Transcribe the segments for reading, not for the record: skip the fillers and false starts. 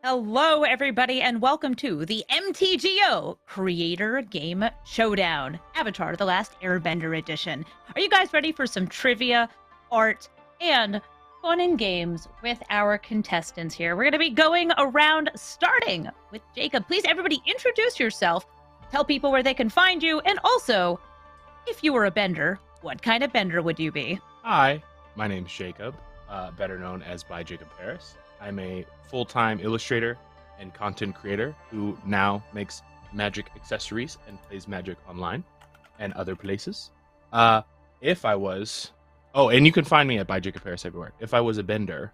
Hello, everybody, and welcome to the MTGO Creator Game Showdown, Avatar: The Last Airbender Edition. Are you guys ready for some trivia, art, and fun and games with our contestants here? We're going to be going around, starting with Jacob. Please, everybody, introduce yourself, tell people where they can find you, and also, if you were a bender, what kind of bender would you be? Hi, my name's Jacob, better known as by Jacob Harris. I'm a full-time illustrator and content creator who now makes Magic accessories and plays Magic online and other places. If I was... Oh, and you can find me at by Jacob Harris everywhere. If I was a bender,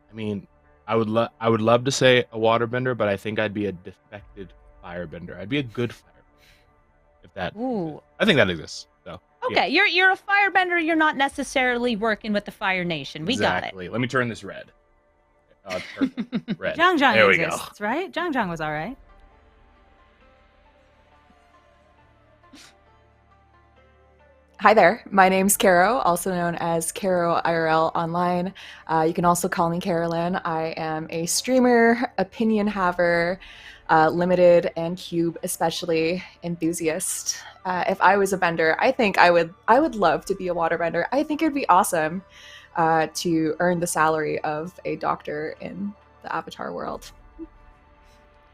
I mean, I would love to say a waterbender, but I think I'd be a defected firebender. I'd be a good firebender. If that... Ooh. I think that exists. So, okay, yeah. You're a firebender. You're not necessarily working with the Fire Nation. We got it. Exactly. Let me turn this red. Red. Zhang There exists, right? Zhang was all right. Hi there, my name's Caro, also known as Caro IRL online. You can also call me Carolyn. I am a streamer, opinion haver, limited and cube especially enthusiast. If I was a bender, I think I would love to be a waterbender. I think it'd be awesome to earn the salary of a doctor in the Avatar world.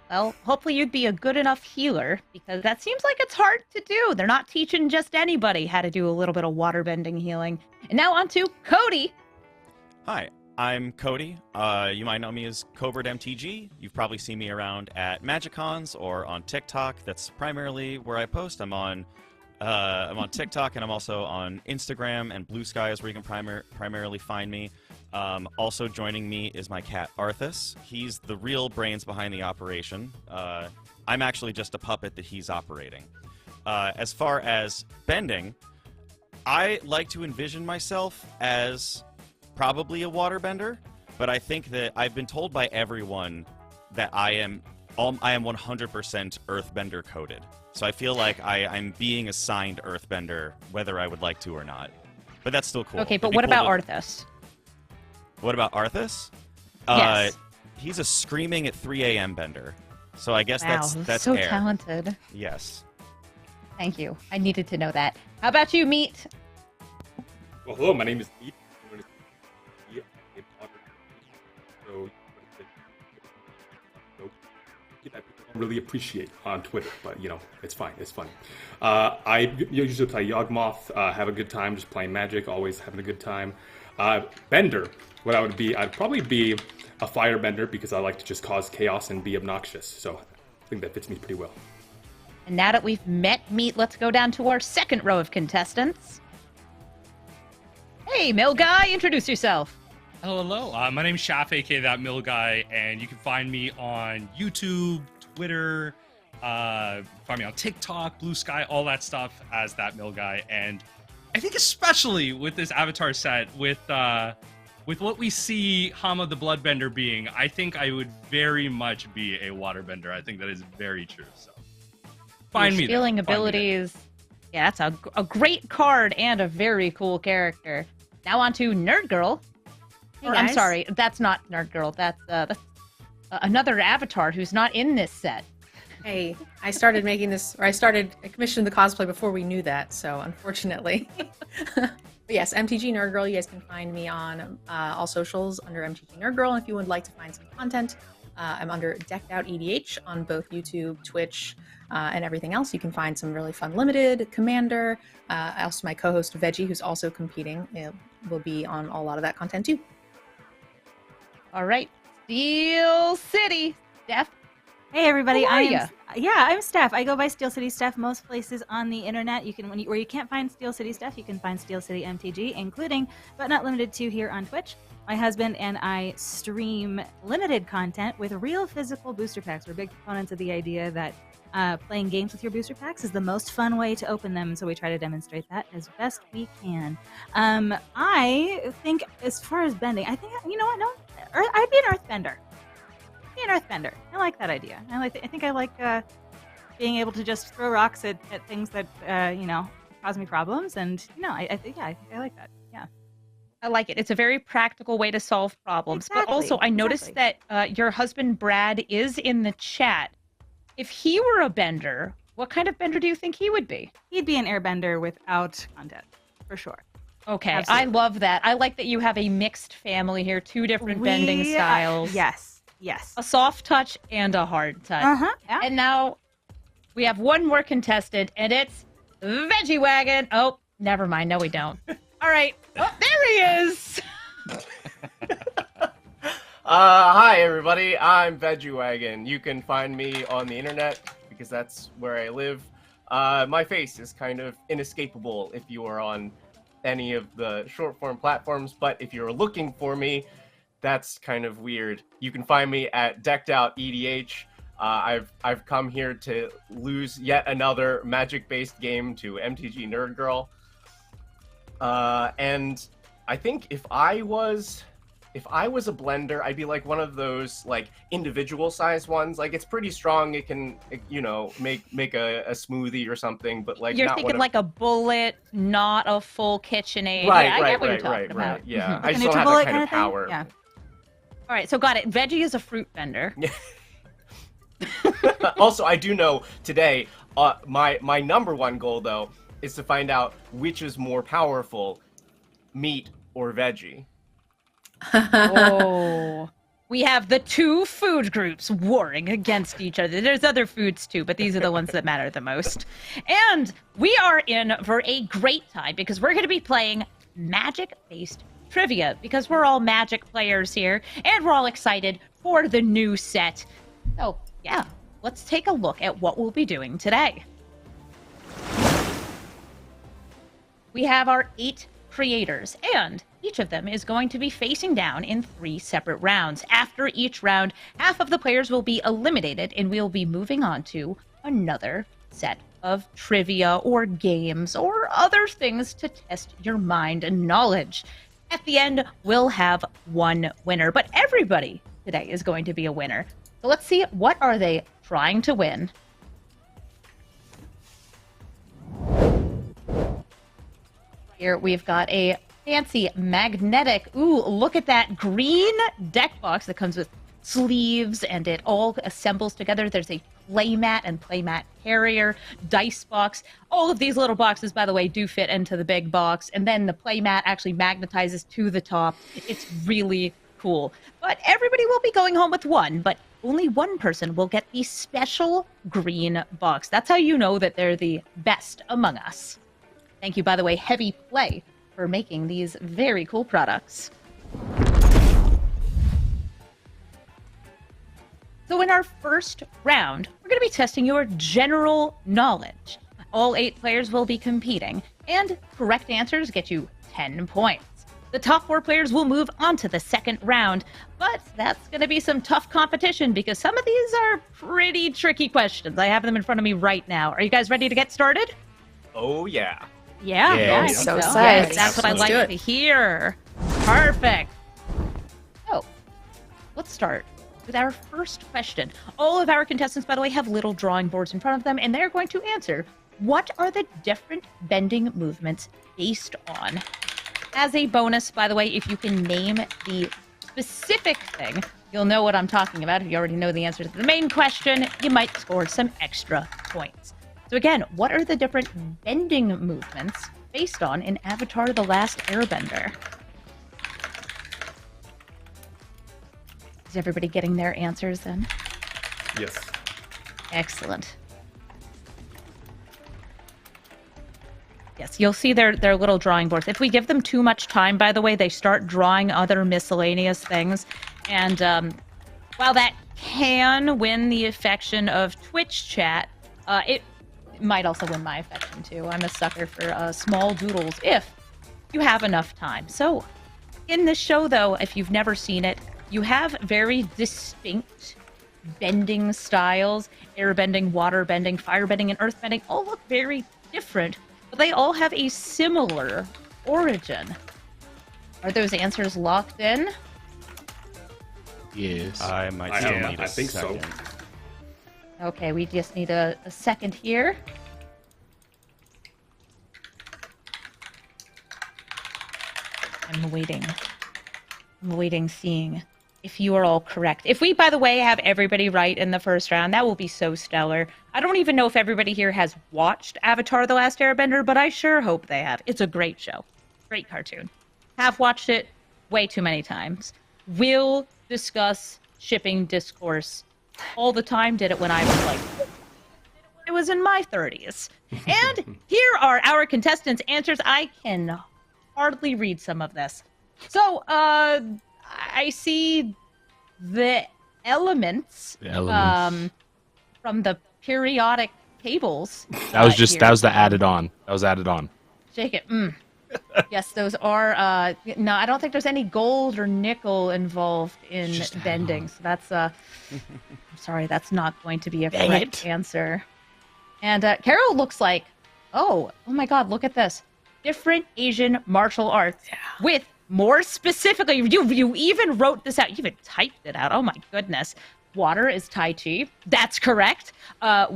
Well, hopefully you'd be a good enough healer, because that seems like it's hard to do. They're not teaching just anybody how to do a little bit of waterbending healing. And now on to Cody. Hi, I'm Cody. You might know me as Covert MTG. You've probably seen me around at MagicCons or on TikTok. That's primarily where I post. I'm on TikTok, and I'm also on Instagram, and Blue Sky is where you can primarily find me. Also joining me is my cat, Arthas. He's the real brains behind the operation. I'm actually just a puppet that he's operating. As far as bending, I like to envision myself as probably a waterbender, but I think that I've been told by everyone that I am 100% earthbender coded. So I feel like I'm being assigned earthbender, whether I would like to or not. But that's still cool. Okay, but what about Arthas? What about Arthas? Yes. He's a screaming at 3 a.m. bender. So I guess that's so air. talented. Yes. Thank you. I needed to know that. How about you, Meat? Well, hello, my name is Meat. That people don't really appreciate on Twitter, but you know, it's fine. It's fun. I usually play Yawgmoth, have a good time just playing Magic, always having a good time. Bender, what I would be, I'd probably be a firebender because I like to just cause chaos and be obnoxious. So I think that fits me pretty well. And now that we've met Meat, let's go down to our second row of contestants. Hey, Mill Guy, introduce yourself. Hello. My name's Shaf, aka That Mill Guy, and you can find me on YouTube, Twitter, find me on TikTok, Blue Sky, all that stuff as That Mill Guy. And I think especially with this Avatar set, with what we see Hama the Bloodbender being, I think I would very much be a waterbender. I think that is very true. So find me there. Feeling abilities. Yeah, that's a great card and a very cool character. Now on to Nerd Girl. Hey, I'm sorry, that's not Nerd Girl. That's another Avatar who's not in this set. Hey, I started I commissioned the cosplay before we knew that, so unfortunately. But yes, MTG Nerd Girl. You guys can find me on all socials under MTG Nerd Girl. And if you would like to find some content, I'm under Decked Out EDH on both YouTube, Twitch, and everything else. You can find some really fun limited, Commander. Also, my co-host Veggie, who's also competing, will be on a lot of that content too. All right, Steel City, Steph. Hey everybody, I'm Steph. I go by Steel City Steph most places on the internet. You can where you can't find Steel City Steph, you can find Steel City MTG, including but not limited to here on Twitch. My husband and I stream limited content with real physical booster packs. We're big proponents of the idea that playing games with your booster packs is the most fun way to open them, so we try to demonstrate that as best we can. I think as far as bending, I think, you know what, no, I'd be an earthbender. I like that idea. I think I like being able to just throw rocks at things that cause me problems, and I think I like that. Yeah. I like it. It's a very practical way to solve problems. But also, Exactly, I noticed that your husband, Brad, is in the chat. If he were a bender, what kind of bender do you think he would be? He'd be an airbender without content, for sure. Okay, Absolutely. I love that. I like that you have a mixed family here, 2 different bending styles. Yes. A soft touch and a hard touch. Yeah. And now we have one more contestant, and it's Veggie Wagon. Oh, never mind. No, we don't. All right. Oh, there he is. Hi, everybody. I'm Veggie Wagon. You can find me on the internet because that's where I live. My face is kind of inescapable if you are on any of the short form platforms, but if you're looking for me, that's kind of weird. You can find me at Decked Out EDH. I've come here to lose yet another Magic-based game to MTG Nerd Girl. And I think if I was a blender, I'd be like one of those like individual size ones. Like it's pretty strong. It can, you know, make a smoothie or something. But like You're not thinking one like a bullet, not a full KitchenAid. Right, yeah, I right, get what you're right, talking right, about. right. Yeah, Mhm. I Like just a don't have NutriBullet that kind of thing? power. Yeah. All right, so got it. Veggie is a fruit bender. Also, I do know today, my number one goal though is to find out which is more powerful, meat or veggie. Oh. We have the 2 food groups warring against each other. There's other foods too, but these are the ones that matter the most. And we are in for a great time because we're going to be playing Magic-based trivia because we're all Magic players here and we're all excited for the new set. So, yeah, let's take a look at what we'll be doing today. We have our 8 creators, and each of them is going to be facing down in 3 separate rounds. After each round, half of the players will be eliminated, and we'll be moving on to another set of trivia or games or other things to test your mind and knowledge. At the end, we'll have one winner, but everybody today is going to be a winner. So let's see, what are they trying to win? Here we've got a fancy magnetic, ooh, look at that green deck box that comes with sleeves and it all assembles together. There's a playmat and playmat carrier, dice box. All of these little boxes, by the way, do fit into the big box. And then the playmat actually magnetizes to the top. It's really cool. But everybody will be going home with one, but only one person will get the special green box. That's how you know that they're the best among us. Thank you, by the way, Heavy Play, for making these very cool products. So in our first round, we're going to be testing your general knowledge. All 8 players will be competing, and correct answers get you 10 points. The top 4 players will move on to the second round, but that's going to be some tough competition because some of these are pretty tricky questions. I have them in front of me right now. Are you guys ready to get started? Oh yeah. Yeah. Yeah, I so think psyched. Yes, that's what I Let's like do it. to hear. Perfect. So, let's start with our first question. All of our contestants, by the way, have little drawing boards in front of them, and they're going to answer, what are the different bending movements based on? As a bonus, by the way, if you can name the specific thing, you'll know what I'm talking about. If you already know the answer to the main question, you might score some extra points. So again, what are the different bending movements based on in Avatar: The Last Airbender? Is everybody getting their answers then? Yes. Excellent. Yes, you'll see their little drawing boards. If we give them too much time, by the way, they start drawing other miscellaneous things. And while that can win the affection of Twitch chat, it might also win my affection too. I'm a sucker for small doodles if you have enough time. So in this show, though, if you've never seen it, you have very distinct bending styles. Airbending, waterbending, firebending, and earthbending all look very different, but they all have a similar origin. Are those answers locked in? Yes. I might I still am. need a I think so. second. Okay, we just need a second here. I'm waiting, seeing if you are all correct. If we, by the way, have everybody right in the first round, that will be so stellar. I don't even know if everybody here has watched Avatar: The Last Airbender, but I sure hope they have. It's a great show. Great cartoon. Have watched it way too many times. Will discuss shipping discourse all the time. Did it when I was like, I was in my 30s. And here are our contestants' answers. I can hardly read some of this. So, I see the elements, from the periodic tables. That was the added on. That was added on. Shake it. Yes, those are, no, I don't think there's any gold or nickel involved in bending. So that's, I'm sorry, that's not going to be a correct answer. And Carol looks like, oh my God, look at this. Different Asian martial arts with more specifically, you even wrote this out. You even typed it out. Oh my goodness. Water is Tai Chi. That's correct. I've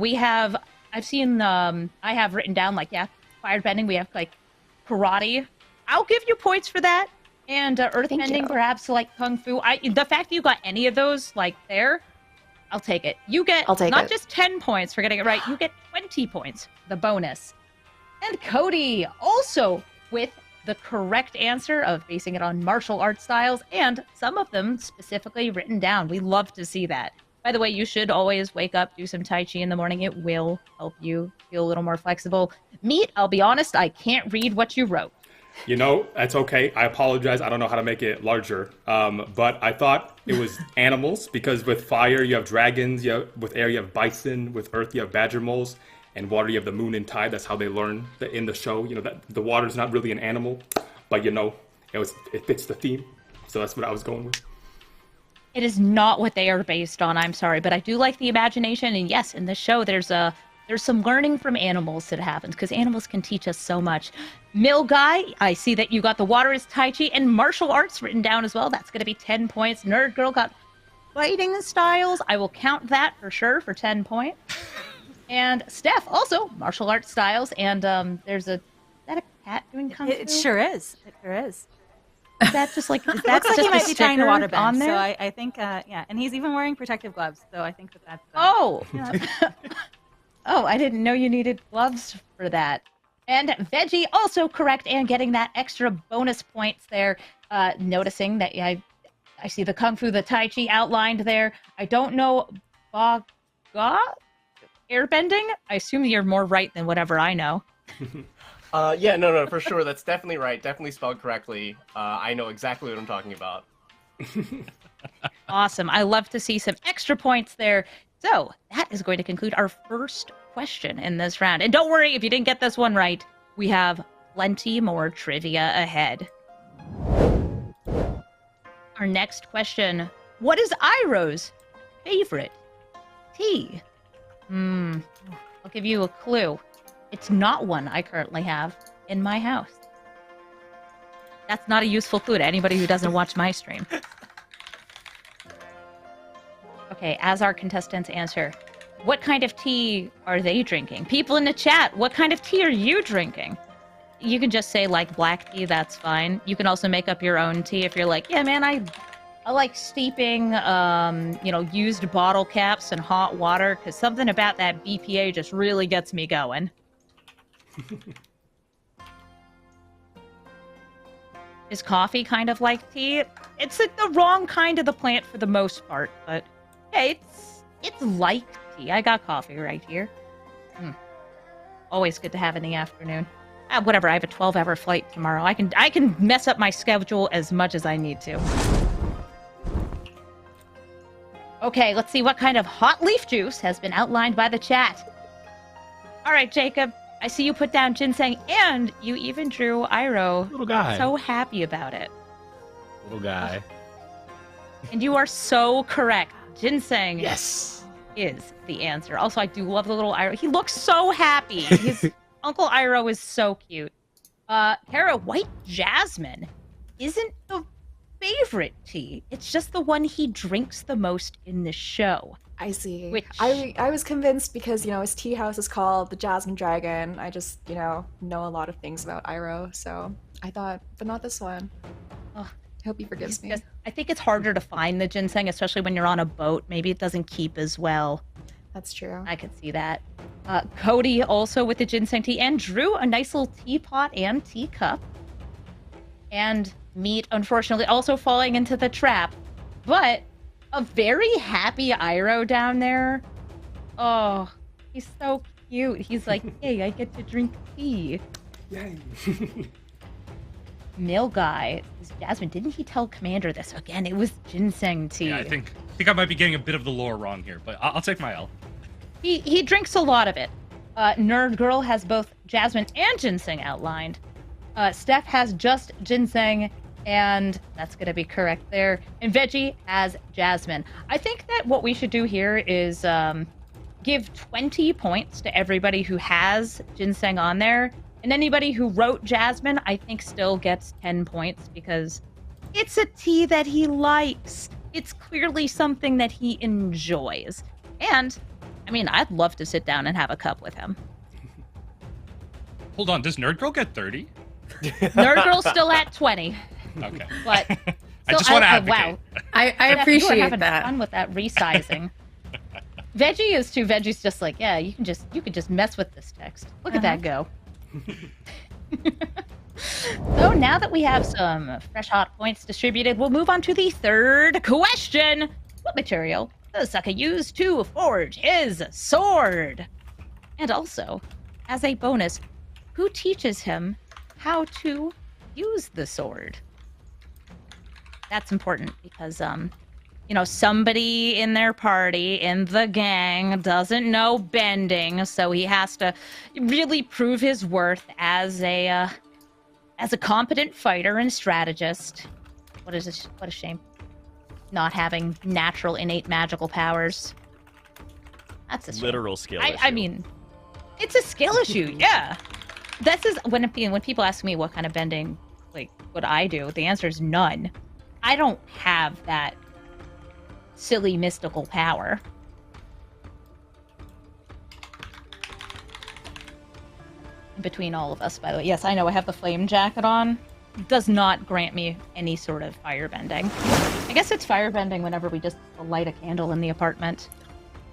seen, I have written down like, fire bending. We have like karate. I'll give you points for that. And earth bending, perhaps like kung fu. The fact that you got any of those like there, I'll take it. You get not just 10 points for getting it right, you get 20 points, the bonus. And Cody, also with the correct answer of basing it on martial art styles, and some of them specifically written down. We love to see that. By the way, you should always wake up, do some Tai Chi in the morning. It will help you feel a little more flexible. Meat, I'll be honest, I can't read what you wrote. You know, that's okay. I apologize. I don't know how to make it larger. But I thought it was animals, because with fire, you have dragons. With air, you have bison. With earth, you have badger moles. And water, you have the moon and tide. That's how they learn in the show. You know, that the water is not really an animal, but you know, it fits the theme. So that's what I was going with. It is not what they are based on. I'm sorry, but I do like the imagination. And yes, in this show, there's some learning from animals that happens, because animals can teach us so much. Mill Guy, I see that you got the water is Tai Chi and martial arts written down as well. That's going to be 10 points. Nerd Girl got fighting styles. I will count that for sure for 10 points. And Steph, also martial arts styles. And is that a cat doing kung fu? It sure is. It sure is. Is that just like, is that Looks like just he might be trying to water on bend. there? So I think, yeah. And he's even wearing protective gloves. So I think that's... Oh! Oh, I didn't know you needed gloves for that. And Veggie, also correct, and getting that extra bonus points there. Noticing that I see the Kung Fu, the Tai Chi outlined there. I don't know Baga? Airbending? I assume you're more right than whatever I know. Yeah, no, for sure. That's definitely right. Definitely spelled correctly. I know exactly what I'm talking about. Awesome. I love to see some extra points there. So that is going to conclude our first question in this round. And don't worry, if you didn't get this one right, we have plenty more trivia ahead. Our next question. What is Iroh's favorite tea? I'll give you a clue. It's not one I currently have in my house. That's not a useful clue to anybody who doesn't watch my stream. Okay, as our contestants answer, what kind of tea are they drinking? People in the chat, what kind of tea are you drinking? You can just say like black tea, that's fine. You can also make up your own tea if you're like, yeah, man, I like steeping, used bottle caps in hot water, because something about that BPA just really gets me going. Is coffee kind of like tea? It's like the wrong kind of the plant for the most part, but hey, it's like tea. I got coffee right here. Always good to have in the afternoon. Whatever, I have a 12-hour flight tomorrow. I can mess up my schedule as much as I need to. Okay, let's see what kind of hot leaf juice has been outlined by the chat. All right, Jacob, I see you put down ginseng, and you even drew Iroh. Little guy. So happy about it. Little guy. And you are so correct. Ginseng Yes. is the answer. Also, I do love the little Iroh. He looks so happy. His Uncle Iroh is so cute. Kara, white jasmine isn't the favorite tea. It's just the one he drinks the most in the show. I see. Which... I was convinced because, his tea house is called the Jasmine Dragon. I just, know a lot of things about Iroh, so I thought, but not this one. Oh, I hope he forgives me. I think it's harder to find the ginseng, especially when you're on a boat. Maybe it doesn't keep as well. That's true. I could see that. Cody also with the ginseng tea, and Drew a nice little teapot and teacup. And Meat, unfortunately, also falling into the trap. But a very happy Iroh down there. Oh, he's so cute. He's like, hey, I get to drink tea. Yay. Mill guy is Jasmine. Didn't he tell Commander this? Again, it was ginseng tea. Yeah, I think I might be getting a bit of the lore wrong here, but I'll take my L. He drinks a lot of it. Nerd Girl has both Jasmine and ginseng outlined. Steph has just ginseng, and that's going to be correct there. And Veggie has Jasmine. I think that what we should do here is give 20 points to everybody who has ginseng on there. And anybody who wrote Jasmine, I think still gets 10 points because it's a tea that he likes. It's clearly something that he enjoys. And, I mean, I'd love to sit down and have a cup with him. Hold on, does Nerd Girl get 30? Nerd Girl's still at 20. Okay. But I just want to advocate. wow. I Steph, you are appreciate having that. fun with that resizing. Veggie is too. Veggie's just like, yeah, you could just mess with this text. Look at that go. So now that we have some fresh hot points distributed, we'll move on to the third question. What material does Sokka use to forge his sword? And also, as a bonus, who teaches him how to use the sword? That's important because, somebody in their party, in the gang, doesn't know bending, so he has to really prove his worth as a competent fighter and strategist. What a shame. Not having natural, innate magical powers. That's a shame. Literal skill issue. I mean, it's a skill issue, yeah. This is when people ask me what kind of bending, like, what I do, the answer is none. I don't have that silly mystical power. In between all of us, by the way. Yes, I know I have the flame jacket on. It does not grant me any sort of firebending. I guess it's firebending whenever we just light a candle in the apartment.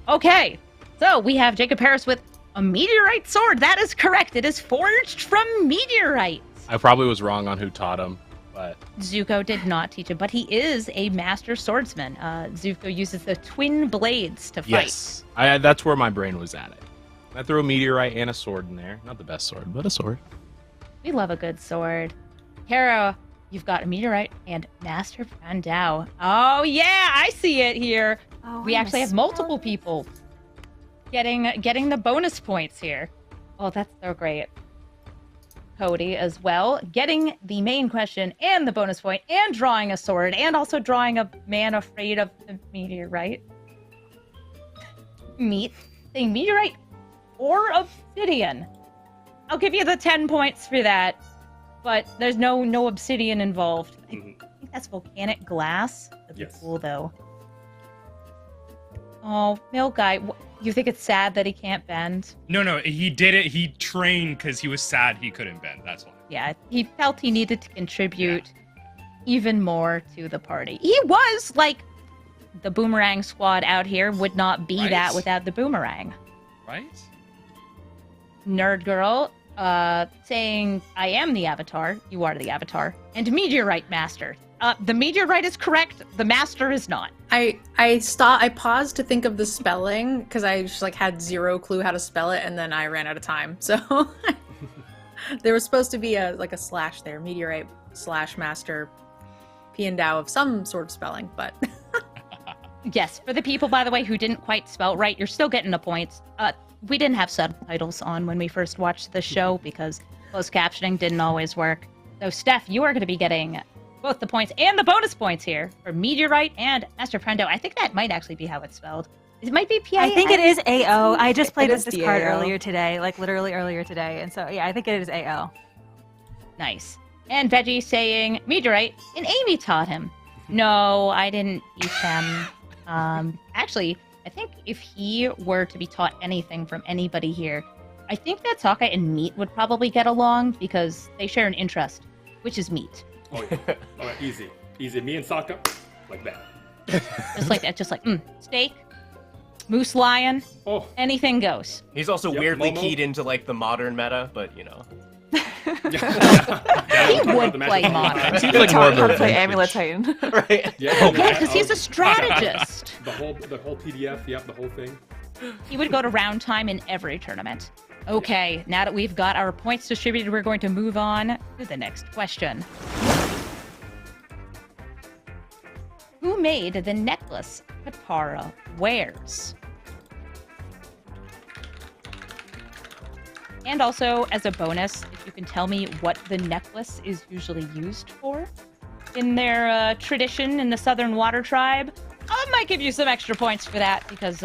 Okay, so we have Jacob Harris with a meteorite sword. That is correct. It is forged from meteorites. I probably was wrong on who taught him, but Zuko did not teach him, but he is a master swordsman. Zuko uses the twin blades to fight. yes, that's where my brain was at. I threw a meteorite and a sword in there. Not the best sword, but a sword. We love a good sword. Kara, you've got a meteorite and Master Brandao. Oh yeah, I see it here. Oh, We actually have multiple people getting the bonus points here. Oh, that's so great. Cody as well, getting the main question and the bonus point, and drawing a sword, and also drawing a man afraid of the meteorite. Meat, saying meteorite or obsidian. I'll give you the 10 points for that, but there's no obsidian involved. I think that's volcanic glass. That'd be Yes. cool though. Oh, Mill Guy, you think it's sad that he can't bend? No, he did it. He trained because he was sad he couldn't bend. That's why. Yeah, he felt he needed to contribute even more to the party. He was like, the boomerang squad out here would not be Right. that without the boomerang. Right? Nerd Girl, saying, I am the Avatar, you are the Avatar, and Meteorite Master. The Meteorite is correct, the Master is not. I paused to think of the spelling because I just had zero clue how to spell it, and then I ran out of time. So there was supposed to be a slash there, meteorite / master, Piandao of some sort of spelling, but Yes, for the people, by the way, who didn't quite spell right, you're still getting the points. We didn't have subtitles on when we first watched the show because closed captioning didn't always work. So, Steph, you are going to be getting both the points and the bonus points here for Meteorite and Master Prendo. I think that might actually be how it's spelled. It might be P-I-A. I think it is AO. I just played It with is this card PAO. earlier today, literally earlier today. And so, yeah, I think it is AO. Nice. And Veggie saying Meteorite, and Amy taught him. No, I didn't teach him. Actually, I think if he were to be taught anything from anybody here, I think that Sokka and Meat would probably get along because they share an interest, which is meat. Oh yeah. All right, easy. Me and Sokka, like that. Just like that. Just like steak, moose lion, anything goes. He's also weirdly Momo. keyed into like the modern meta, but you know. He would play modern. Seems like more of How to a play vintage. Amulet Titan. Right. Yeah, Because he's a strategist. The whole PDF, the whole thing. He would go to round time in every tournament. Okay, now that we've got our points distributed, we're going to move on to the next question. Who made the necklace Katara wears? And also, as a bonus, if you can tell me what the necklace is usually used for in their tradition in the Southern Water Tribe, I might give you some extra points for that because,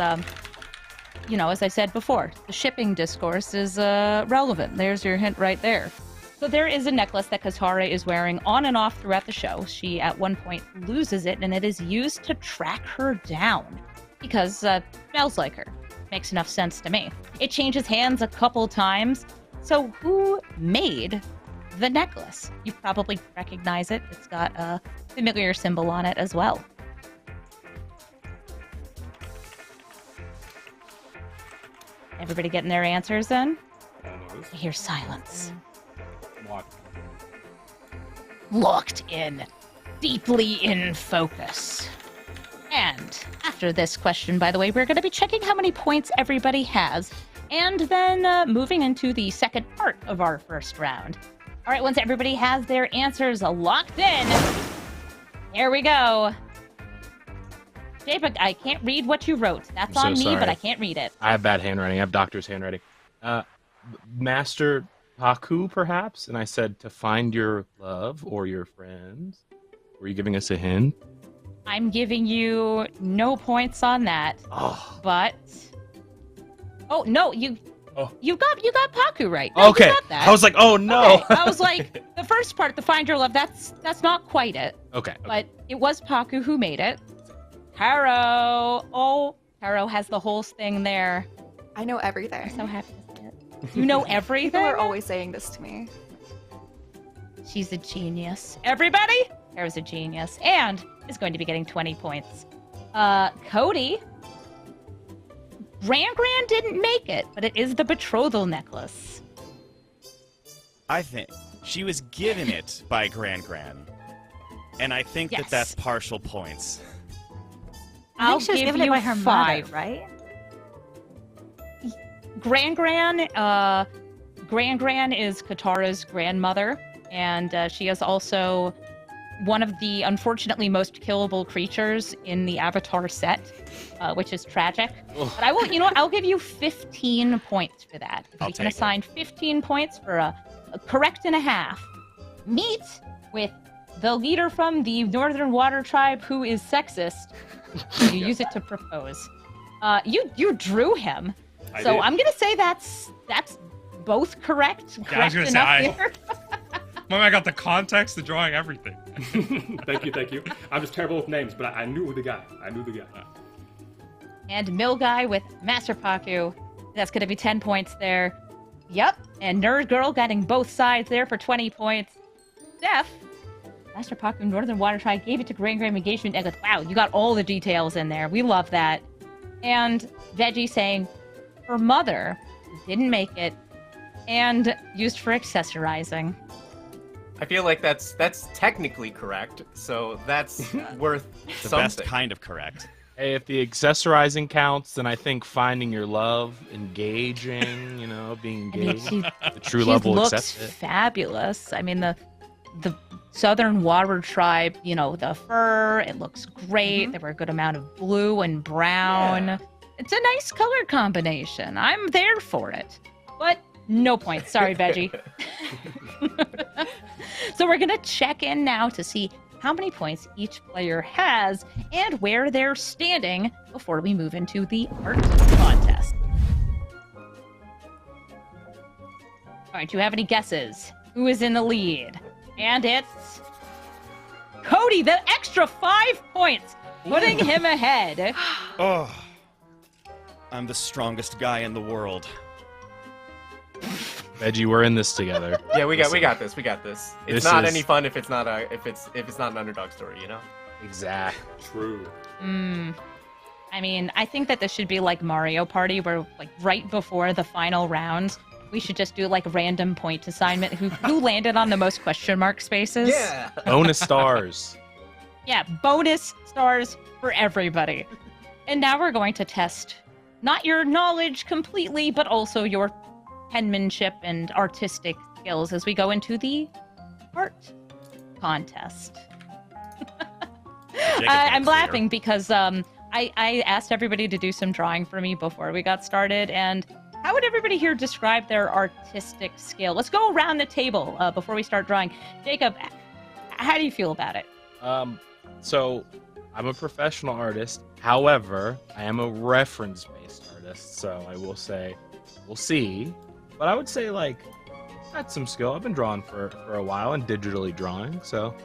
you know, as I said before, the shipping discourse is relevant. There's your hint right there. So there is a necklace that Katara is wearing on and off throughout the show. She, at one point, loses it, and it is used to track her down because smells like her. Makes enough sense to me. It changes hands a couple times. So who made the necklace? You probably recognize it. It's got a familiar symbol on it as well. Everybody getting their answers in? I hear silence. Locked in. Deeply in focus. And after this question, by the way, we're going to be checking how many points everybody has, and then moving into the second part of our first round. All right, once everybody has their answers locked in, here we go. Jacob, I can't read what you wrote. That's I'm on so me, but sorry. I can't read it. I have bad handwriting. I have doctor's handwriting. Master Haku, perhaps? And I said to find your love or your friends. Were you giving us a hint? I'm giving you no points on that. Oh. But oh no, you got Paku right. No, okay. You got that. I was like, oh no. Okay. I was like, the first part, the find your love, that's not quite it. Okay. But it was Paku who made it. Caro. Oh, Caro has the whole thing there. I know everything. I'm so happy to see it. You know everything? People are always saying this to me. She's a genius. Everybody? Caro's a genius. And is going to be getting 20 points. Cody. Gran didn't make it, but it is the betrothal necklace. I think she was given it by Gran. And I think Yes. that's partial points. I think she was give given it you by her 5. mother, right? Gran is Katara's grandmother, and she is also one of the unfortunately most killable creatures in the Avatar set, which is tragic. Ugh. But I will, I'll give you 15 points for that. If I'll we can take it. assign 15 points for a correct and a half. Meet with the leader from the Northern Water Tribe who is sexist. You use it to propose. You drew him. I So did. I'm gonna say that's both correct. Yeah, I was Correct gonna say, enough there. I got the context, the drawing, everything. Thank you. I'm just terrible with names, but I knew the guy. And Mill Guy with Master Paku. That's gonna be 10 points there. Yep. And Nerd Girl getting both sides there for 20 points. Steph, Master Paku Northern Water Tribe gave it to Grand Engagement. And wow, you got all the details in there. We love that. And Veggie saying her mother didn't make it and used for accessorizing. I feel like that's technically correct, so that's worth The something. best kind of correct. Hey, if the accessorizing counts, then I think finding your love, engaging, being I mean, engaged, she, the true she love will looks accept it. fabulous. I mean, the Southern Water Tribe, the fur, it looks great. There were a good amount of blue and brown. Yeah. It's a nice color combination. I'm there for it. But no points. Sorry, Veggie. So we're going to check in now to see how many points each player has and where they're standing before we move into the art contest. All right, do you have any guesses? Who is in the lead? And it's Cody, the extra 5 points, putting him ahead. Oh, I'm the strongest guy in the world. Veggie, we're in this together. Yeah, we got this. This It's not is- any fun if it's not an underdog story, you know? Exactly. True. I mean, I think that this should be like Mario Party, where like right before the final round, we should just do like random point assignment. Who landed on the most question mark spaces? Yeah. Bonus stars. Yeah, bonus stars for everybody. And now we're going to test not your knowledge completely, but also your penmanship and artistic skills as we go into the art contest. I'm laughing because I asked everybody to do some drawing for me before we got started, and how would everybody here describe their artistic skill? Let's go around the table before we start drawing. Jacob, how do you feel about it? So I'm a professional artist. However, I am a reference-based artist, so I will say, we'll see. But I would say, like, that's some skill. I've been drawing for a while and digitally drawing, so,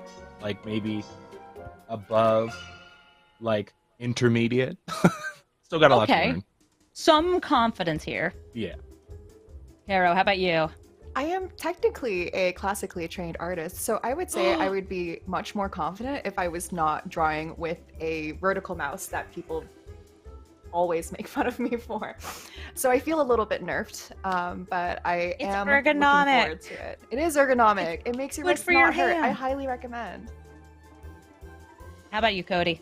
like, maybe above, like, intermediate. Still got a lot to learn. Some confidence here. Yeah. Caro, how about you? I am technically a classically trained artist, so I would say I would be much more confident if I was not drawing with a vertical mouse that people always make fun of me for. So I feel a little bit nerfed, but I am looking forward to it. It is ergonomic. It makes your good wrists for your not hurt. hand. I highly recommend. How about you, Cody?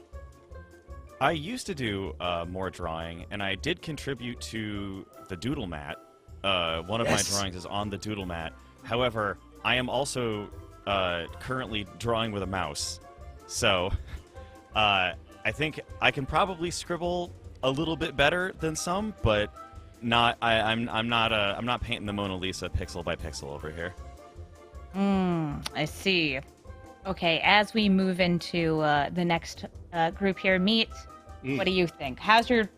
I used to do more drawing, and I did contribute to the doodle mat. One of my drawings is on the doodle mat. However, I am also currently drawing with a mouse. So I think I can probably scribble a little bit better than some, but not. I'm not painting the Mona Lisa pixel by pixel over here. I see. Okay, as we move into the next group here, Meet, what do you think? How's your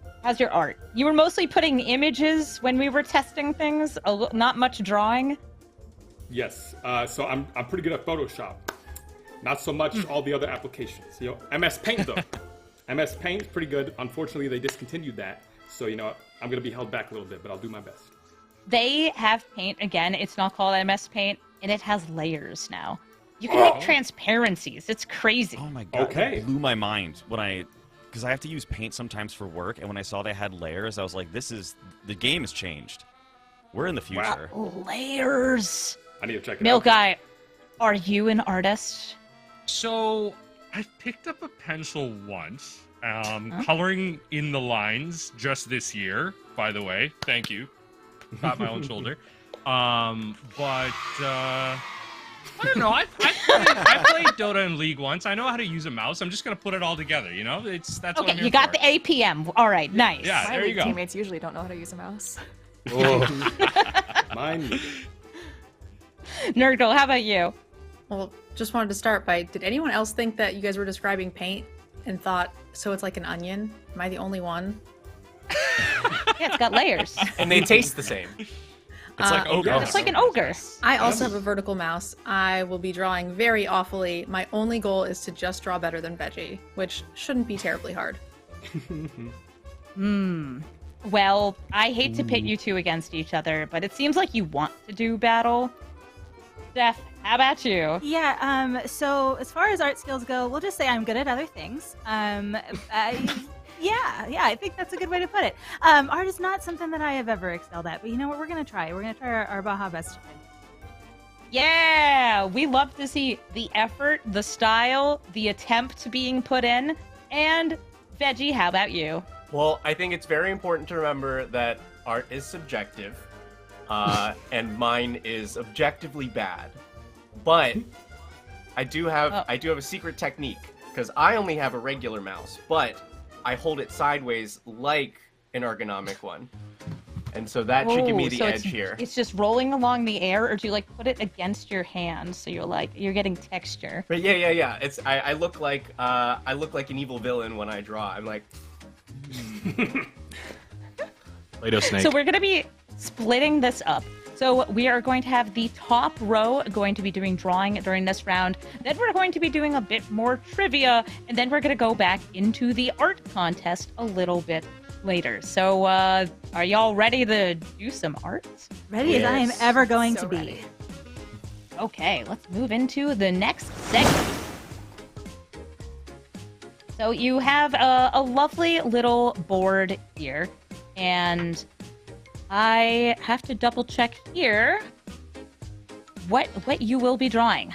art? You were mostly putting images when we were testing things, not much drawing. Yes. So I'm pretty good at Photoshop. Not so much all the other applications. You know, MS Paint though. MS Paint is pretty good. Unfortunately, they discontinued that. So you know, I'm gonna be held back a little bit, but I'll do my best. They have Paint again. It's not called MS Paint, and it has layers now. You can make transparencies. It's crazy. Oh my god! Okay. It blew my mind because I have to use Paint sometimes for work, and when I saw they had layers, I was like, the game has changed. We're in the future. Layers. I need to check it Milk out. Guy, are you an artist? So I've picked up a pencil once, coloring in the lines just this year. By the way, thank you. Pat my own shoulder. But I don't know. I played Dota in League once. I know how to use a mouse. I'm just gonna put it all together. You know, that's what I'm Okay, here you got for. the APM. All right, nice. Yeah, My there you league go. teammates usually don't know how to use a mouse. Oh. Mine. Nerd Girl, how about you? Well, just wanted to start by, did anyone else think that you guys were describing paint and thought, so it's like an onion? Am I the only one? Yeah, it's got layers. And they taste the same. It's like ogre. It's like an ogre. I also have a vertical mouse. I will be drawing very awfully. My only goal is to just draw better than Veggie, which shouldn't be terribly hard. Well, I hate to pit you two against each other, but it seems like you want to do battle. Steph, how about you? Yeah, so as far as art skills go, we'll just say I'm good at other things. Yeah, I think that's a good way to put it. Art is not something that I have ever excelled at, but you know what? We're going to try. We're going to try our Baja best today. Yeah, we love to see the effort, the style, the attempt being put in. And Veggie, how about you? Well, I think it's very important to remember that art is subjective, and mine is objectively bad. But I do have a secret technique because I only have a regular mouse, but I hold it sideways like an ergonomic one, and so that should give me the edge here. It's just rolling along the air, or do you like put it against your hand so you're getting texture? But yeah. It's I look like an evil villain when I draw. I'm like. Play-Doh snake. So we're going to be splitting this up. So we are going to have the top row going to be doing drawing during this round. Then we're going to be doing a bit more trivia. And then we're going to go back into the art contest a little bit later. So, are y'all ready to do some art? Ready as I am Yes. ever going So to be. ready. Okay, let's move into the next segment. So you have a lovely little board here, and I have to double check here what you will be drawing.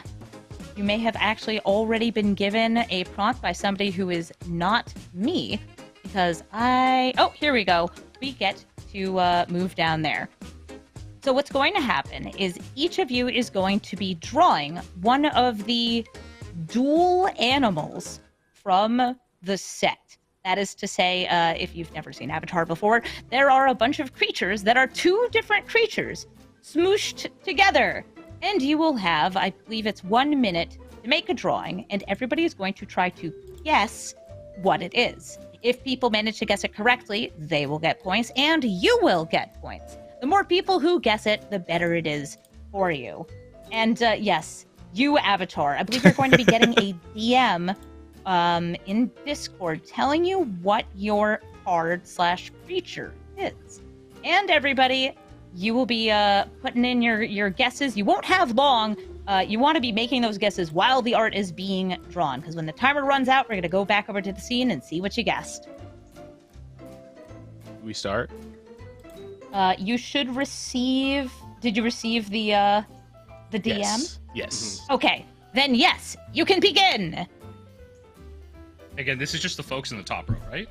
You may have actually already been given a prompt by somebody who is not me, because oh, here we go. We get to move down there. So what's going to happen is each of you is going to be drawing one of the dual animals from the set. That is to say, if you've never seen Avatar before, there are a bunch of creatures that are two different creatures smooshed together. And you will have, I believe it's 1 minute to make a drawing, and everybody is going to try to guess what it is. If people manage to guess it correctly, they will get points, and you will get points. The more people who guess it, the better it is for you. And yes, you, Avatar, I believe you're going to be getting a DM in Discord telling you what your card/creature is. And everybody, you will be putting in your guesses. You won't have long. You want to be making those guesses while the art is being drawn, because when the timer runs out, we're going to go back over to the scene and see what you guessed. We start. You should receive. Did you receive the DM? Yes. Yes. Okay, then yes, you can begin. Again, this is just the folks in the top row, right?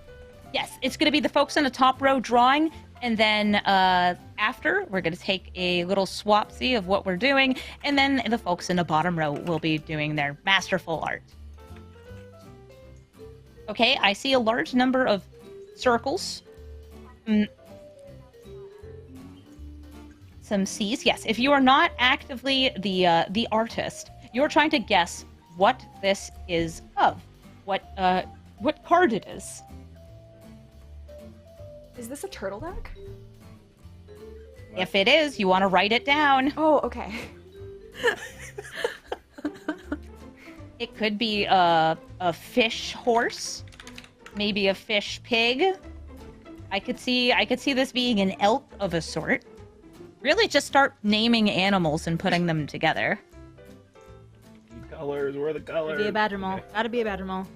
Yes, it's going to be the folks in the top row drawing, and then after, we're going to take a little swapsy of what we're doing, and then the folks in the bottom row will be doing their masterful art. Okay, I see a large number of circles. Some C's. Yes, if you are not actively the artist, you're trying to guess what this is of, what card it is. Is this a turtle deck? If it is, you want to write it down. Oh, okay. It could be a fish horse, maybe a fish pig. I could see this being an elk of a sort. Really, just start naming animals and putting them together. Colors. Where are the colors? Gotta be a Badgermole. Gotta be a Badgermole.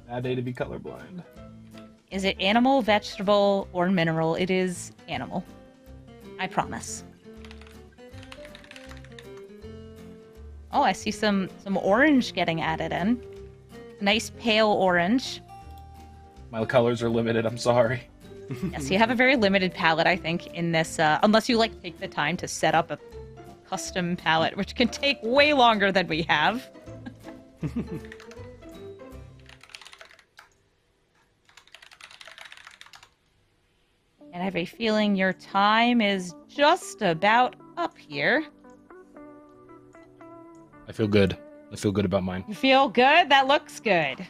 Bad day to be colorblind. Is it animal, vegetable, or mineral? It is animal. I promise. Oh, I see some orange getting added in. Nice pale orange. My colors are limited. I'm sorry. Yes, you have a very limited palette, I think, in this, unless you, like, take the time to set up a custom palette, which can take way longer than we have. And I have a feeling your time is just about up here. I feel good. I feel good about mine. You feel good? That looks good.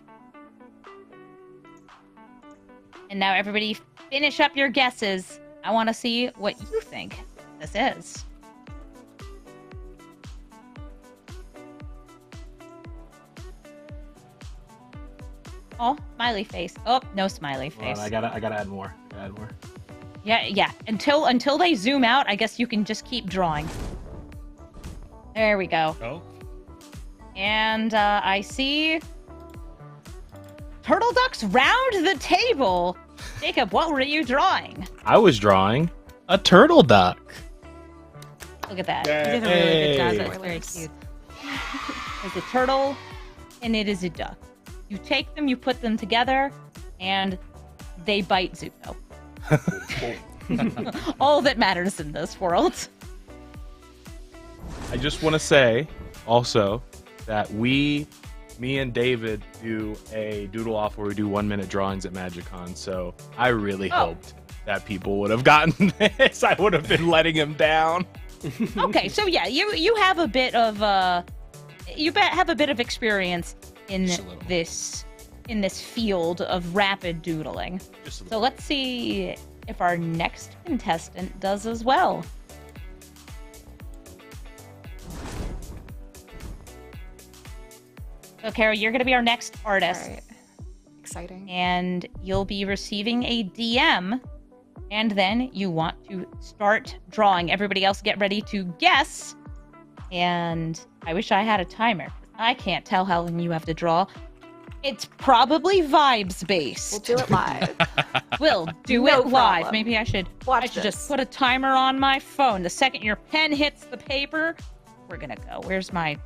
And now everybody finish up your guesses. I want to see what you think this is. Oh, smiley face. Oh, no smiley face. Hold on, I gotta add more. Add more. Yeah. Until they zoom out, I guess you can just keep drawing. There we go. Oh. And I see turtle ducks round the table. Jacob, what were you drawing? I was drawing a turtle duck. Look at that. You did a really good job. Hey. That's very cute. There's a turtle, and it is a duck. You take them, you put them together, and they bite Zuko. All that matters in this world. I just want to say also that me and David do a doodle off where we do 1 minute drawings at MagicCon. So I really hoped that people would have gotten this. I would have been letting him down. Okay, so yeah, you have a bit of have a bit of experience in Just a little. this field of rapid doodling. Just a So let's see if our next contestant does as well. So, Kara, you're going to be our next artist. All right. Exciting. and you'll be receiving a DM, and then you want to start drawing. Everybody else get ready to guess, and I wish I had a timer. I can't tell how long you have to draw. It's probably vibes based. We'll do it live. We'll do No it live. problem. Maybe I should Watch just this. put a timer on my phone. The second your pen hits the paper, we're gonna go. Where's my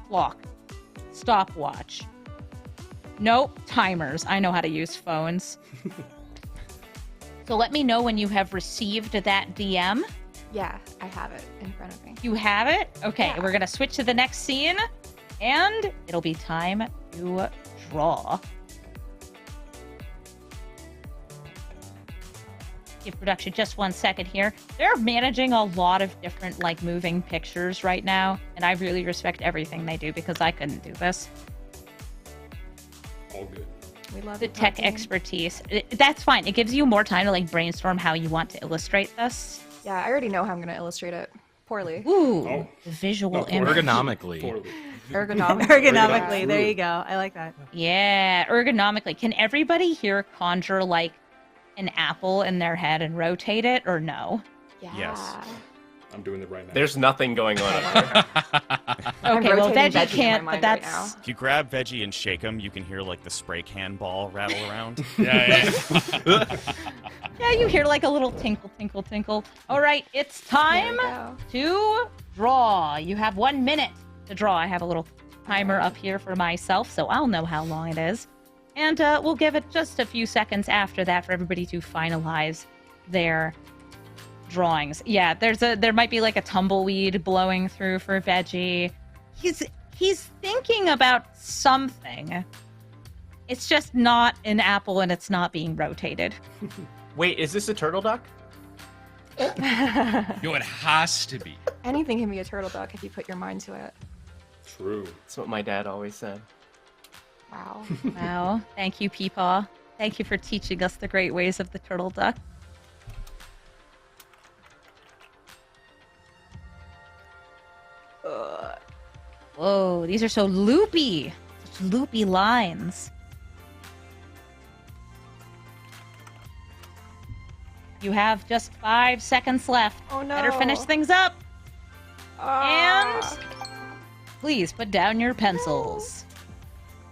clock? Stopwatch. Nope, timers. I know how to use phones. So let me know when you have received that DM. Yeah, I have it in front of me. You have it? Okay, Yeah. we're gonna switch to the next scene, and it'll be time to draw. Give production just 1 second here. They're managing a lot of different like moving pictures right now, and I really respect everything they do because I couldn't do this. All good. We love The it, tech Martin. expertise. That's fine. It gives you more time to like brainstorm how you want to illustrate this. Yeah, I already know how I'm going to illustrate it. Poorly. Ooh, Oh. the visual No, image. Ergonomically. Totally. Ergonomic. Ergonomically, there you go. I like that. Yeah, ergonomically. Can everybody here conjure like an apple in their head and rotate it, or no? Yeah. Yes. I'm doing it right now. There's nothing going on up there. I'm Okay, well, rotating veggie veggie in can't, my but mind right that's If you grab Veggie and shake him, you can hear like the spray can ball rattle around. Yeah. yeah. You hear like a little tinkle, tinkle, tinkle. All right, it's There time we go. to draw. You have 1 minute to draw. I have a little timer up here for myself, so I'll know how long it is. And we'll give it just a few seconds after that for everybody to finalize their drawings. Yeah, there might be like a tumbleweed blowing through for Veggie. He's thinking about something. It's just not an apple and it's not being rotated. Wait, is this a turtle duck? Yo, it has to be. Anything can be a turtle duck if you put your mind to it. True. That's what my dad always said. Wow. Wow. Thank you, Peepaw. Thank you for teaching us the great ways of the turtle duck. Whoa, these are so loopy. Such loopy lines. You have just 5 seconds left. Oh no. Better finish things up. Ah. And please put down your pencils.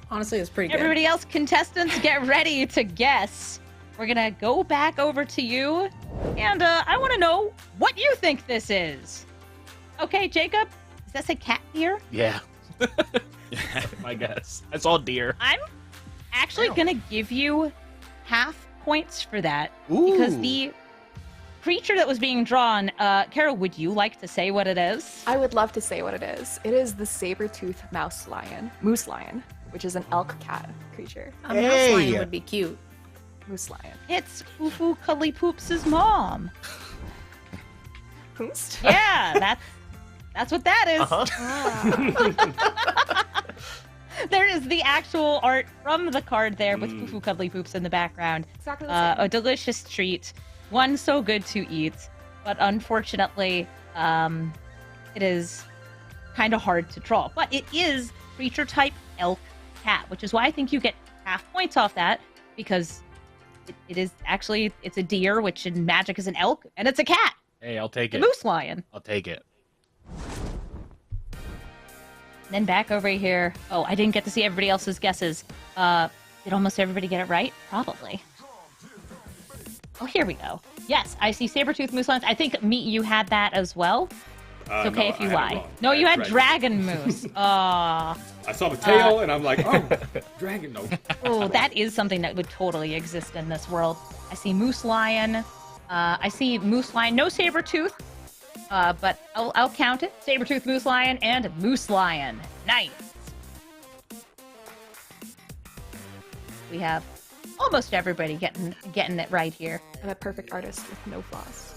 Honestly, it's pretty good. Everybody else, contestants, get ready to guess. We're gonna go back over to you, and I want to know what you think this is. Okay, Jacob, is this a cat deer? Yeah. I guess. I saw deer. I'm actually gonna give you half points for that because the creature that was being drawn. Carol, would you like to say what it is? I would love to say what it is. It is the saber-toothed moose lion, which is an elk cat creature. A mouse lion would be cute. Moose lion. It's Fufu Cuddly Poops' mom. Poost? Yeah, that's what that is. Uh-huh. There is the actual art from the card there with Fufu Cuddly Poops in the background. Exactly the same. A delicious treat, one so good to eat, but unfortunately, it is kind of hard to draw. But it is creature type elk cat, which is why I think you get half points off that, because it is actually, it's a deer, which in Magic is an elk, and it's a cat, Hey, I'll take a it. moose lion. I'll take it. Then back over here. Oh, I didn't get to see everybody else's guesses. Did almost everybody get it right? Probably. Oh, here we go. Yes, I see saber-tooth moose lions. I think you had that as well. It's okay No, if you I had it lie. wrong. No, I you had dragon. dragon moose. Aw. I saw the tail and I'm like, oh, dragon. No. Oh, that is something that would totally exist in this world. I see moose lion. I see moose lion. No saber-tooth. But I'll count it. Saber-tooth moose lion and moose lion. Nice. We have almost everybody getting it right here. I'm a perfect artist with no flaws.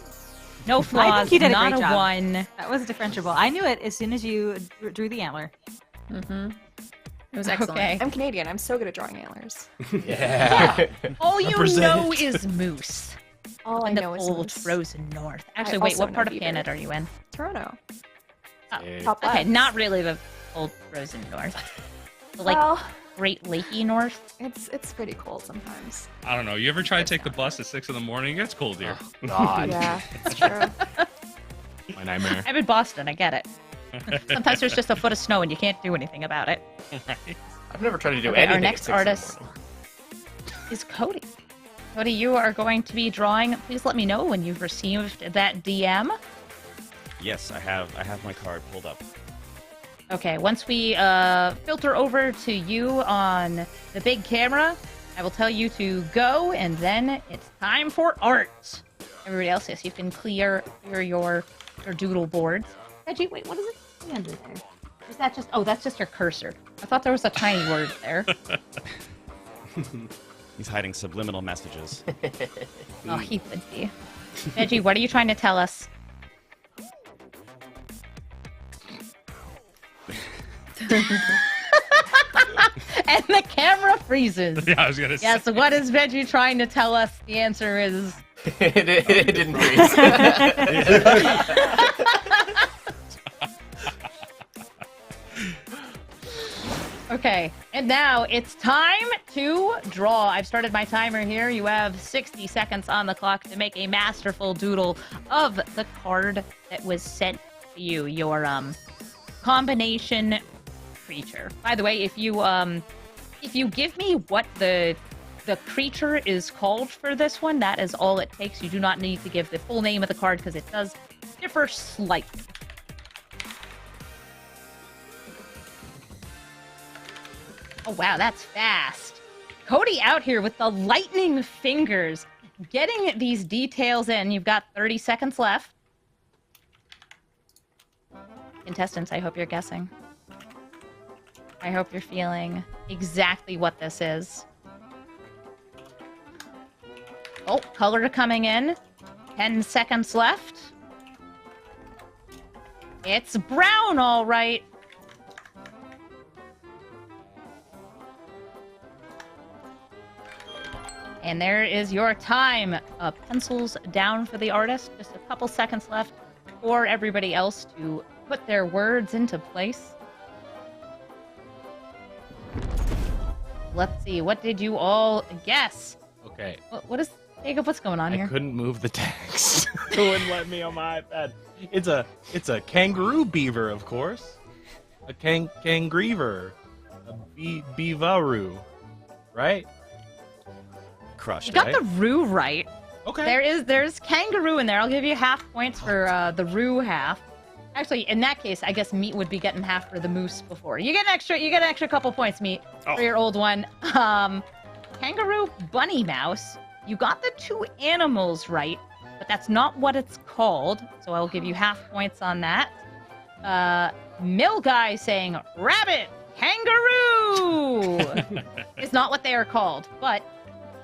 No I flaws. think you did a not great a job. one. That was differentiable. I knew it as soon as you drew the antler. Mm-hmm. It was excellent. Okay. I'm Canadian. I'm so good at drawing antlers. Yeah. All you Represent. know is moose. All I In the know is old moose. frozen north. Actually, I wait, also what part know of beaver. Canada are you in? Toronto. Oh, Hey. Top okay, left. not really the old frozen north. But like well, Great Lakey North? It's pretty cold sometimes. I don't know. You ever try to take the bus at 6 in the morning? It gets cold here. Oh, God. Yeah, it's true. My nightmare. I'm in Boston. I get it. Sometimes there's just a foot of snow and you can't do anything about it. I've never tried to do Okay, anything. our next at 6 in the artist morning. is Cody. Cody, you are going to be drawing. Please let me know when you've received that DM. Yes, I have my card pulled up. Okay, once we filter over to you on the big camera, I will tell you to go, and then it's time for art. Everybody else, yes, you can clear your doodle boards. Veggie, wait, what is it under there? Is that just? Oh, that's just your cursor. I thought there was a tiny word there. He's hiding subliminal messages. Oh, he would be. Veggie, what are you trying to tell us? And the camera freezes. Yeah, I was gonna say. Yes, what is Veggie trying to tell us? The answer is... it didn't freeze. Okay, and now it's time to draw. I've started my timer here. You have 60 seconds on the clock to make a masterful doodle of the card that was sent to you, your combination creature. By the way, if you give me what the creature is called for this one, that is all it takes. You do not need to give the full name of the card because it does differ slightly. Oh, wow, that's fast. Cody out here with the lightning fingers, getting these details in. You've got 30 seconds left. Contestants, I hope you're guessing. I hope you're feeling exactly what this is. Oh, color coming in. 10 seconds left. It's brown, all right. And there is your time. Pencils down for the artist. Just a couple seconds left for everybody else to put their words into place. Let's see. What did you all guess? Okay. What is... Jacob, what's going on I here? couldn't move the text. It wouldn't let me on my iPad. It's a kangaroo beaver, of course. A kangriever. A beavaroo. Right? Crushed. You got right? the roo right. Okay. There's kangaroo in there. I'll give you half points for the roo half. Actually, in that case, I guess Meat would be getting half for the moose before. You get an extra couple points, Meat, for your old one. Kangaroo, bunny mouse. You got the two animals right, but that's not what it's called. So I'll give you half points on that. Mill guy saying rabbit, kangaroo. Is not what they are called, but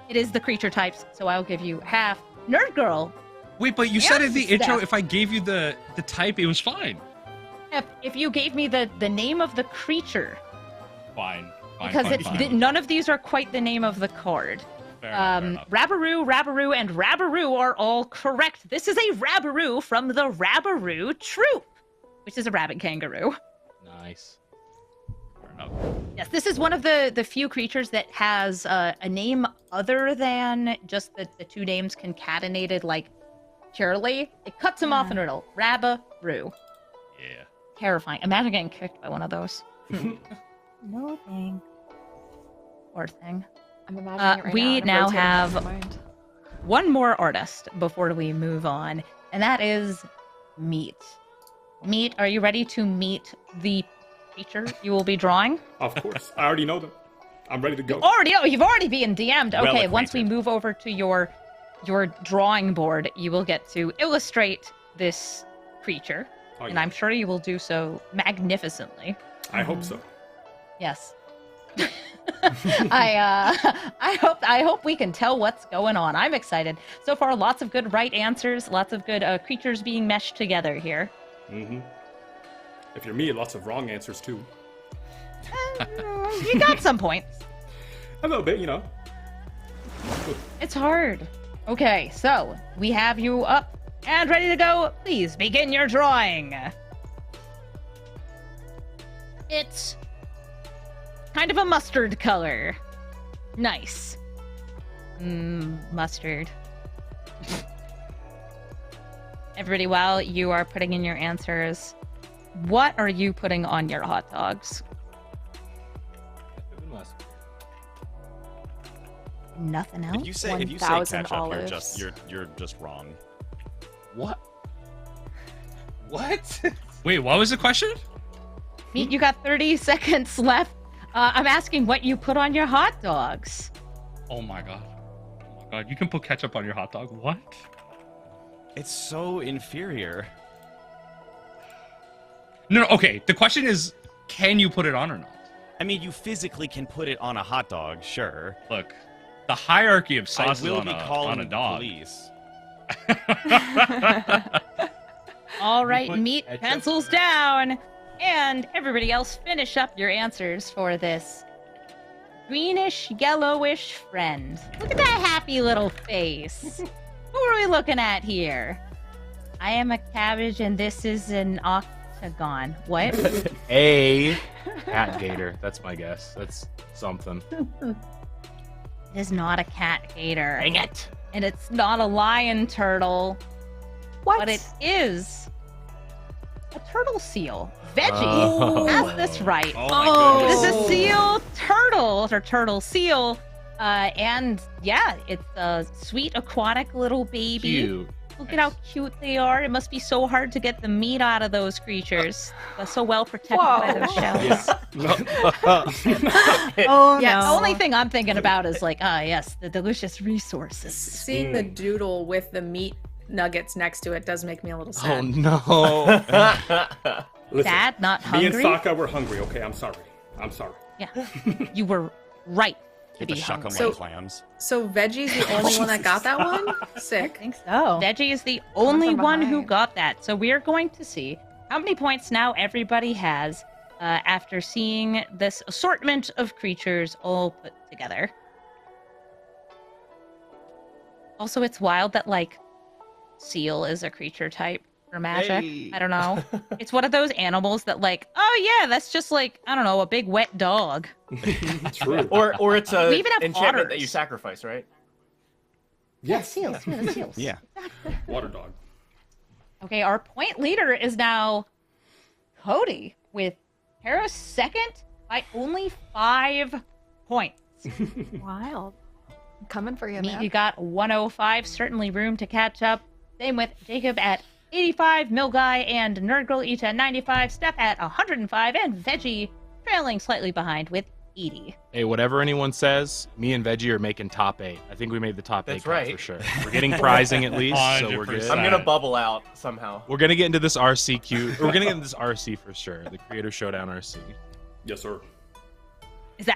it is the creature types. So I'll give you half. Nerd girl. Wait, but you said in the Yes, intro Steph. if I gave you the type, it was fine. If you gave me the name of the creature, Fine. because none of these are quite the name of the card. Fair enough. Rabaroo, and Rabaroo are all correct. This is a Rabaroo from the Rabaroo Troop, which is a rabbit kangaroo. Nice. Fair enough. Yes, this is one of the few creatures that has a name other than just the two names concatenated like purely. It cuts them off in the middle. Rabaroo. Yeah. Terrifying. Imagine getting kicked by one of those. No thing. Poor thing. I'm imagining it right we now. and I'm now rotating in have- my mind. One more artist before we move on, and that is Meat. Meat, are you ready to meet the creature you will be drawing? Of course. I already know them. I'm ready to go. You've already been DM'd. Okay, Well once we acquainted. move over to your drawing board, you will get to illustrate this creature, Oh, and yeah. I'm sure you will do so magnificently. I hope so. Yes. I hope we can tell what's going on. I'm excited. So far, lots of good right answers, lots of good creatures being meshed together here. Mm-hmm. If you're me, lots of wrong answers too. You got some points. A little bit, you know. It's hard. Okay, so we have you up and ready to go. Please begin your drawing. It's kind of a mustard color. Nice. Mustard. Everybody, while you are putting in your answers, what are you putting on your hot dogs? Nothing else? If you say 1,000 ketchup, olives. you're just wrong. What? What? Wait, what was the question? Meat, you got 30 seconds left. I'm asking what you put on your hot dogs. Oh my god. Oh my god, you can put ketchup on your hot dog. What? It's so inferior. No, okay. The question is, can you put it on or not? I mean, you physically can put it on a hot dog, sure. Look, the hierarchy of I sauces will on be a calling dog. police. All right, put meat ketchup pencils on down. And everybody else, finish up your answers for this greenish, yellowish friend. Look at that happy little face. Who are we looking at here? I am a cabbage and this is an octagon. What? A cat gator. That's my guess. That's something. It is not a cat gator. Dang it! And it's not a lion turtle. What? But it is a turtle seal. Veggie Oh. has this right. Oh my It is goodness. a seal turtle, or turtle seal. And yeah, it's a sweet aquatic little baby. Cute. Look at how cute they are. It must be so hard to get the meat out of those creatures. They're so well protected by Whoa. those shells. Oh Yes. The no. only thing I'm thinking about is like, yes, the delicious resources. Seeing the doodle with the meat nuggets next to it does make me a little Oh sad. no! Listen, Dad, not me and hungry? Sokka were hungry. Okay, I'm sorry. I'm sorry. Yeah, you were right to Get be the shuck 'em hungry. like clams. So Veggie's the only one that got that one? I Sick. think so. Veggie is the only from one who behind. got that. So we're going to see how many points now everybody has after seeing this assortment of creatures all put together. Also, it's wild that, like, seal is a creature type for magic. Hey. I don't know. It's one of those animals that, like, oh yeah, that's just like, I don't know, a big wet dog. True. Or it's a We even have enchantment that otters. you sacrifice, right? Yes. Seals. Yeah, the seals. Yeah. Water dog. Okay, our point leader is now Cody with Harris second by only 5 points. Wild. I'm coming for you, Meat, man. you got 105, certainly room to catch up. Same with Jacob at 85, Milguy and Nerdgirl each at 95, Steph at 105, and Veggie trailing slightly behind with 80. Hey, whatever anyone says, me and Veggie are making top 8. I think we made the top 8 That's cut right. for sure. We're getting prizing at least, so we're good. 100%. I'm gonna bubble out somehow. We're gonna get into this RCQ. We're gonna get into this RC for sure. The Creator Showdown RC. Yes, sir.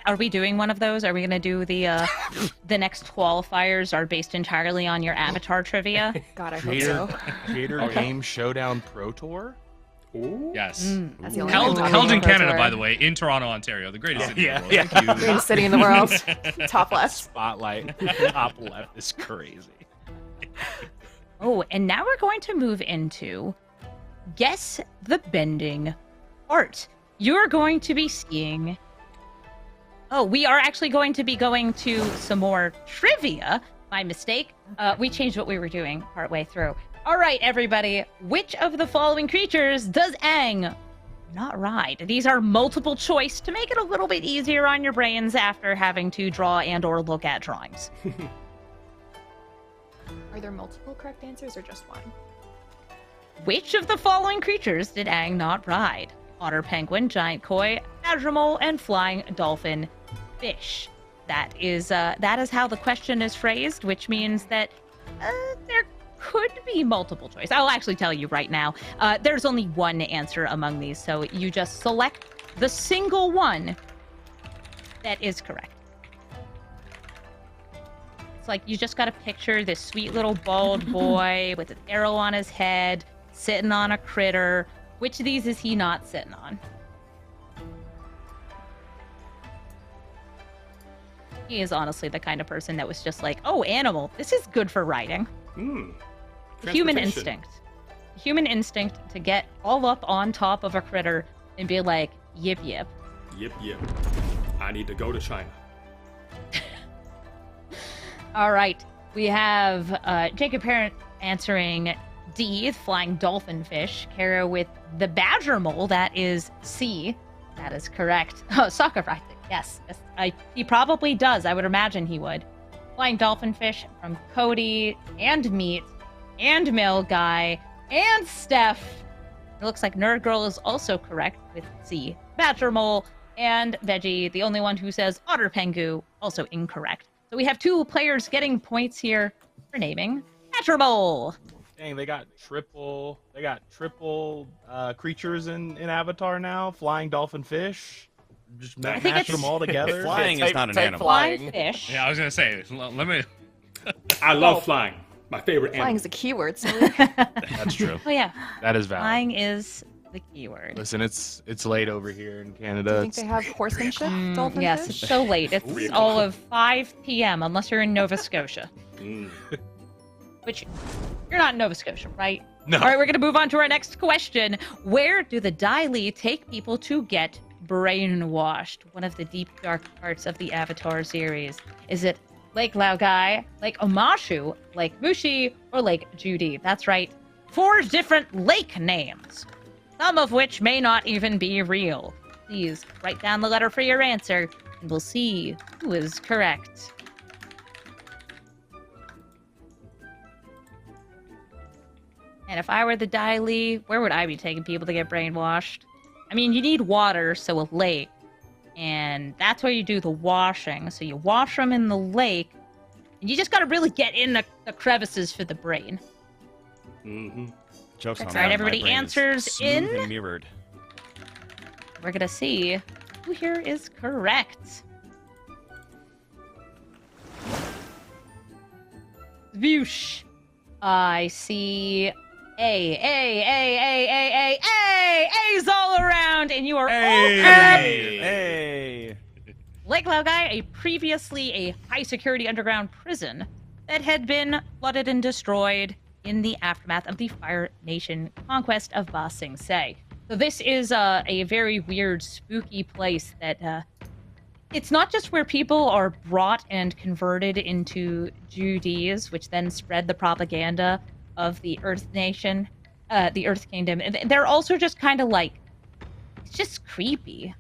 Are we doing one of those? Are we going to do the next qualifiers are based entirely on your avatar trivia? God, I hope Creator, so. Creator Game Showdown Pro Tour. Ooh. Yes. That's the only Held, thing I'm held in looking for Canada, to by wear. the way, in Toronto, Ontario, the greatest city in the world. yeah. Thank you. Greatest city in the world. Top left. Spotlight. Top left is crazy. Oh, and now we're going to move into Guess the Bending Art. You're going to be seeing... Oh, we are actually going to be going to some more trivia. My mistake. We changed what we were doing partway through. All right, everybody. Which of the following creatures does Aang not ride? These are multiple choice to make it a little bit easier on your brains after having to draw and or look at drawings. Are there multiple correct answers or just one? Which of the following creatures did Aang not ride? Otter, penguin, giant koi, Madrimal, and flying dolphin fish. That is how the question is phrased, which means that there could be multiple choice. I'll actually tell you right now. There's only one answer among these, so you just select the single one that is correct. It's like you just got to picture this sweet little bald boy with an arrow on his head, sitting on a critter. Which of these is he not sitting on? He is honestly the kind of person that was just like, oh, animal, this is good for riding. Hmm. Human Transportation. instinct. Human instinct to get all up on top of a critter and be like, yip yip. Yep, yep. I need to go to China. All right. We have Jacob Parent answering D, flying dolphin fish. Kara with the badger mole, that is C. That is correct. Oh, soccer practice. Yes. He probably does. I would imagine he would. Flying dolphin fish from Cody and Meat and Mill Guy and Steph. It looks like Nerd Girl is also correct with C. Badger mole and Veggie, the only one who says Otter Pengu, also incorrect. So we have 2 players getting points here for naming Badger mole. Dang, they got triple creatures in Avatar now. Flying dolphin fish. Just I think match it's- them all together. Flying is not an type animal. Flying fish. Yeah, I was gonna say. Let me. I love flying. My favorite Flying animal. is a keyword, so That's true. Oh yeah, That is valid. flying is the keyword. Listen, it's late over here in do Canada. you think they have horsemanship, dolphin Yes, it's fish? so late. It's 3 all of 5 p.m. unless you're in Nova Scotia. Mm. Which, you're not in Nova Scotia, right? No. All right, we're going to move on to our next question. Where do the Dai Li take people to get brainwashed? One of the deep, dark parts of the Avatar series. Is it Lake Laogai, Lake Omashu, Lake Mushi, or Lake Judy? That's right. 4 different lake names, some of which may not even be real. Please write down the letter for your answer, and we'll see who is correct. And if I were the Dai Li, where would I be taking people to get brainwashed? I mean, you need water, so a lake. And that's where you do the washing. So you wash them in the lake, and you just gotta really get in the crevices for the brain. Mm-hmm. Jokes on All that. right, My everybody brain is answers smooth in. and mirrored. We're gonna see who here is correct. Voosh. I see A's all around, and you are all correct. Hey. Lake Laogai, a previously a high-security underground prison that had been flooded and destroyed in the aftermath of the Fire Nation conquest of Ba Sing Se. So this is a very weird, spooky place that it's not just where people are brought and converted into Judees, which then spread the propaganda of the Earth Nation, the Earth Kingdom. And they're also just kind of like, it's just creepy.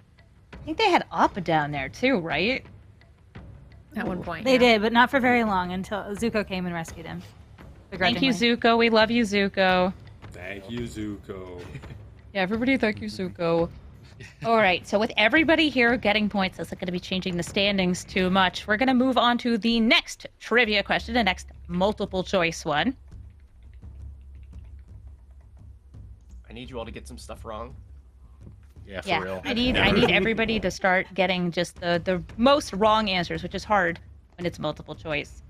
I think they had Appa down there too, right? At one point. They yeah. did, but not for very long until Zuko came and rescued him. Thank you, Begrudgingly. Zuko. We love you, Zuko. Thank you, Zuko. Yeah, everybody, thank you, Zuko. All right, so with everybody here getting points, that's not going to be changing the standings too much. We're going to move on to the next trivia question, the next multiple choice one. I need you all to get some stuff wrong. Yeah, for Yeah, real. I need everybody to start getting just the most wrong answers, which is hard when it's multiple choice.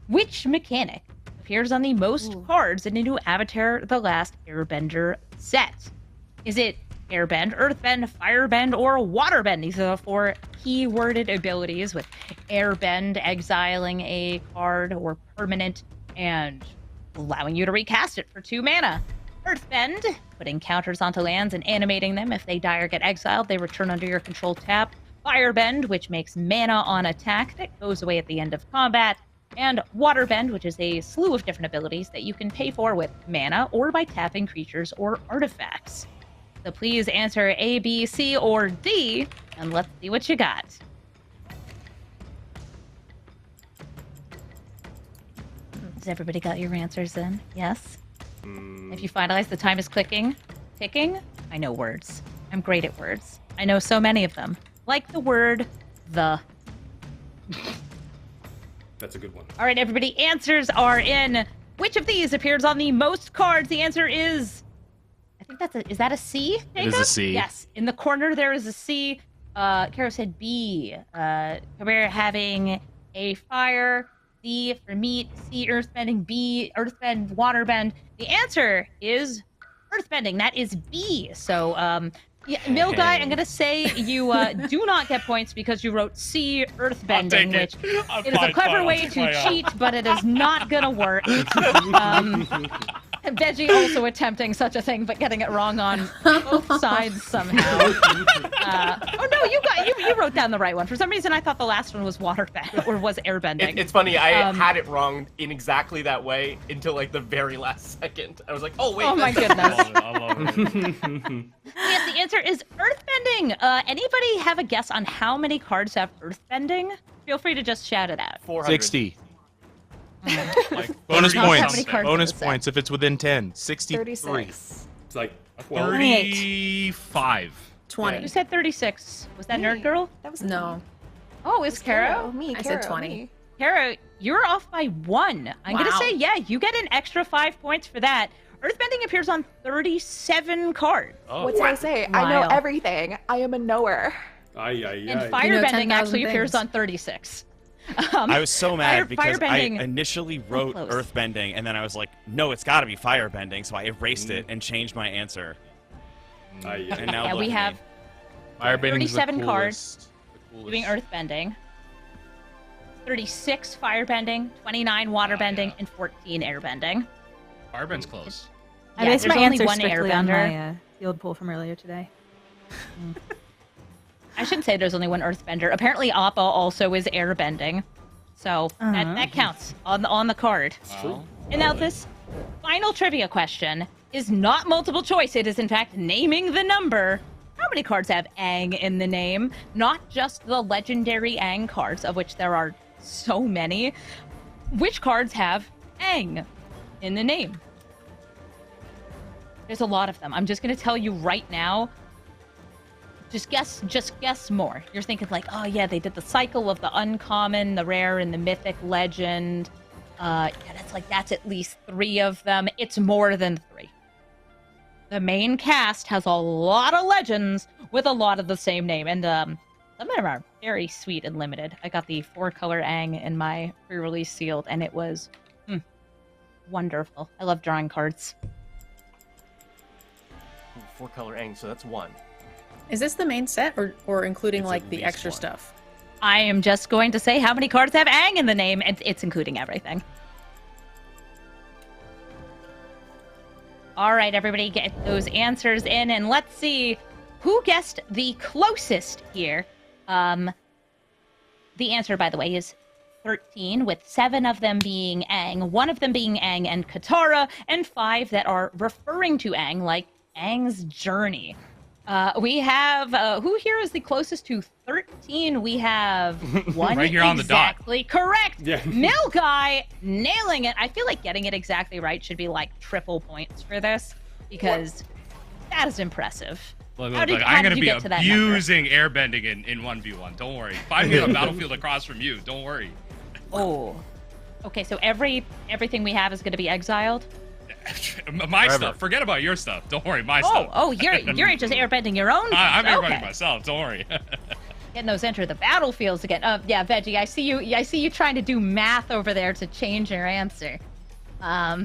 Which mechanic appears on the most cards in the new Avatar: The Last Airbender set? Is it Airbend, Earthbend, Firebend, or Waterbend? These are the 4 keyworded abilities, with Airbend exiling a card or permanent and allowing you to recast it for 2 mana. Earthbend, putting counters onto lands and animating them. If they die or get exiled, they return under your control tap. Firebend, which makes mana on attack that goes away at the end of combat. And Waterbend, which is a slew of different abilities that you can pay for with mana or by tapping creatures or artifacts. So please answer A, B, C, or D, and let's see what you got. Has everybody got your answers in? Yes? If you finalize, the time is clicking. Ticking? I know words. I'm great at words. I know so many of them. Like the word the. That's a good one. All right, everybody, answers are in. Which of these appears on the most cards? The answer is, I think that's is that a C, It is a Jacob? C. Yes, in the corner there is a C. Kara said B. Kabir having a fire. D for meat. C, earthbending. B, earthbend, waterbend. The answer is earthbending. That is B. So, yeah, Mill Guy, I'm gonna say you do not get points because you wrote C, earthbending, which it is a clever way to cheat, but it is not gonna work. Veggie also attempting such a thing, but getting it wrong on both sides somehow. Oh no, you wrote down the right one. For some reason, I thought the last one was was airbending. It's funny. I had it wrong in exactly that way until like the very last second. I was like, oh wait. Oh my goodness. I love it. Yes, the answer is earthbending. Anybody have a guess on how many cards have earthbending? Feel free to just shout it out. 400. 60. Like Bonus 30 points. many cards Bonus does it say? points if it's within 10. 63. 36. It's like 12. 35. 20. You said 36. Was that Nerd Girl? That was No. Oh, it's Caro. Me, I said Caro, 20. me. Caro, you're off by 1. I'm gonna Wow. say, yeah, you get an extra 5 points for that. Earthbending appears on 37 cards. Oh, What did I say? I know Wild. everything. I am a knower. Ay, ay, And ay. You know firebending 10,000 actually appears things. on 36. I was so mad because I firebending- initially wrote close. earthbending, and then I was like, no, it's got to be firebending, so I erased it and changed my answer. Ay, ay. And now Yeah, look we at me. have Firebending's 37 the cards coolest. doing earthbending, 36 firebending, 29 waterbending, yeah. and 14 airbending. Firebend's close. I Yeah, based my there's only answer one strictly on airbender. my field pool from earlier today. I shouldn't say there's only one earthbender. Apparently, Appa also is airbending. So that counts on the card. Well, And now this final trivia question is not multiple choice. It is, in fact, naming the number. How many cards have Aang in the name? Not just the legendary Aang cards, of which there are so many. Which cards have Aang in the name? There's a lot of them. I'm just going to tell you right now. Just guess more. You're thinking like, oh yeah, they did the cycle of the uncommon, the rare, and the mythic legend. Yeah, that's at least 3 of them. It's more than 3. The main cast has a lot of legends with a lot of the same name, and some of them are very sweet and limited. I got the 4-color Aang in my pre-release sealed, and it was wonderful. I love drawing cards. 4-color Aang, so that's 1. Is this the main set or including It's like at the least extra 1. stuff? I am just going to say how many cards have Aang in the name, and it's including everything. All right, everybody, get those answers in, and let's see who guessed the closest here. The answer, by the way, is 13, with 7 of them being Aang, 1 of them being Aang and Katara, and 5 that are referring to Aang, like Aang's journey. We have, who here is the closest to 13? We have one Right here on the dot. exactly correct. Yeah. Mill Guy nailing it. I feel like getting it exactly right should be like triple points for this, because that is impressive. Look, How look, did- look, how I'm did going to you be get to that number? abusing airbending in 1v1. Don't worry. Find me on a battlefield across from you. Don't worry. Oh. Okay, so everything we have is going to be exiled? My Forever. stuff. Forget about your stuff. Don't worry. My Oh, stuff. oh, you're just airbending your own. I'm things. airbending Okay. myself. Don't worry. Getting those enter the battlefields again. Yeah, Veggie, I see you trying to do math over there to change your answer. A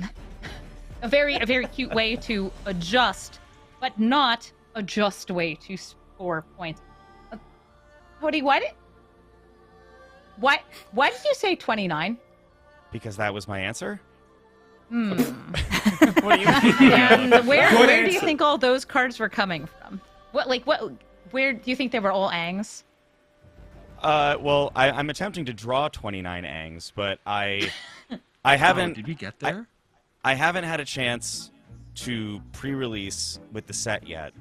very cute way to adjust, but not a just way to score points. Cody, why did you say 29? Because that was my answer? Hmm. What do you mean? And where Good do you answer. think all those cards were coming from? Where do you think they were all Aangs? Well, I'm attempting to draw 29 Aangs, but I haven't. Did we get there? I haven't had a chance to pre-release with the set yet.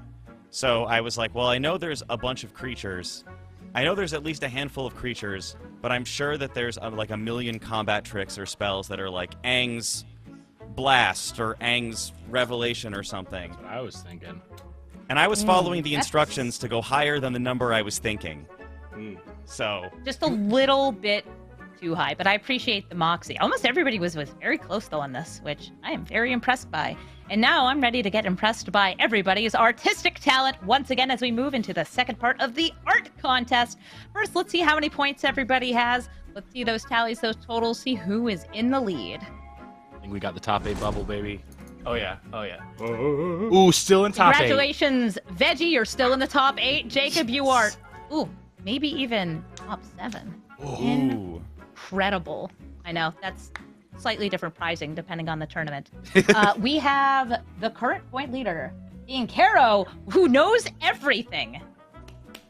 So I was like, well, I know there's a bunch of creatures. I know there's at least a handful of creatures, but I'm sure that there's like a million combat tricks or spells that are like Aang's Blast or Aang's Revelation or something. That's what I was thinking. And I was following the that's- instructions to go higher than the number I was thinking. Mm. So, Just a little bit too high, but I appreciate the moxie. Almost everybody was very close though on this, which I am very impressed by. And now I'm ready to get impressed by everybody's artistic talent once again as we move into the second part of the art contest. First, let's see how many points everybody has. Let's see those tallies, those totals, see who is in the lead. I think we got the top 8 bubble, baby. Oh yeah. Oh yeah. Ooh, still in top 8. Congratulations, Veggie, you're still in the top 8. Jacob, you are, maybe even top 7. ooh. Incredible. I know, that's slightly different pricing depending on the tournament. We have the current point leader being Caro, who knows everything.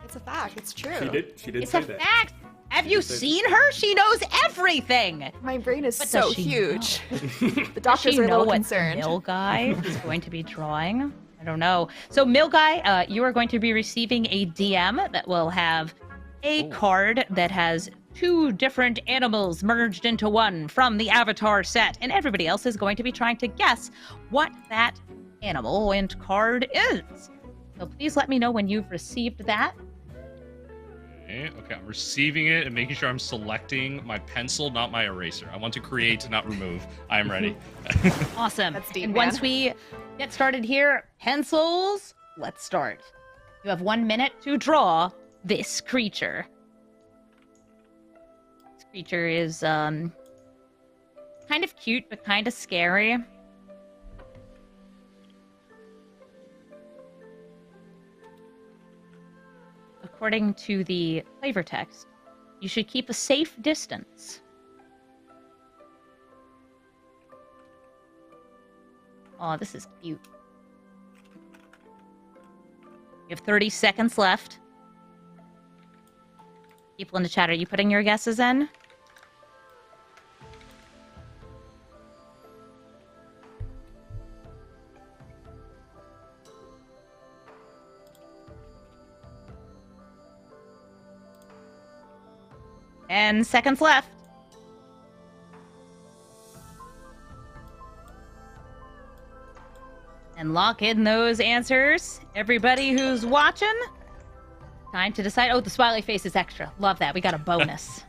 It's a fact. It's true. She did It's say a that. fact. Have you seen her? She knows everything. My brain is But so does she huge. the Does doctors she are a know little what concerned. Mill Guy is going to be drawing? I don't know. So Mill Guy, you are going to be receiving a DM that will have a card that has 2 different animals merged into one from the Avatar set, and everybody else is going to be trying to guess what that animal and card is. So please let me know when you've received that. Okay, I'm receiving it and making sure I'm selecting my pencil, not my eraser. I want to create, not remove. I am ready. Awesome. That's deep, and man. once we get started here, pencils, let's start. You have 1 minute to draw this creature. This creature is kind of cute, but kind of scary. According to the flavor text, you should keep a safe distance. Oh, this is cute. You have 30 seconds left. People in the chat, are you putting your guesses in? And seconds left. And lock in those answers. Everybody who's watching, time to decide. Oh, the smiley face is extra. Love that. We got a bonus.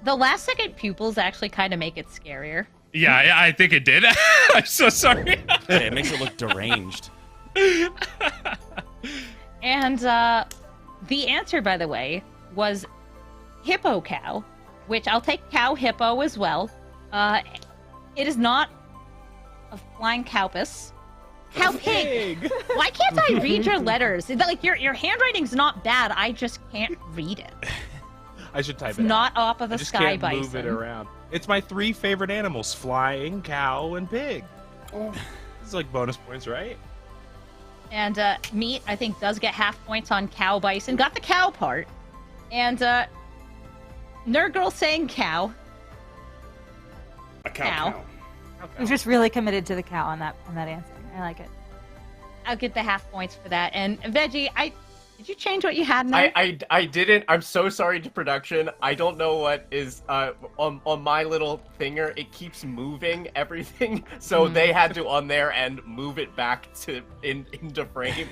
The last second pupils actually kind of make it scarier. Yeah, I think it did. I'm so sorry. Yeah, it makes it look deranged. And the answer, by the way, was hippo cow, which I'll take cow hippo as well. It is not a flying cowpus. Cow pig. Why can't I read your letters? Like your handwriting's not bad. I just can't read it. I should type It's it out. not off of I a just sky can't bison. move it around. It's my 3 favorite animals: flying, cow, and pig. This is like bonus points, right? And meat, I think, does get half points on cow bison. Got the cow part. And Nerd Girl saying cow. A cow. You're just really committed to the cow on that answer. I like it. I'll get the half points for that. And Veggie, did you change what you had in there? I didn't. I'm so sorry to production. I don't know what is on my little finger. It keeps moving everything, so they had to on there and move it back to into frame.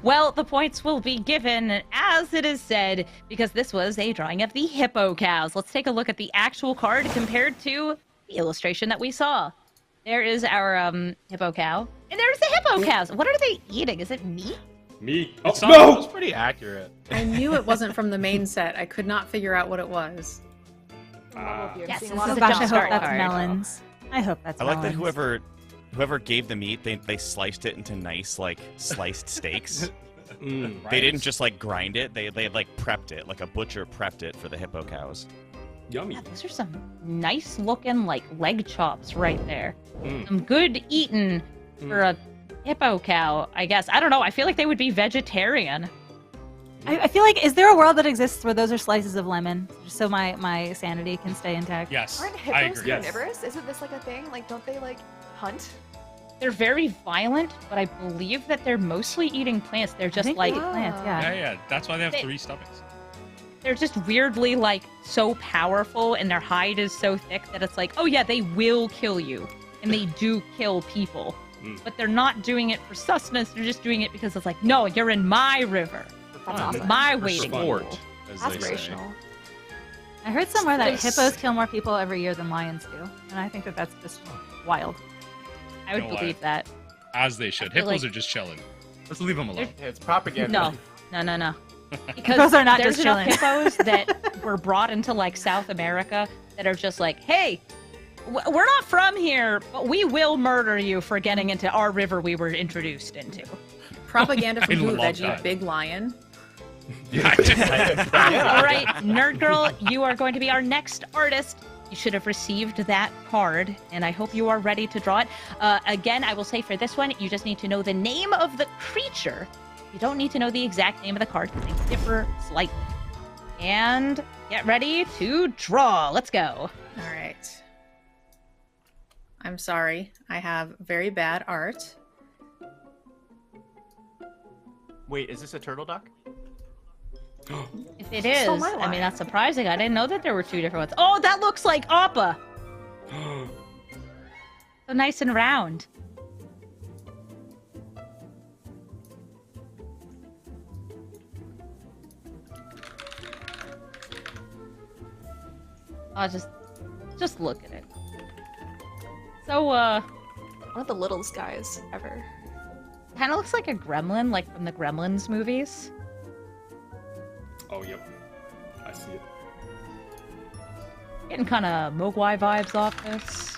Well, the points will be given as it is said, because this was a drawing of the hippo cows. Let's take a look at the actual card compared to the illustration that we saw. There is our hippo cow, and there's the hippo cows. What are they eating? Is it meat? Me. Oh, Oh, no! It no! was pretty accurate. I knew it wasn't from the main set. I could not figure out what it was. Yes, Seeing this a lot is of a Gosh, I jump hope start that's card. melons. I hope that's I like that melons. whoever gave the meat, they sliced it into nice, like, sliced steaks. Mm, They didn't just, like, grind it. They like, prepped it. Like a butcher prepped it for the hippo cows. yummy. Yeah, those are some nice looking like leg chops right there. Mm. Some good eating for a hippo cow, I guess. I don't know. I feel like they would be vegetarian. I feel like, is there a world that exists where those are slices of lemon, just so my sanity can stay intact? Yes, Aren't I hippos agree. Yes. carnivorous? Isn't this like a thing? Like, don't they like hunt? They're very violent, but I believe that they're mostly eating plants. They're I just think like they eat plants, yeah. Yeah, that's why they have They- 3 stomachs. they're just weirdly like so powerful, and their hide is so thick that it's like, oh yeah, they will kill you, and they do kill people. But they're not doing it for sustenance. They're just doing it because it's like, no, you're in my river, That's awesome. my For waiting sport, pool. as they say. Aspirational. I heard somewhere that Yes. hippos kill more people every year than lions do, and I think that that's just wild. I would You know what? believe that. As they should. I feel Hippos like- are just chilling. Let's leave them alone. It's propaganda. No. Because Hippos are not there's just enough chilling. hippos that were brought into like South America that are just like, hey, we're not from here, but we will murder you for getting into our river we were introduced into. Propaganda from I who, love Veggie? that. Big Lion? Yeah. All right, Nerd Girl, you are going to be our next artist. You should have received that card, and I hope you are ready to draw it. Again, I will say for this one, you just need to know the name of the creature. You don't need to know the exact name of the card, because they differ slightly. And get ready to draw. Let's go. All right. I'm sorry. I have very bad art. Wait, is this a turtle duck? If it is, So my I mean, line. that's surprising. I didn't know that there were two different ones. Oh, that looks like Appa. So nice and round. Oh, just look at it. So, One of the littlest guys ever. kind of looks like a gremlin, like from the Gremlins movies. Oh, yep. I see it. Getting kind of Mogwai vibes off this.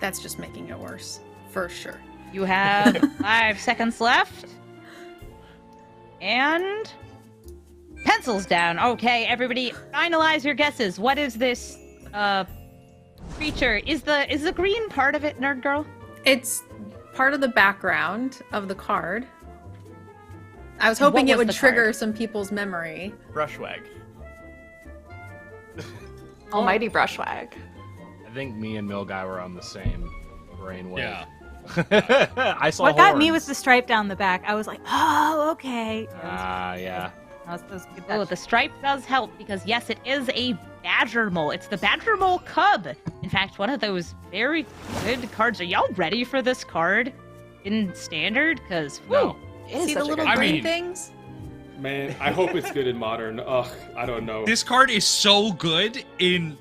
That's just making it worse, for sure. You have 5 seconds left. And pencils down. Okay, everybody, finalize your guesses. What is this creature? Is the green part of it, Nerd Girl? It's part of the background of the card. I was And hoping what it was would the trigger card? some people's memory. Brushwag. Almighty Brushwag. I think me and Milguy were on the same brainwave. Yeah. I saw What got me horns. was the stripe down the back. I was like, oh, okay. Yeah. That was good. Oh, the stripe does help because yes, it is a badger mole. It's the badger mole cub. In fact, one of those very good cards. Are y'all ready for this card in standard? Because No. It is See such the a little good I green mean- things? Man, I hope it's good in modern. Ugh, I don't know. This card is so good in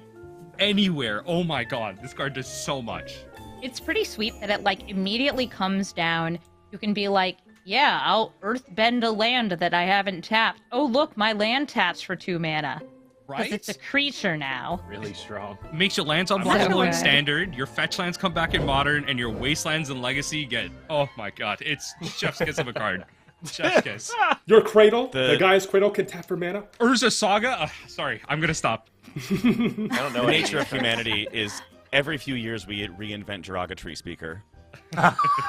anywhere. Oh my god, this card does so much. it's pretty sweet that it like immediately comes down. You can be like, yeah, I'll earthbend a land that I haven't tapped. Oh, look, my land taps for 2 mana. Because Right? it's a creature now. Really strong. Makes your lands So unblockable in good. standard, your fetch lands come back in modern, and your wastelands and legacy get, oh my god, it's chef's kiss of a card. Chef's kiss. Your cradle, The- the guy's cradle can tap for mana. Urza Saga? Sorry, I'm gonna stop. I don't know. The nature of humanity is every few years we reinvent derogatory speaker.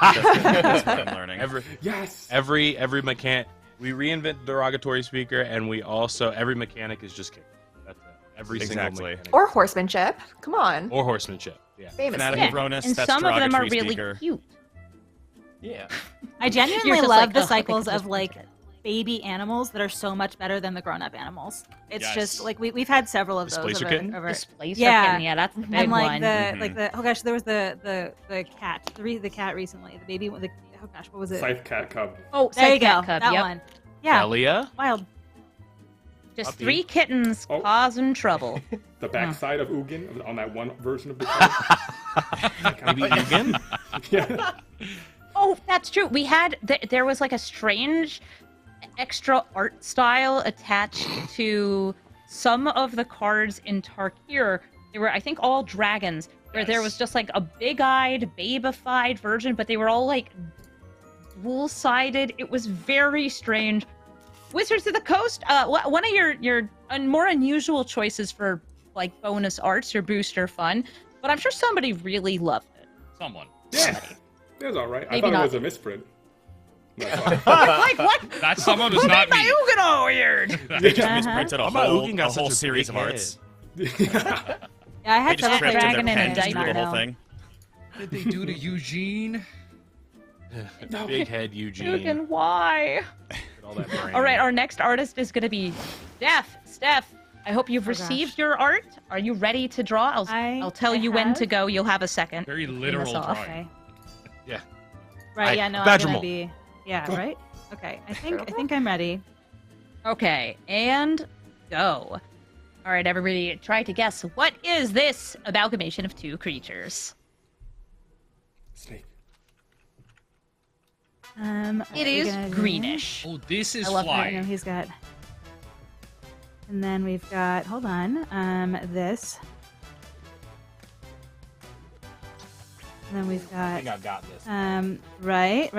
That's what I'm learning. Yes. Every mechanic, we reinvent derogatory speaker, and we also every mechanic is just kick. That's it. Every single Exactly. mechanic. Or horsemanship. Come on. Or horsemanship. Yeah. Famous. Fanatic Yeah, of Ronus, and that's some of them are derogatory really speaker. cute. Yeah. I You're genuinely just love like, the "Ugh, they cycles could just of like print it." baby animals that are so much better than the grown-up animals. It's Yes. just like we've had several of those Displacer over, kitten? over Displacer Yeah. kitten, yeah, that's the big and like one. the Mhm. like the oh gosh, there was the cat the cat recently, the baby the oh gosh, what was it? Scythe cat cub. Oh, There you go, Scythe Cat Cub, that yep. one. Yeah, Elia? wild. Just Puppy. 3 kittens Oh. causing trouble. The backside of Ugin on that one version of the card. Maybe Egan? Yeah. Oh, that's true. We had there was like a strange extra art style attached to some of the cards in Tarkir. They were, I think, all dragons, where there Yes. was just like a big-eyed, babified version, but they were all like dual-sided. It was very strange. Wizards of the Coast, one of your more unusual choices for like bonus arts or booster fun, but I'm sure somebody really loved it. Someone. Yeah. It was alright. I Maybe thought not. it was a misprint. That's all. Like what? That someone was not me. Huguenot weird. They just Uh-huh. misprinted a Oh, my whole, Ugin got a whole such a series big of arts. Yeah, I They had just several printed players dragon their and a pens through the whole dino. thing. What did they do to Eugene? Big head Eugene. Huguen, why? All that brain. All right, our next artist is going to be Steph. Steph, I hope you've Oh, received gosh. your art. Are you ready to draw? I'll tell I you when have. to go. You'll have a second. Very Clean literal this off. drawing. Okay. Yeah. Right. Yeah. No. I'm Badger gonna mole. be. Yeah. Go. Right. Okay. I think I'm ready. Okay, and go. All right, everybody, try to guess. What is this amalgamation of 2 creatures? Snake. It is greenish. Oh, this is I love that. I know fly. he's got. And then we've got. Hold on. This. And then we've I got think I've got this. right.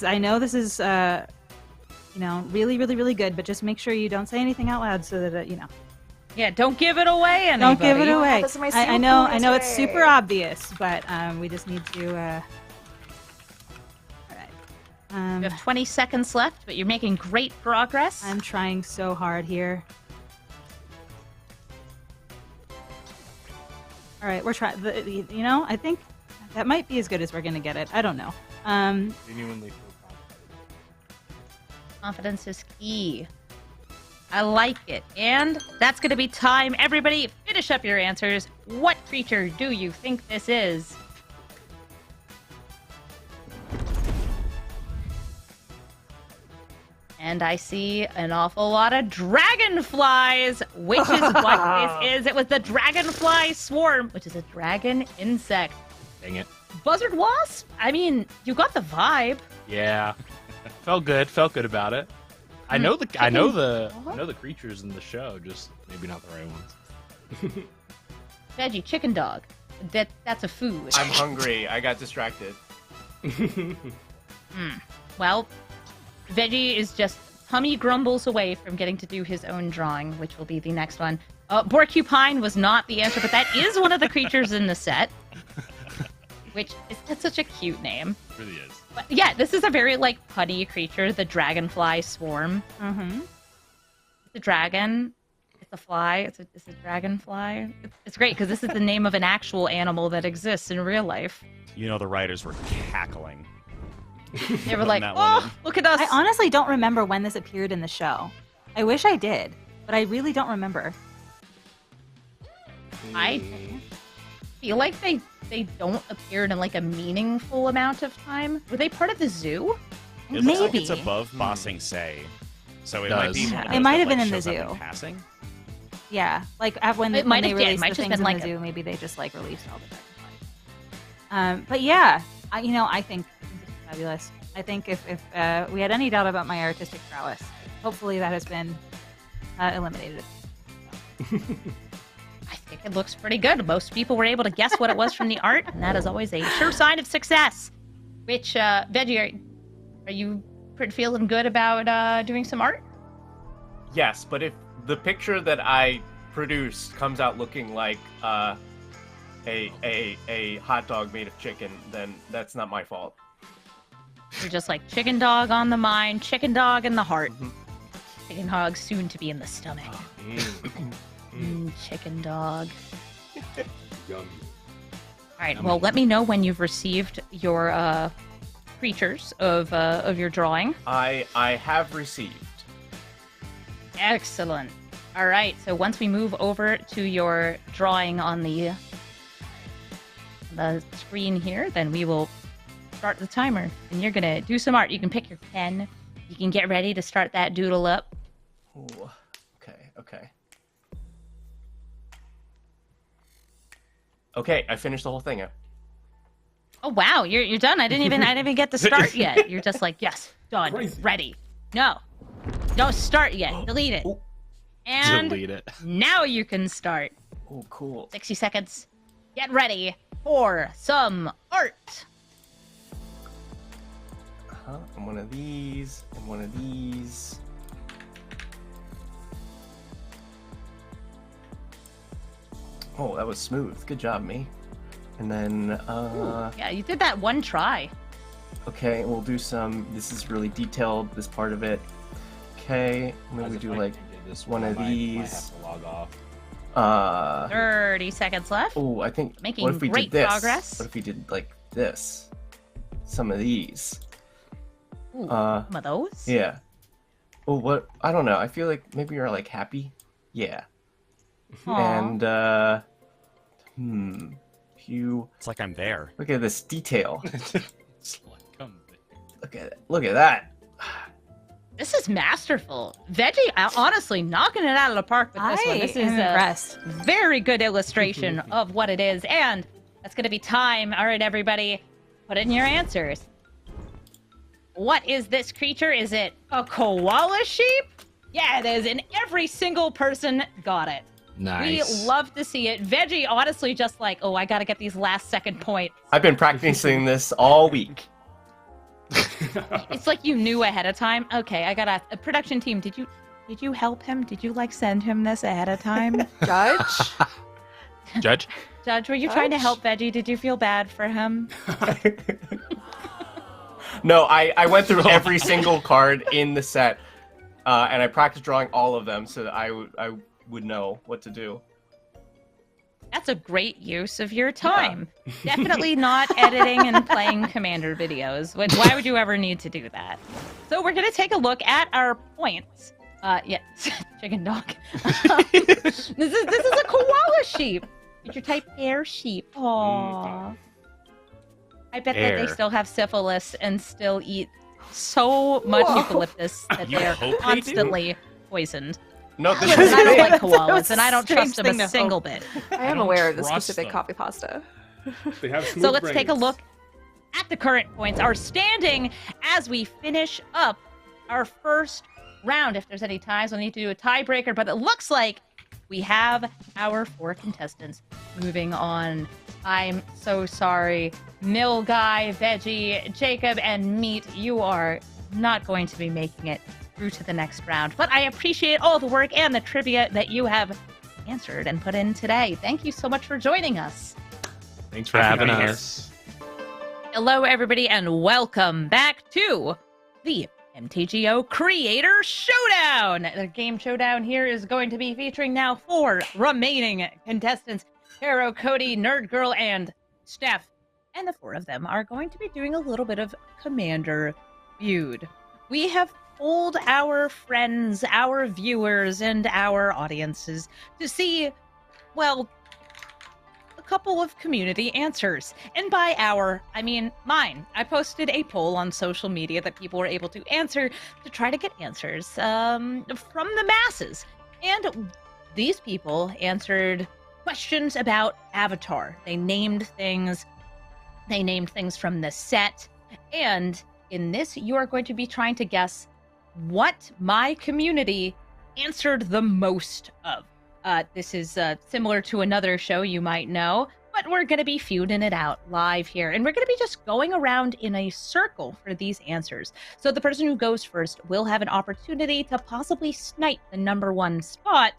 I know this is really, really, really good, but just make sure you don't say anything out loud so that Yeah, don't give it away, anybody. don't give it away. this is my I super know cool it's super way. obvious, but we just need to. All right. You have 20 seconds left, but you're making great progress. I'm trying so hard here. All right, we're trying. I think that might be as good as we're gonna get it. I don't know. Genuinely feel confident. Confidence is key. I like it. And that's going to be time. Everybody, finish up your answers. What creature do you think this is? And I see an awful lot of dragonflies, which is what this is. It was the dragonfly swarm, which is a dragon insect. Dang it. Buzzard wasp? I mean, you got the vibe. Yeah. Felt good about it. I know the creatures in the show, just maybe not the right ones. Veggie, chicken dog. That's a food. I'm hungry. I got distracted. Well, Veggie is just tummy grumbles away from getting to do his own drawing, which will be the next one. Porcupine was not the answer, but that is one of the creatures in the set. That's such a cute name. It really is. But yeah, this is a very, punny creature, the dragonfly swarm. Mm-hmm. It's a dragon. It's a fly. It's a dragonfly. It's great, because this is the name of an actual animal that exists in real life. You know the writers were cackling. They were like, that one oh, in. look at us. I honestly don't remember when this appeared in the show. I wish I did, but I really don't remember. I feel like they don't appear in a meaningful amount of time. Were they part of the zoo? It looks like Maybe. it's above Bossing Say. So it Does. might be one of It those might that, have been in the shows up zoo. Passing. Yeah, when It when might they have- yeah, it released might the just things been in the zoo, maybe they just released all the dragonflies. But yeah, I think it's fabulous. I think if we had any doubt about my artistic prowess, hopefully that has been eliminated. I think it looks pretty good. Most people were able to guess what it was from the art, and that is always a sure sign of success. Which, Veggie, are you feeling good about doing some art? Yes, but if the picture that I produced comes out looking like a hot dog made of chicken, then that's not my fault. You're just like chicken dog on the mind, chicken dog in the heart. Mhm. Chicken dog soon to be in the stomach. Chicken dog. Yum. All right. Well, let me know when you've received your creatures of your drawing. I have received. Excellent. All right. So once we move over to your drawing on the screen here, then we will start the timer. And you're gonna do some art. You can pick your pen. You can get ready to start that doodle up. Ooh, okay. Okay, I finished the whole thing. Oh wow, you're done. I didn't even get to start yet. You're just like, yes, done, Crazy. ready. No, don't start yet. Delete it. Oh. And Delete it. now you can start. Oh, cool. 60 seconds. Get ready for some art. And one of these, and one of these. Oh, that was smooth. Good job, me. And then, Yeah, you did that one try. okay, we'll do some. This is really detailed, this part of it. Okay, and then As we if do I like, can get this one one, of I might these. have to log off. 30 seconds left. Oh, I think. Making what if we great did this? progress. What if we did like this? Some of these. Ooh, Uh, some of those. Yeah. Oh, what? I don't know. I feel like maybe you're like happy. Yeah. Aw. And you It's like I'm there. look at this detail. It's like, come Look at that. This is masterful. Veggie, honestly, knocking it out of the park with this one. This is a impressed. very good illustration of what it is. And that's going to be time. All right, everybody, put in your answers. What is this creature? Is it a koala sheep? Yeah, it is. And every single person got it. Nice. We love to see it. Veggie, honestly, just like, oh, I got to get these last second points. I've been practicing this all week. It's like you knew ahead of time. Okay, I got a production team. Did you help him? Did you like send him this ahead of time? Judge? Judge, were you trying to help Veggie? Did you feel bad for him? No, I went through every single card in the set, and I practiced drawing all of them so that I would know what to do. That's a great use of your time. Yeah. Definitely not editing and playing Commander videos. Why would you ever need to do that? So we're going to take a look at our points. Yeah, chicken dog. This is a koala sheep. Did you type air sheep? Aww. I bet that they still have syphilis and still eat so much eucalyptus that they're constantly poisoned. No, this Listen, is I don't big. like koalas, and I don't Strange trust them thing a to single hope. bit. I am aware of the trust specific them. coffee pasta. They have smooth So let's take a brains. look at the current points, our standing as we finish up our first round. If there's any ties, we'll need to do a tiebreaker, but it looks like we have our 4 contestants moving on. I'm so sorry. Mill Guy, Veggie, Jacob, and Meat, you are not going to be making it through to the next round. But I appreciate all the work and the trivia that you have answered and put in today. Thank you so much for joining us. Thanks for having Happy us. Hello, everybody, and welcome back to the MTGO Creator Showdown. The game showdown here is going to be featuring now 4 remaining contestants: Caro, Cody, Nerd Girl, and Steph. And the 4 of them are going to be doing a little bit of Commander feud. We have polled our friends, our viewers, and our audiences to see, well, a couple of community answers. And by our, I mean mine. I posted a poll on social media that people were able to answer to try to get answers from the masses. And these people answered questions about Avatar. They named things from the set. And in this, you are going to be trying to guess what my community answered the most of. This is similar to another show you might know, but we're going to be feuding it out live here. And we're going to be just going around in a circle for these answers. So the person who goes first will have an opportunity to possibly snipe the #1 spot.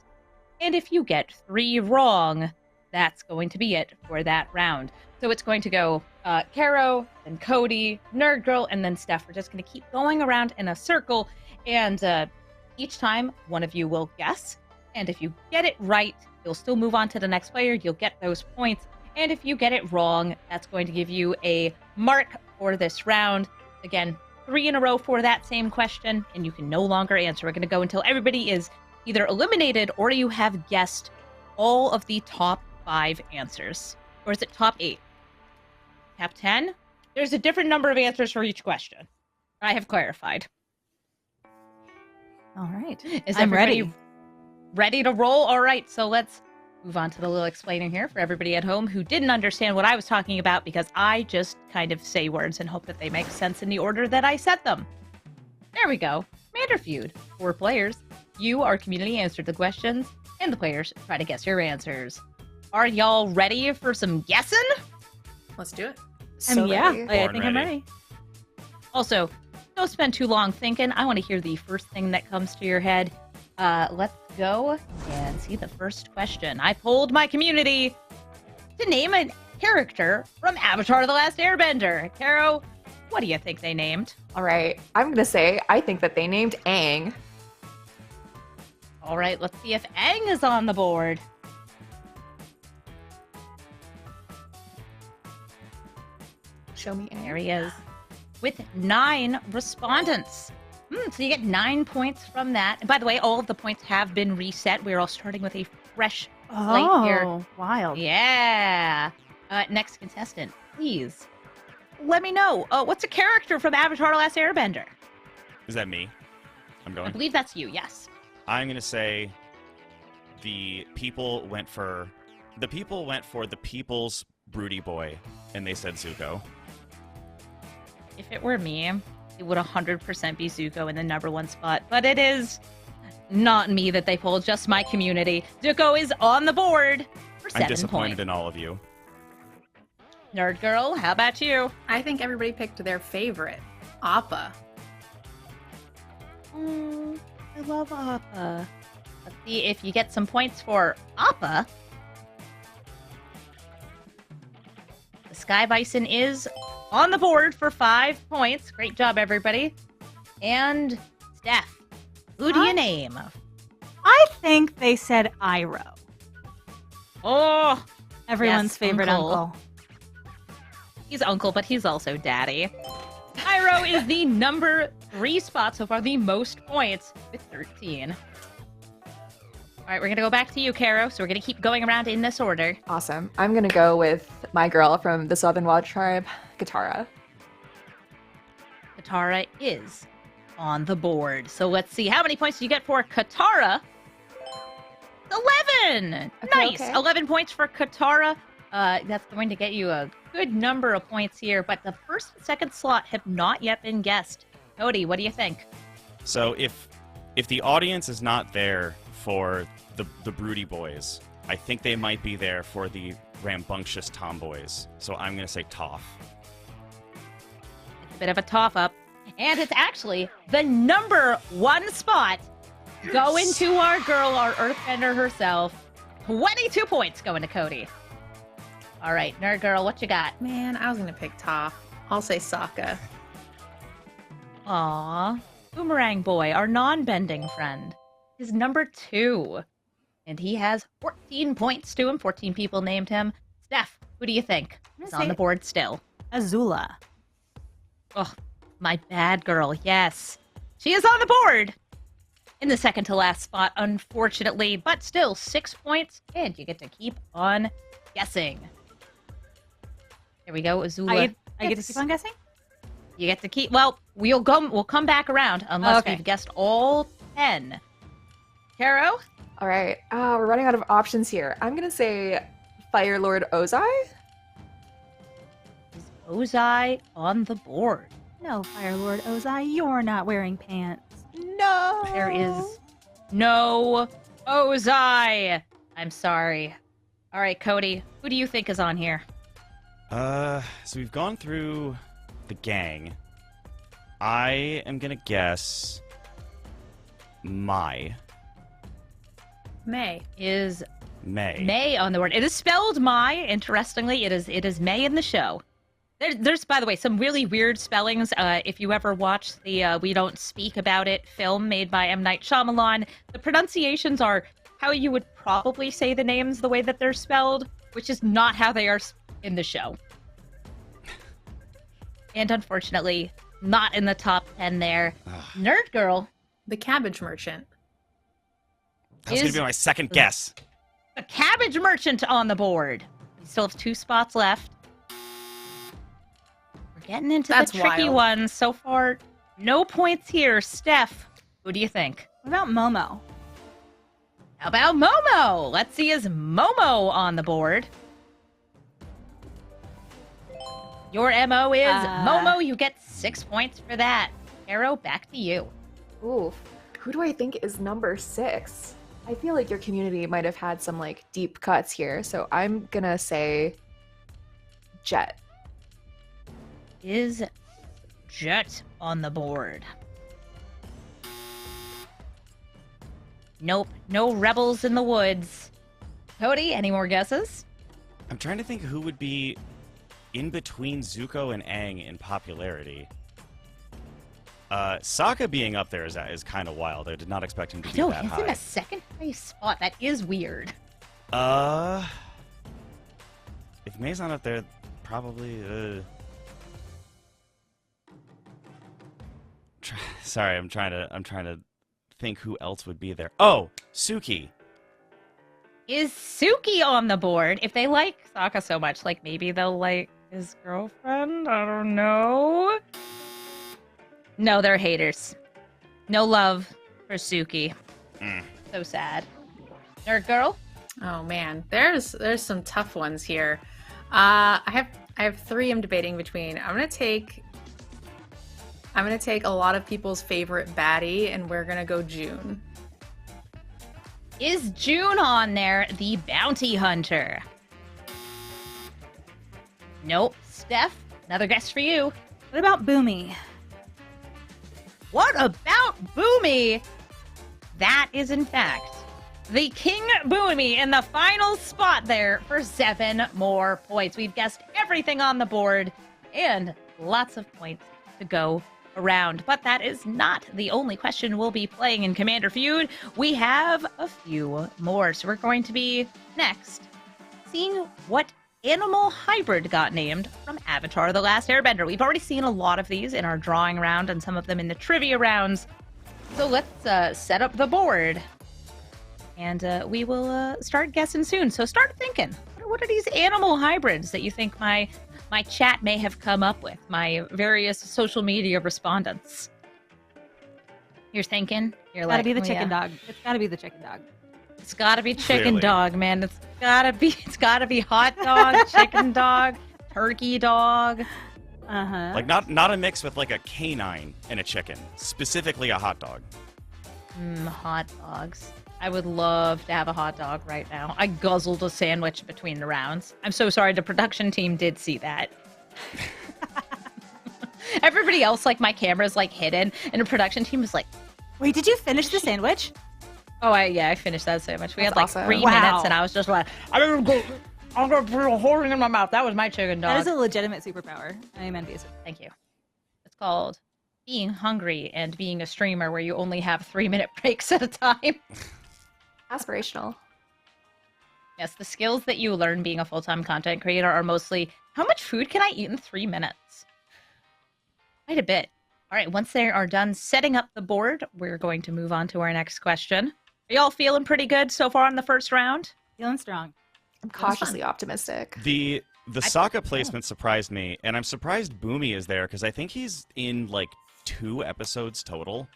And if you get 3 wrong, that's going to be it for that round. So it's going to go Caro, then Cody, Nerd Girl, and then Steph. We're just going to keep going around in a circle. And each time, one of you will guess. And if you get it right, you'll still move on to the next player. You'll get those points. And if you get it wrong, that's going to give you a mark for this round. Again, 3 in a row for that same question, and you can no longer answer. We're going to go until everybody is either eliminated or you have guessed all of the top 5 answers. Or is it top 8? Top 10? There's a different number of answers for each question. I have clarified. All right. Is I'm everybody ready to roll? All right, so let's move on to the little explaining here for everybody at home who didn't understand what I was talking about, because I just kind of say words and hope that they make sense in the order that I said them. There we go. Commander Feud. 4 players. You, our community, answered the questions, and the players try to guess your answers. Are y'all ready for some guessing? Let's do it. So yeah, ready. I Born think I'm ready. ready. Also, don't spend too long thinking. I want to hear the first thing that comes to your head. Let's go and see the first question. I polled my community to name a character from Avatar: The Last Airbender. Caro, what do you think they named? All right. I'm going to say I think that they named Aang. All right, let's see if Aang is on the board. Show me Aang. There he is, with 9 respondents. So you get 9 points from that. And by the way, all of the points have been reset. We're all starting with a fresh slate here. Oh, wild. Yeah. Next contestant, please let me know. What's a character from Avatar: The Last Airbender? Is that me? I'm I going. believe that's you, yes. I'm gonna say the people went for the people's broody boy, and they said Zuko. If it were me, it would 100% be Zuko in the #1 spot. But it is not me that they pulled, just my community. Zuko is on the board for 7 I'm disappointed points. in all of you. Nerd Girl, how about you? I think everybody picked their favorite, Appa. I love Appa. Let's see if you get some points for Appa. The Sky Bison is on the board for 5 points. Great job, everybody. And Steph, who do you name? I think they said Iroh. Oh, Everyone's yes, favorite uncle. He's uncle, but he's also daddy. Iroh is the number 3 spot so far, the most points with 13. All right, we're going to go back to you, Caro. So we're going to keep going around in this order. Awesome. I'm going to go with my girl from the Southern Wild Tribe, Katara. Katara is on the board. So let's see. How many points do you get for Katara? 11! Nice! Okay. 11 points for Katara. That's going to get you a good number of points here, but the first and second slot have not yet been guessed. Cody, what do you think? So if the audience is not there for the broody boys, I think they might be there for the rambunctious tomboys. So I'm going to say Toph. It's a bit of a tough-up. And it's actually the number 1 spot going to our girl, our Earthbender herself. 22 points going to Cody. All right, Nerd Girl, what you got? Man, I was gonna pick Toph. I'll say Sokka. Aw, Boomerang Boy, our non-bending friend, is number 2. And he has 14 points to him. 14 people named him. Steph, who do you think is on the board still? Azula. Oh, my bad girl, yes. She is on the board! In the second to last spot, unfortunately, but still 6 points, and you get to keep on guessing. Here we go, Azula. I get to keep on guessing? You get to keep. Well, we'll come back around unless we've guessed all 10. Caro? All right. We're running out of options here. I'm going to say Fire Lord Ozai. Is Ozai on the board? No, Fire Lord Ozai, you're not wearing pants. No. There is no Ozai. I'm sorry. All right, Cody, who do you think is on here? So we've gone through the gang. I am going to guess Mai. May. Is May. May on the board. It is spelled Mai. Interestingly, it is May in the show. There's, by the way, some really weird spellings. If you ever watch the We Don't Speak About It film made by M. Night Shyamalan, the pronunciations are how you would probably say the names the way that they're spelled, which is not how they are in the show. And unfortunately, not in the top 10 there. Nerd Girl. The Cabbage Merchant. That was going to be my second guess. The Cabbage Merchant on the board. We still have 2 spots left. We're getting into the tricky ones. So far, no points here. Steph, who do you think? What about Momo? How about Momo? Let's see, is Momo on the board? Your MO is Momo. You get 6 points for that. Arrow, back to you. Ooh, who do I think is number 6? I feel like your community might have had some like deep cuts here, so I'm gonna say Jet. Is Jet on the board? Nope, no rebels in the woods. Cody, any more guesses? I'm trying to think who would be in between Zuko and Aang in popularity. Sokka being up there is kind of wild. I did not expect him to be that high. He's in a second place spot. That is weird. If May's not up there, probably. Sorry, I'm trying to think who else would be there. Oh, Suki. Is Suki on the board? If they like Sokka so much, like maybe they'll like his girlfriend? I don't know. No, they're haters. No love for Suki. So sad. Nerd Girl? Oh man, there's some tough ones here. I have 3 I'm debating between. I'm gonna take a lot of people's favorite baddie, and we're gonna go June. Is June on there, the bounty hunter? Nope. Steph, another guess for you. What about Boomy? What about Boomy? That is, in fact, the King Boomy in the final spot there for 7 more points. We've guessed everything on the board and lots of points to go around. But that is not the only question we'll be playing in Commander Feud. We have a few more. So we're going to be next seeing what animal hybrid got named from Avatar: The Last Airbender. We've already seen a lot of these in our drawing round and some of them in the trivia rounds. So let's set up the board. And we will start guessing soon. So start thinking. What are these animal hybrids that you think my chat may have come up with? My various social media respondents. You're thinking? You're Gotta like, be the "Oh, chicken yeah. dog. It's gotta be the chicken dog. It's gotta be chicken Clearly. dog, man. It's gotta be hot dog, chicken dog, turkey dog. Uh-huh. Like not a mix with like a canine and a chicken, specifically a hot dog. Hot dogs. I would love to have a hot dog right now. I guzzled a sandwich between the rounds. I'm so sorry. The production team did see that. Everybody else, like, my camera's like hidden, and the production team was like, Wait, did you finish the sandwich? "Oh, I finished that sandwich. We That's had like awesome. 3 Wow. minutes, and I was just like, I'm gonna put a whole thing in my mouth. That was my chicken dog. That is a legitimate superpower. I am envious. Thank you. It's called being hungry and being a streamer, where you only have 3-minute breaks at a time. Aspirational. Yes, the skills that you learn being a full-time content creator are mostly, how much food can I eat in 3 minutes? Quite a bit. All right, once they are done setting up the board, we're going to move on to our next question. Are y'all feeling pretty good so far in the first round? Feeling strong. I'm cautiously optimistic. The Sokka placement surprised me, and I'm surprised Boomy is there because I think he's in like 2 episodes total.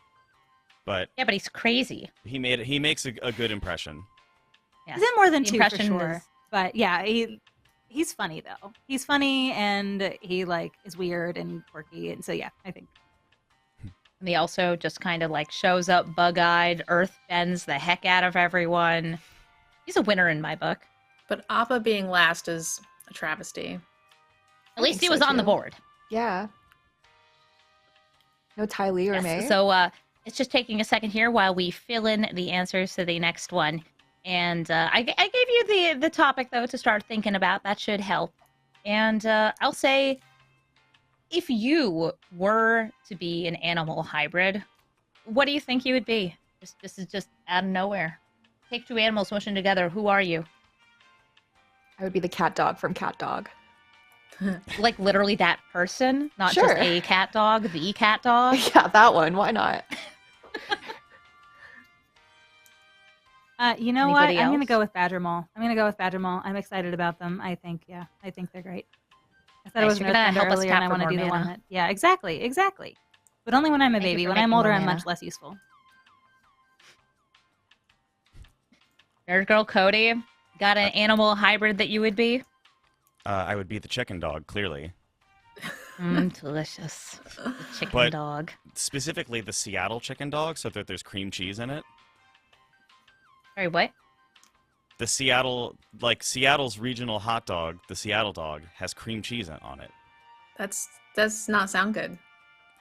But Yeah, but he's crazy. he makes a good impression. Yes. He's in more than The 2 for impression sure. is- But yeah, he's funny though. He's funny and he like is weird and quirky, and so yeah, I think. And he also just kind of like shows up bug-eyed, earth bends the heck out of everyone. He's a winner in my book. But Appa being last is a travesty. At least he think was so, on the too. board. Yeah. No Ty Lee or Yes, May. so it's just taking a second here while we fill in the answers to the next one. And I gave you the topic, though, to start thinking about. That should help. And I'll say, if you were to be an animal hybrid, what do you think you would be? This is just out of nowhere. Take 2 animals, mush them together. Who are you? I would be the cat dog from Cat Dog. Like literally that person, not Sure. just a cat dog, the cat dog. Yeah, that one. Why not? You know what? Anybody I'm gonna else? go with Badger Mole. I'm excited about them. I think they're great. I said I Nice, was an you're gonna Earthbender help us earlier, tap and I for want to more do the one mana. that. Yeah, exactly. But only when I'm a Thank you baby. for When I'm making older, more I'm mana. much less useful. Nerd girl Cody, got an animal hybrid that you would be? I would be the chicken dog, clearly. Delicious. The chicken But- dog. Specifically the Seattle chicken dog, so that there's cream cheese in it. Sorry, what? The Seattle's regional hot dog, the Seattle dog, has cream cheese on it. That does not sound good.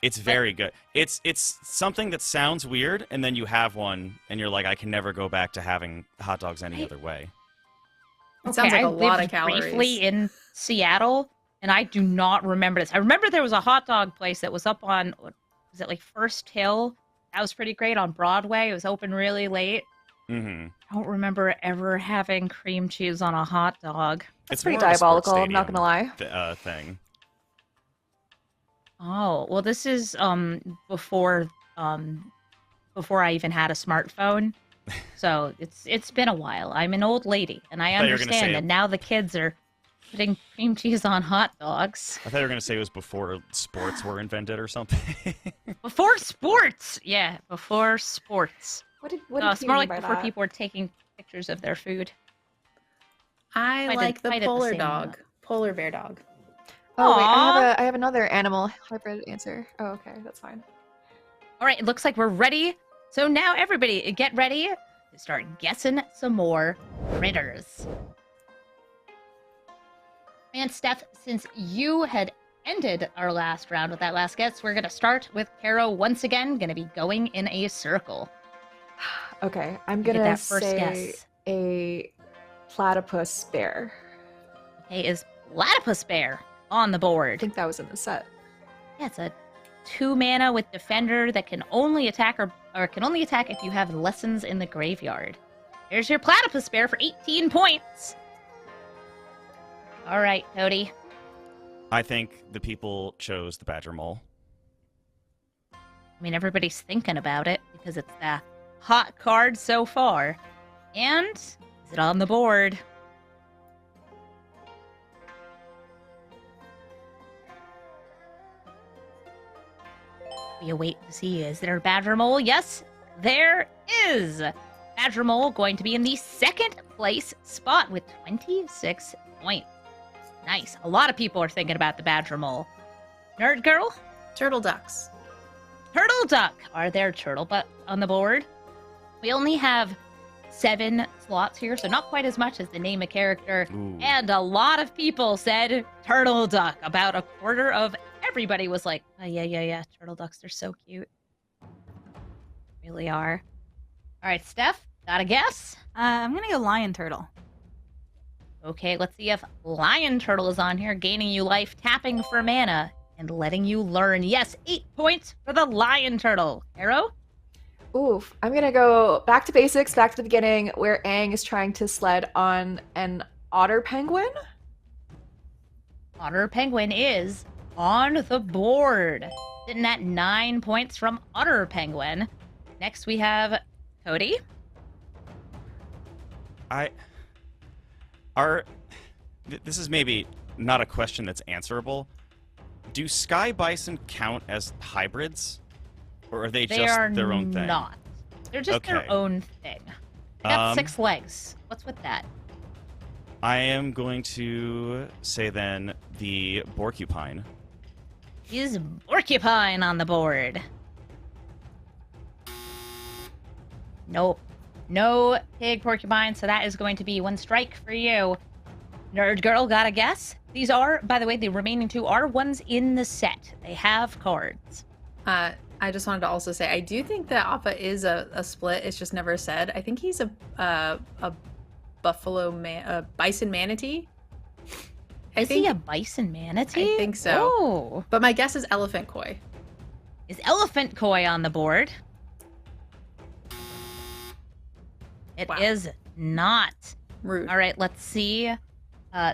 It's very good. It's something that sounds weird, and then you have one, and you're like, I can never go back to having hot dogs any other way. It sounds like I a lot of lived calories. briefly in Seattle, and I do not remember this. I remember there was a hot dog place that was up on, was it like First Hill? That was pretty great on Broadway. It was open really late. Mm-hmm. I don't remember ever having cream cheese on a hot dog. That's It's pretty more of a sports diabolical, I'm not gonna lie. Thing. Oh, well, this is before I even had a smartphone. So it's been a while. I'm an old lady, and I thought you were gonna say understand it- that now the kids are putting cream cheese on hot dogs. I thought you were going to say it was before sports were invented or something. Before sports! Yeah, before sports. What did It's you more mean like by before that? people were taking pictures of their food. I Quite a- like the quite at the polar same dog. Polar bear dog. Oh wait, Aw. I have another animal hybrid answer. Oh, okay, that's fine. All right, it looks like we're ready. So now everybody, get ready. to start guessing some more critters. And Steph, since you had ended our last round with that last guess, we're going to start with Caro once again, going to be going in a circle. Okay, I'm Get gonna that first say guess. a platypus bear. Okay, is Platypus Bear on the I board? think that was in the set. Yeah, it's a 2 mana with Defender that can only attack or can only attack if you have Lessons in the Graveyard. There's your Platypus Bear for 18 points. All right, Cody. I think the people chose the Badger Mole. I mean, everybody's thinking about it because it's the hot card so far. And is it on the board? We await to see. Is there a Badger Mole? Yes, there is. Badger Mole going to be in the second place spot with 26 points. Nice. A lot of people are thinking about the Badger Mole. Nerd Girl? Turtle ducks. Turtle Duck. Are there Turtle Butt on the board? We only have 7 slots here, so not quite as much as the name a character. Ooh. And a lot of people said Turtle Duck. About a quarter of everybody was like, oh, yeah. Turtle Ducks, they're so cute. Really are. All right, Steph, got a guess? I'm going to go lion turtle. Okay, let's see if Lion Turtle is on here, gaining you life, tapping for mana, and letting you learn. Yes, 8 points for the Lion Turtle. Arrow? Oof. I'm gonna go back to basics, back to the beginning, where Aang is trying to sled on an otter penguin. Otter Penguin is on the board. Sitting at 9 points from Otter Penguin. Next we have Cody. This is maybe not a question that's answerable. Do Sky Bison count as hybrids? Or are they They just are their own thing? not. They're just their Okay. own thing. They got Um, 6 legs. What's with that? I am going to say then the Borcupine. Is Porcupine on the board? Nope. No pig porcupine, so that is going to be 1 strike for you. Nerd Girl, got a guess? These are, by the way, the remaining 2 are ones in the set. They have cards. I just wanted to also say I do think that Appa is a split. It's just never said. I think he's a bison manatee. Is he a bison manatee? I think so. Oh. But my guess is elephant koi. Is Elephant Koi on the board? It is Wow. not. Rude. All right, let's see.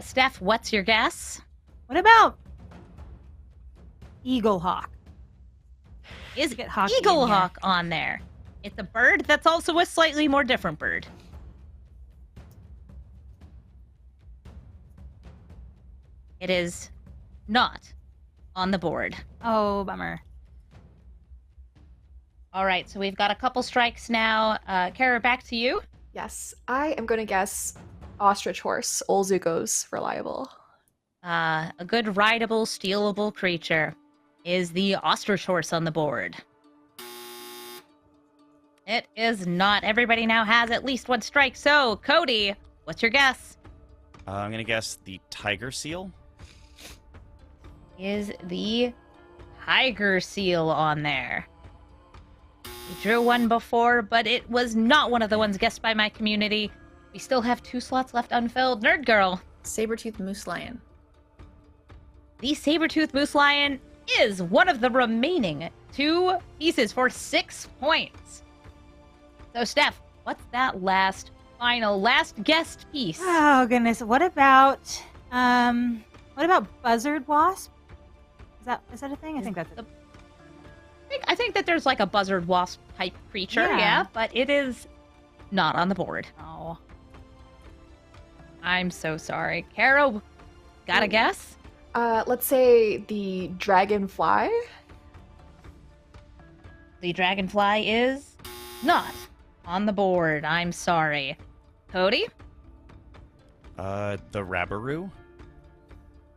Steph, what's your guess? What about eagle hawk? Is Get hockey in Eagle here. Hawk on there? It's a bird that's also a slightly more different bird. It is not on the board. Oh, bummer. All right, so we've got a couple strikes now. Kara, back to you. Yes, I am gonna guess ostrich horse. Olzugo's reliable. A good rideable, stealable creature is the ostrich horse on the board. It is not. Everybody now has at least 1 strike. So, Cody, what's your guess? I'm going to guess the Tiger Seal. Is the tiger seal on there? We drew one before, but it was not one of the ones guessed by my community. We still have 2 slots left unfilled. Nerd Girl. Saber-toothed moose lion. The saber-toothed moose lion is one of the remaining 2 pieces for 6 points. So, Steph, what's that last guessed piece? Oh goodness. What about buzzard wasp? Is that a thing? I think that's it. I think that there's like a buzzard wasp type creature, Yeah. yeah, but it is not on the board. Oh. I'm so sorry. Caro, got a guess? Let's say the dragonfly. The dragonfly is not on the board. I'm sorry. Cody? The Rabaroo.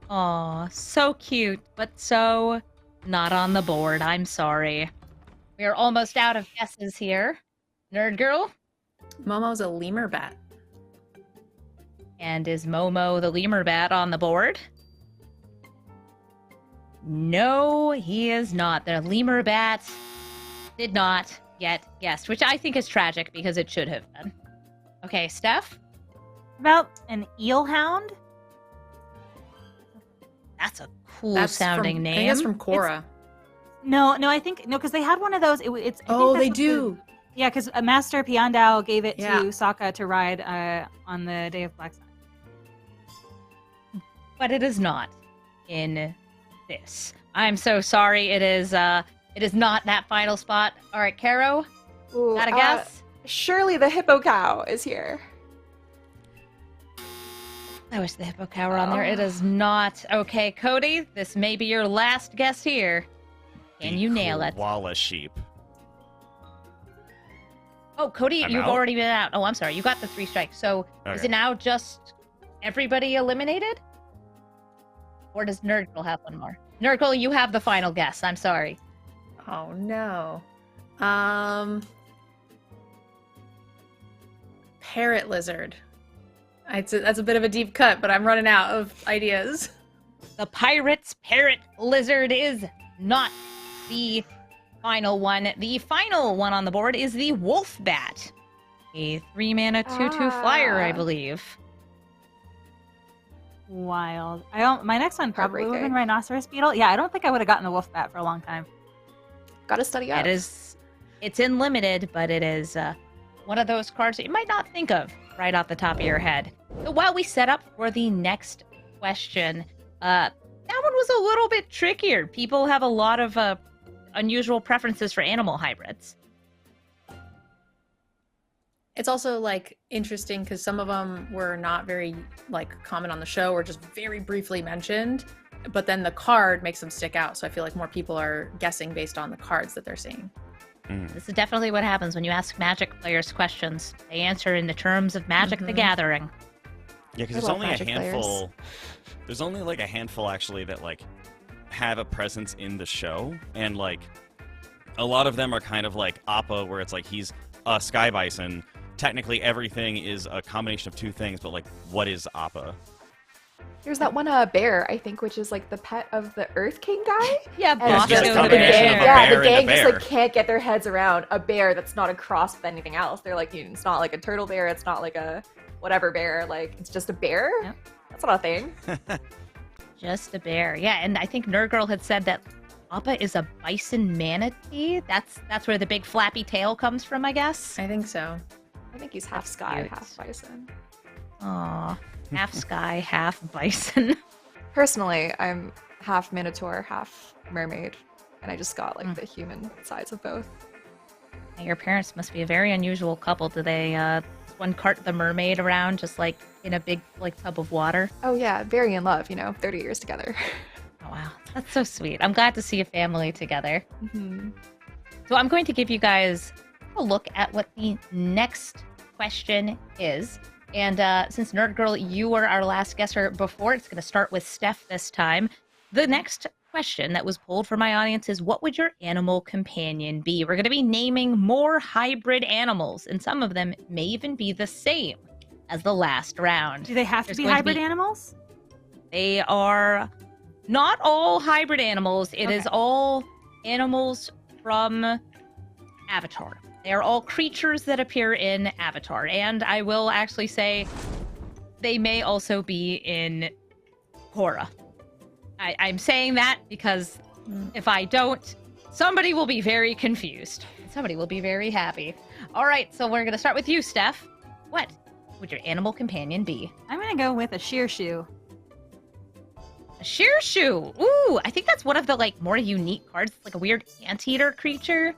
Aw, so cute, but so not on the board. I'm sorry. We are almost out of guesses here. Nerd Girl? Momo's a lemur bat. And is Momo the lemur bat on the board? No, he is not. The lemur bat did not get guessed, which I think is tragic because it should have been. Okay, Steph? About an eel hound? That's a cool That's sounding from, name. I think that's from Korra. No, I think no, because they had one of those. I think Oh, that's they what do. Yeah, because Master Piandao gave it Yeah. to Sokka to ride on the day of Black Sun. But it is not in this. I'm so sorry. It is not that final spot. All right, Caro, Ooh, got a guess? Surely the hippo cow is here. I wish the hippo cow were on there. It is not. Okay, Cody, this may be your last guess here. Can you nail it? Koala sheep. Oh, Cody, I'm you've out? already been out. Oh, I'm sorry. You got the 3 strikes. So is Okay. it now just everybody eliminated? Or does Nerdgirl have one more? Nerdgirl, you have the final guess. I'm sorry. Oh no. Parrot lizard. That's a bit of a deep cut, but I'm running out of ideas. The pirate's parrot lizard is not the final one. The final one on the board is the wolf bat. A 3-mana 2/2 flyer, I believe. Wild. My next one probably would have been Heartbreaking. rhinoceros beetle. Yeah, I don't think I would have gotten the wolf bat for a long time. Gotta study up. It's in limited, but it is one of those cards that you might not think of right off the top of your head. So while we set up for the next question, that one was a little bit trickier. People have a lot of unusual preferences for animal hybrids. It's also like interesting because some of them were not very like common on the show or just very briefly mentioned, but then the card makes them stick out. So I feel like more people are guessing based on the cards that they're seeing. This is definitely what happens when you ask Magic players questions. They answer in the terms of Magic the Mhm. Gathering. Yeah, because I there's love only a Magic players. handful. There's only like a handful actually that like have a presence in the show, and like a lot of them are kind of like Appa, where it's like he's a sky bison. Technically, everything is a combination of two things, but like, what is Appa? There's that one bear, I think, which is like the pet of the Earth King guy. Yeah, And Bosco just the a the combination bear. of a gang, bear the and a gang just bear. like can't get their heads around a bear that's not a cross with anything else. They're like, it's not like a turtle bear, it's not like a whatever bear, like it's just a bear. Yep. That's not a thing. Just a bear. Yeah, and I think Nerdgirl had said that Appa is a bison manatee. That's where the big flappy tail comes from, I guess. I think so. I think he's half sky, cute. half bison. Aw, half sky, half bison. Personally, I'm half minotaur, half mermaid, and I just got like Mm. the human sides of both. Your parents must be a very unusual couple. Do they one cart the mermaid around just like in a big like tub of water? Oh yeah, very in love, 30 years together. Oh wow, that's so sweet. I'm glad to see a family together. hmm So I'm going to give you guys a look at what the next question is. And since Nerdgirl, you were our last guesser before, it's going to start with Steph this time. The next question that was pulled for my audience is, what would your animal companion be? We're going to be naming more hybrid animals, and some of them may even be the same as the last round. Do they have to There's be going to hybrid be- animals? They are not all hybrid animals. It is Okay. all animals from Avatar. They are all creatures that appear in Avatar. And I will actually say they may also be in Korra. I'm saying that because if I don't, somebody will be very confused. Somebody will be very happy. All right, so we're going to start with you, Steph. What would your animal companion be? I'm gonna go with a sheer shoe. A Shearshoe. Ooh, I think that's one of the like more unique cards. It's like a weird anteater creature.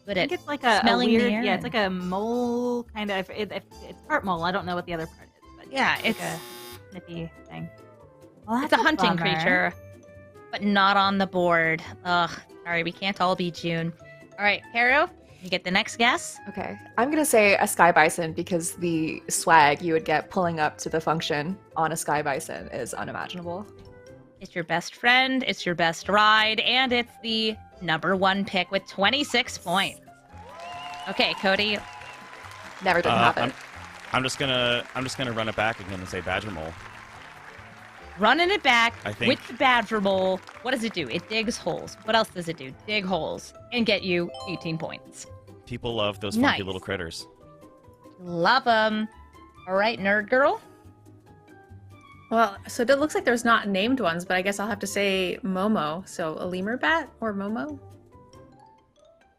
Good I at think it's like a smelling the weird, air yeah, it's and- like a mole kind of. It's part mole. I don't know what the other part is, but Yeah, like it's a snippy thing. Well, it's a that's hunting bummer. creature, but not on the board. Ugh, sorry, we can't all be June. All right, Caro, you get the next guess. Okay, I'm gonna say a sky bison because the swag you would get pulling up to the function on a sky bison is unimaginable. It's your best friend, it's your best ride, and it's the number 1 pick with 26 points. Okay, Cody, Never didn't have it. I'm just gonna run it back again and say Badger Mole. Running it back I think- with the Badger Mole. What does it do? It digs holes. What else does it do? Dig holes and get you 18 points. People love those funky Nice. little critters. Love them. All right, Nerd Girl. Well, so it looks like there's not named ones, but I guess I'll have to say Momo. So a lemur bat or Momo?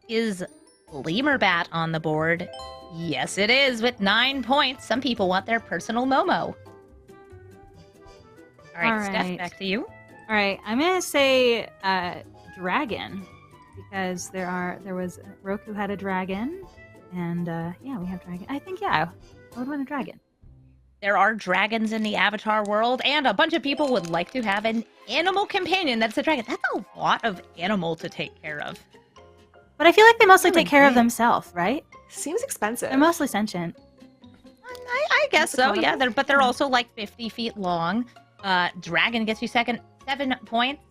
Is Lemur Bat on the board? Yes, it is with 9 points. Some people want their personal Momo. All right, All Steph, right. back to you. All right, I'm gonna say dragon because there was Roku had a dragon, and yeah, we have dragon. I think I would want a dragon. There are dragons in the Avatar world, and a bunch of people would like to have an animal companion that's a dragon. That's a lot of animal to take care of. But I feel like they mostly Really take care of big. themselves, right? Seems expensive. They're mostly sentient. I guess so, yeah. Economy? But they're also like 50 feet long. Dragon gets you 7 points.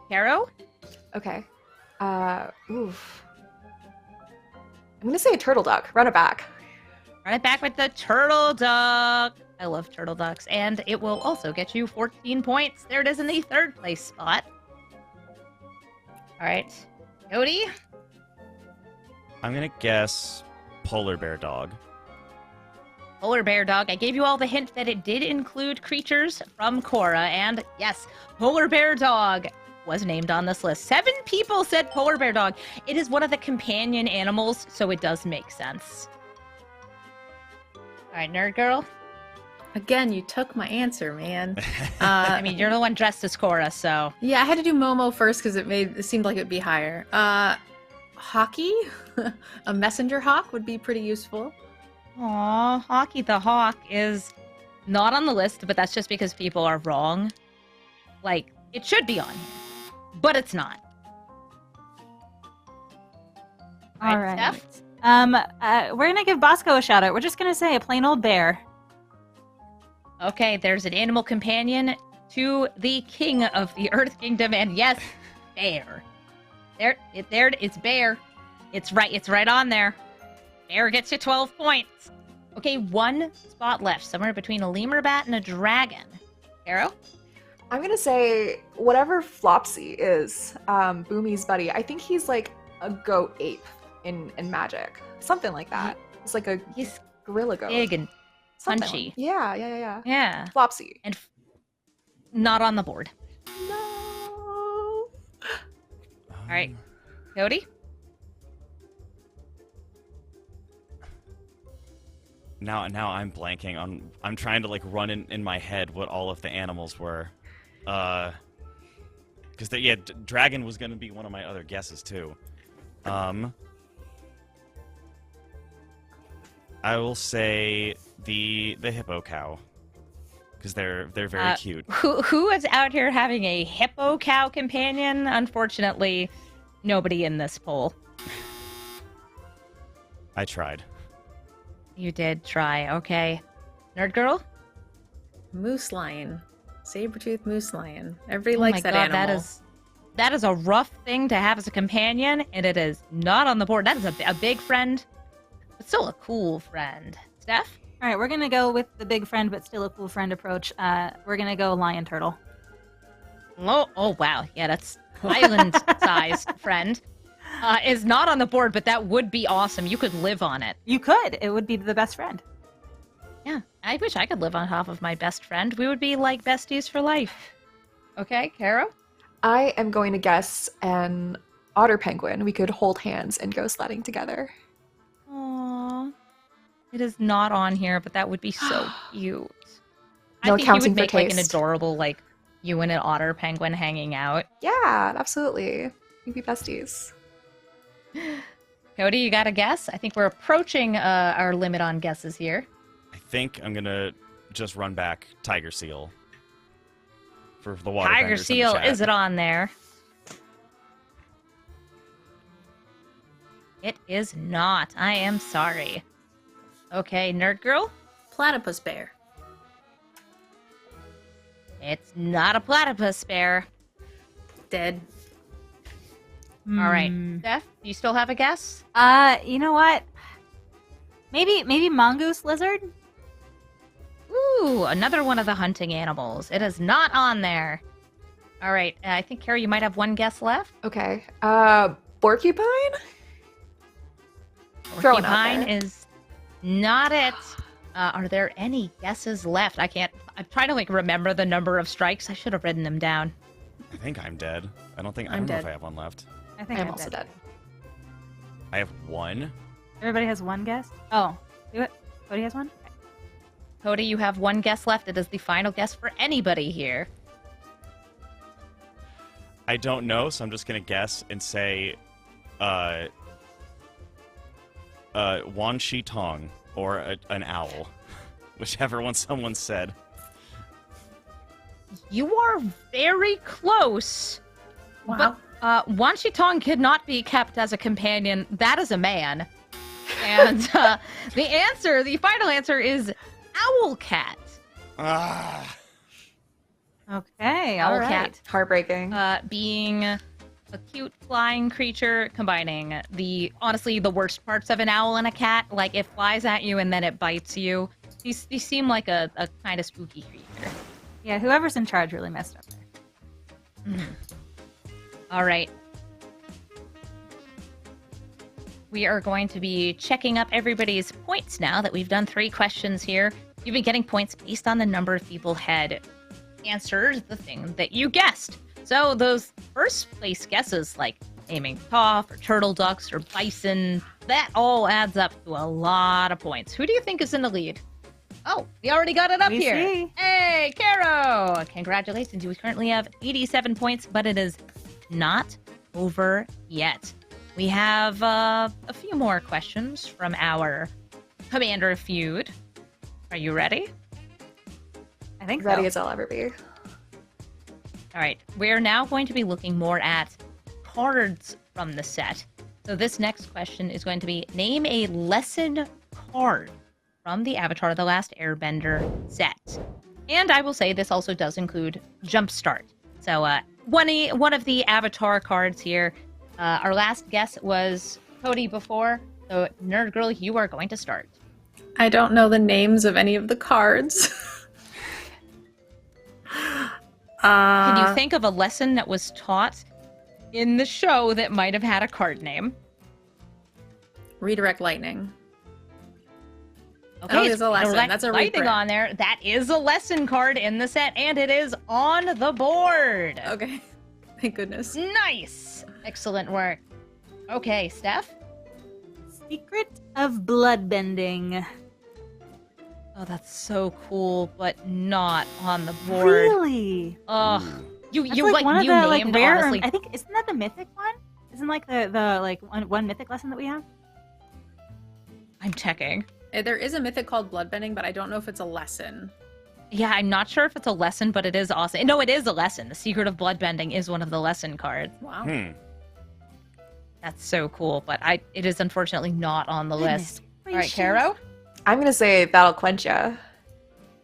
Caro? Okay. Oof. I'm gonna say a turtle duck. Run it back. Run it back with the turtle duck. I love turtle ducks. And it will also get you 14 points. There it is in the 3rd place spot. All right. Cody? I'm gonna guess polar bear dog. Polar bear dog. I gave you all the hint that it did include creatures from Korra. And yes, polar bear dog was named on this list. 7 people said polar bear dog. It is one of the companion animals, so it does make sense. All right, Nerd Girl. Again, you took my answer, man. I mean, you're the one dressed as Korra, so. Yeah, I had to do Momo first because it seemed like it would be higher. Hockey? A messenger hawk would be pretty useful. Aw, Hockey the Hawk is not on the list, but that's just because people are wrong. Like, it should be on here, but it's not. All right. Steph? We're gonna give Bosco a shout out. We're just gonna say a plain old bear. Okay, there's an animal companion to the king of the Earth Kingdom, and yes, bear. It's bear. It's right on there. Bear gets you 12 points. Okay, 1 spot left, somewhere between a lemur bat and a dragon. Caro? I'm gonna say whatever Flopsy is, Boomy's buddy. I think he's like a goat ape in magic. Something like that. It's like a He's gorilla goat. big and Something punchy. like- yeah. Yeah, Flopsy. and not on the board. No. All right, Cody? Now I'm blanking on. I'm trying to like run in my head what all of the animals were, because dragon was gonna be one of my other guesses too. I will say the hippo cow, because they're very cute. Who is out here having a hippo cow companion? Unfortunately, nobody in this poll. I tried. You did try. Okay, Nerd Girl. Moose lion. Saber-toothed moose lion. Everybody Oh likes my that God, animal. that is a rough thing to have as a companion, and it is not on the board. That is a big friend, but still a cool friend. Steph? All right, we're gonna go with the big friend, but still a cool friend approach. We're gonna go lion turtle. Oh wow. Yeah, that's island-sized friend. Is not on the board, but that would be awesome. You could live on it. You could. It would be the best friend. Yeah, I wish I could live on top of my best friend. We would be like besties for life. Okay, Caro? I am going to guess an otter penguin. We could hold hands and go sledding together. Aww. It is not on here, but that would be so cute. I No think you accounting would make for like an taste. adorable, like, you and an otter penguin hanging out. Yeah, absolutely. We'd be besties. Cody, you got a guess? I think we're approaching our limit on guesses here. I think I'm gonna just run back tiger seal. For the water. Tiger seal, is it on there? It is not. I am sorry. Okay, Nerd Girl? Platypus bear. It's not a platypus bear. Dead. All right. Steph, do you still have a guess? You know what? Maybe mongoose lizard? Ooh, another one of the hunting animals. It is not on there. All right, I think, Kara, you might have one guess left. Okay. Porcupine? Throw it out Porcupine there. is not it. Are there any guesses left? I'm trying to remember the number of strikes. I should have written them down. I think I'm dead. I don't know dead. if I have one left. I think I'm I'm also dead. I have one. Everybody has one guess? Oh, do it. Cody has one? Okay. Cody, you have one guess left. It is the final guess for anybody here. I don't know, so I'm just gonna guess and say, Wan Shi Tong or an owl, whichever one someone said. You are very close. Wow. But Wan Shi Tong could not be kept as a companion. That is a man. And the final answer is owl cat. Ah. Okay, Owl all right. cat. Heartbreaking. Being a cute flying creature, combining honestly the worst parts of an owl and a cat. Like, it flies at you and then it bites you. These seem like a kind of spooky creature. Yeah, whoever's in charge really messed up there. All right. We are going to be checking up everybody's points now that we've done 3 questions here. You've been getting points based on the number of people had answered the thing that you guessed. So those first place guesses, like naming toff or turtle ducks or bison, that all adds up to a lot of points. Who do you think is in the lead? Oh, we already got it up We here. see. Hey, Caro! Congratulations. You currently have 87 points, but it is not over yet. We have a few more questions from our Commander feud. Are you ready? I think Ready so. as I'll ever be. All right, we're now going to be looking more at cards from the set. So this next question is going to be, name a lesson card from the Avatar: The Last Airbender set. And I will say this also does include Jumpstart. So one of the Avatar cards here. Our last guess was Cody before. So Nerd Girl, you are going to start. I don't know the names of any of the cards. Can you think of a lesson that was taught in the show that might have had a card name? Redirect lightning. Okay, Oh, there's a lesson. Direct That's a lightning reprint. on there. That is a lesson card in the set, and it is on the board. Okay. Thank goodness. Nice. Excellent work. Okay, Steph? Secret of bloodbending. Oh, that's so cool, but not on the board. Really? Oh, you That's you one of the named rare. honestly. I think isn't that the mythic one? Isn't the one mythic lesson that we have? I'm checking. There is a mythic called bloodbending, but I don't know if it's a lesson. Yeah, I'm not sure if it's a lesson, but it is awesome. No, it is a lesson. The Secret of Bloodbending is one of the lesson cards. Wow. That's so cool, but it is unfortunately not on the Goodness list. All right, gracious. Caro? I'm gonna say that'll quench ya.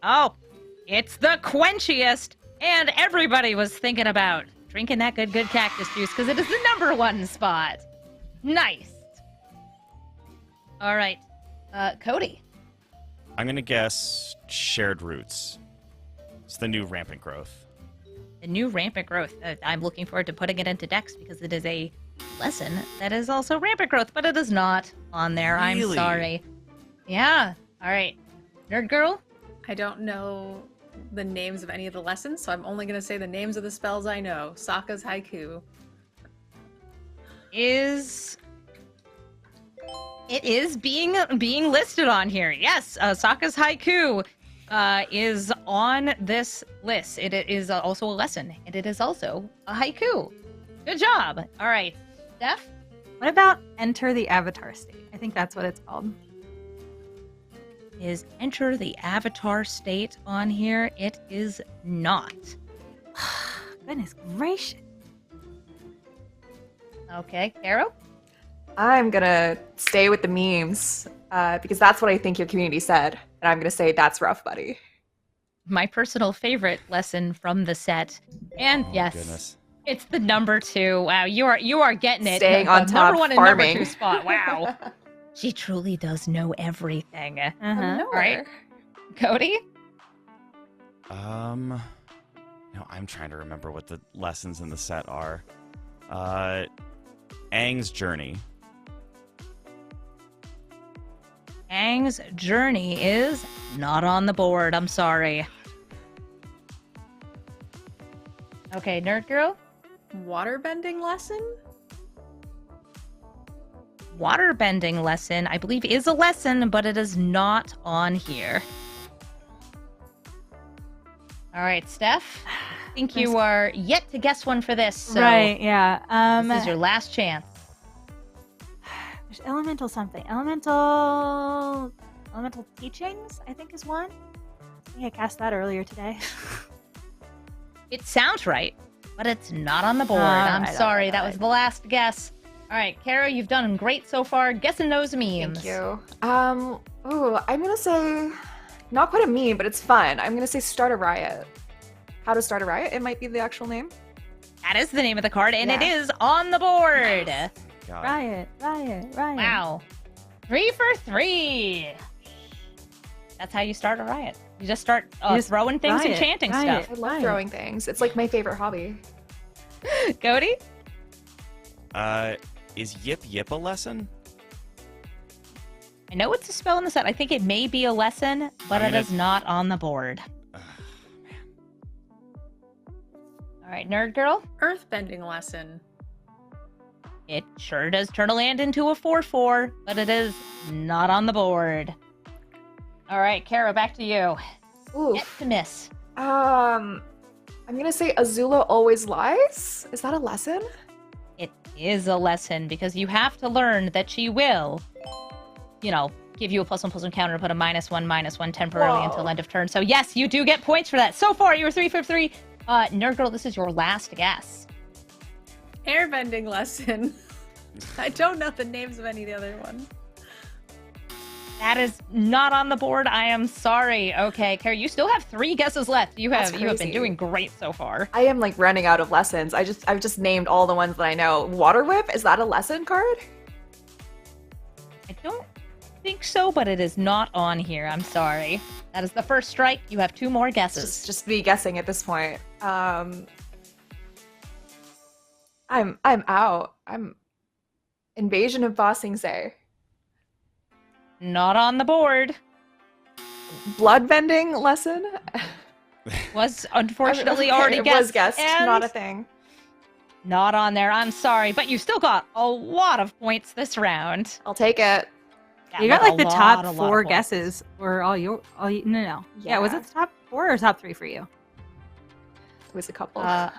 Oh, it's the quenchiest, and everybody was thinking about drinking that good cactus juice because it is the #1 spot. Nice. All right, Cody. I'm gonna guess shared roots. It's the new rampant growth. The new rampant growth. I'm looking forward to putting it into Dex because it is a lesson that is also rampant growth, but it is not on there. I'm Really? sorry. Yeah. All right. Nerd Girl? I don't know the names of any of the lessons, so I'm only going to say the names of the spells I know. Sokka's Haiku. It is being listed on here. Yes, Sokka's Haiku is on this list. It is also a lesson, and it is also a haiku. Good job. All right, Steph? What about Enter the Avatar State? I think that's what it's called. Is Enter the Avatar State on here? It is not. Goodness gracious. Okay, Caro? I'm gonna stay with the memes because that's what I think your community said, and I'm gonna say that's rough, buddy. My personal favorite lesson from the set. And Oh, yes, goodness. it's the #2. Wow, you are getting it. Staying The on top, #1 and farming. #2 spot. Wow. She truly does know everything. Uh-huh. All right, Cody? No, I'm trying to remember what the lessons in the set are. Aang's Journey. Aang's Journey is not on the board. I'm sorry. Okay, Nerd Girl? Waterbending lesson? Waterbending lesson, I believe, is a lesson, but it is not on here. All right, Steph. I think you are yet to guess one for this. So Right, yeah. this is your last chance. There's elemental something. Elemental teachings, I think is one. I think I cast that earlier today. It sounds right, but it's not on the board. All I'm right, sorry. all That was the last guess. All right, Kara, you've done great so far. Guessing those memes. Thank you. Ooh, I'm gonna say not quite a meme, but it's fun. I'm gonna say Start a Riot. How to Start a Riot? It might be the actual name. That is the name of the card, and it Yeah. is on the board. God. Riot. Wow. 3 for 3. That's how you start a riot. You just start You just throwing things and riot, chanting riot. stuff. I love throwing things. It's like my favorite hobby. Cody? Is Yip Yip a lesson? I know it's a spell in the set. I think it may be a lesson, but it is not on the board. All right, Nerd Girl. Earthbending lesson. It sure does turn a land into a 4/4, but it is not on the board. All right, Kara, back to you. Ooh. Yet to miss. I'm gonna say Azula always lies. Is that a lesson? It is a lesson because you have to learn that she will, give you a +1/+1 counter and put a -1/-1 temporarily Whoa. until end of turn. So yes, you do get points for that. So far, you were 3 for 3. Nerd Girl, this is your last guess. Airbending lesson. I don't know the names of any of the other ones. That is not on the board. I am sorry. Okay, Kara, you still have 3 guesses left. You have been crazy. doing great so far. I am like running out of lessons. I've just named all the ones that I know. Water Whip, is that a lesson card? I don't think so, but it is not on here. I'm sorry. That is the first strike. You have 2 more guesses. Just be guessing at this point. I'm out. I'm Invasion of Ba Sing Se. Not on the board. Bloodbending lesson? Was unfortunately Okay, already it guessed. was guessed, and not a thing. Not on there. I'm sorry, but you still got a lot of points this round. I'll take it. You got like the top a lot 4 of points. guesses were all you. No. Yeah, was Yeah. it the top 4 or top 3 for you? It was a couple. I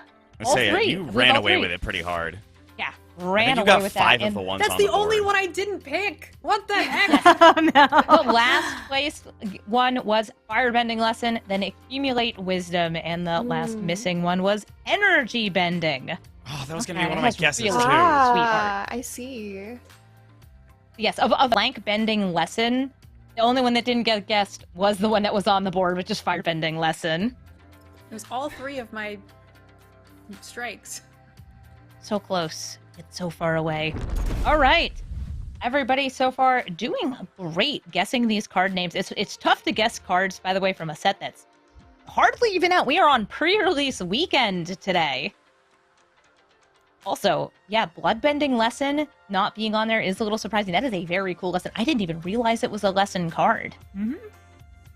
All say 3. you It was ran all away 3. with it pretty hard. Yeah, I ran think you away got with 5 that. of the And ones That's on the the only board. one I didn't pick. What the heck? Oh no. the last place one was Firebending Lesson, then Accumulate Wisdom, and the last missing one was Energy Bending. Oh, that was going to Okay, be one of it my has guesses, really- too. Ah, I see. Yes, of blank bending lesson, the only one that didn't get guessed was the one that was on the board, which is Firebending Lesson. It was all 3 of my strikes. So close, yet so far away. All right. Everybody so far doing great guessing these card names. It's tough to guess cards, by the way, from a set that's hardly even out. We are on pre-release weekend today. Also, yeah, Bloodbending Lesson not being on there is a little surprising. That is a very cool lesson. I didn't even realize it was a lesson card.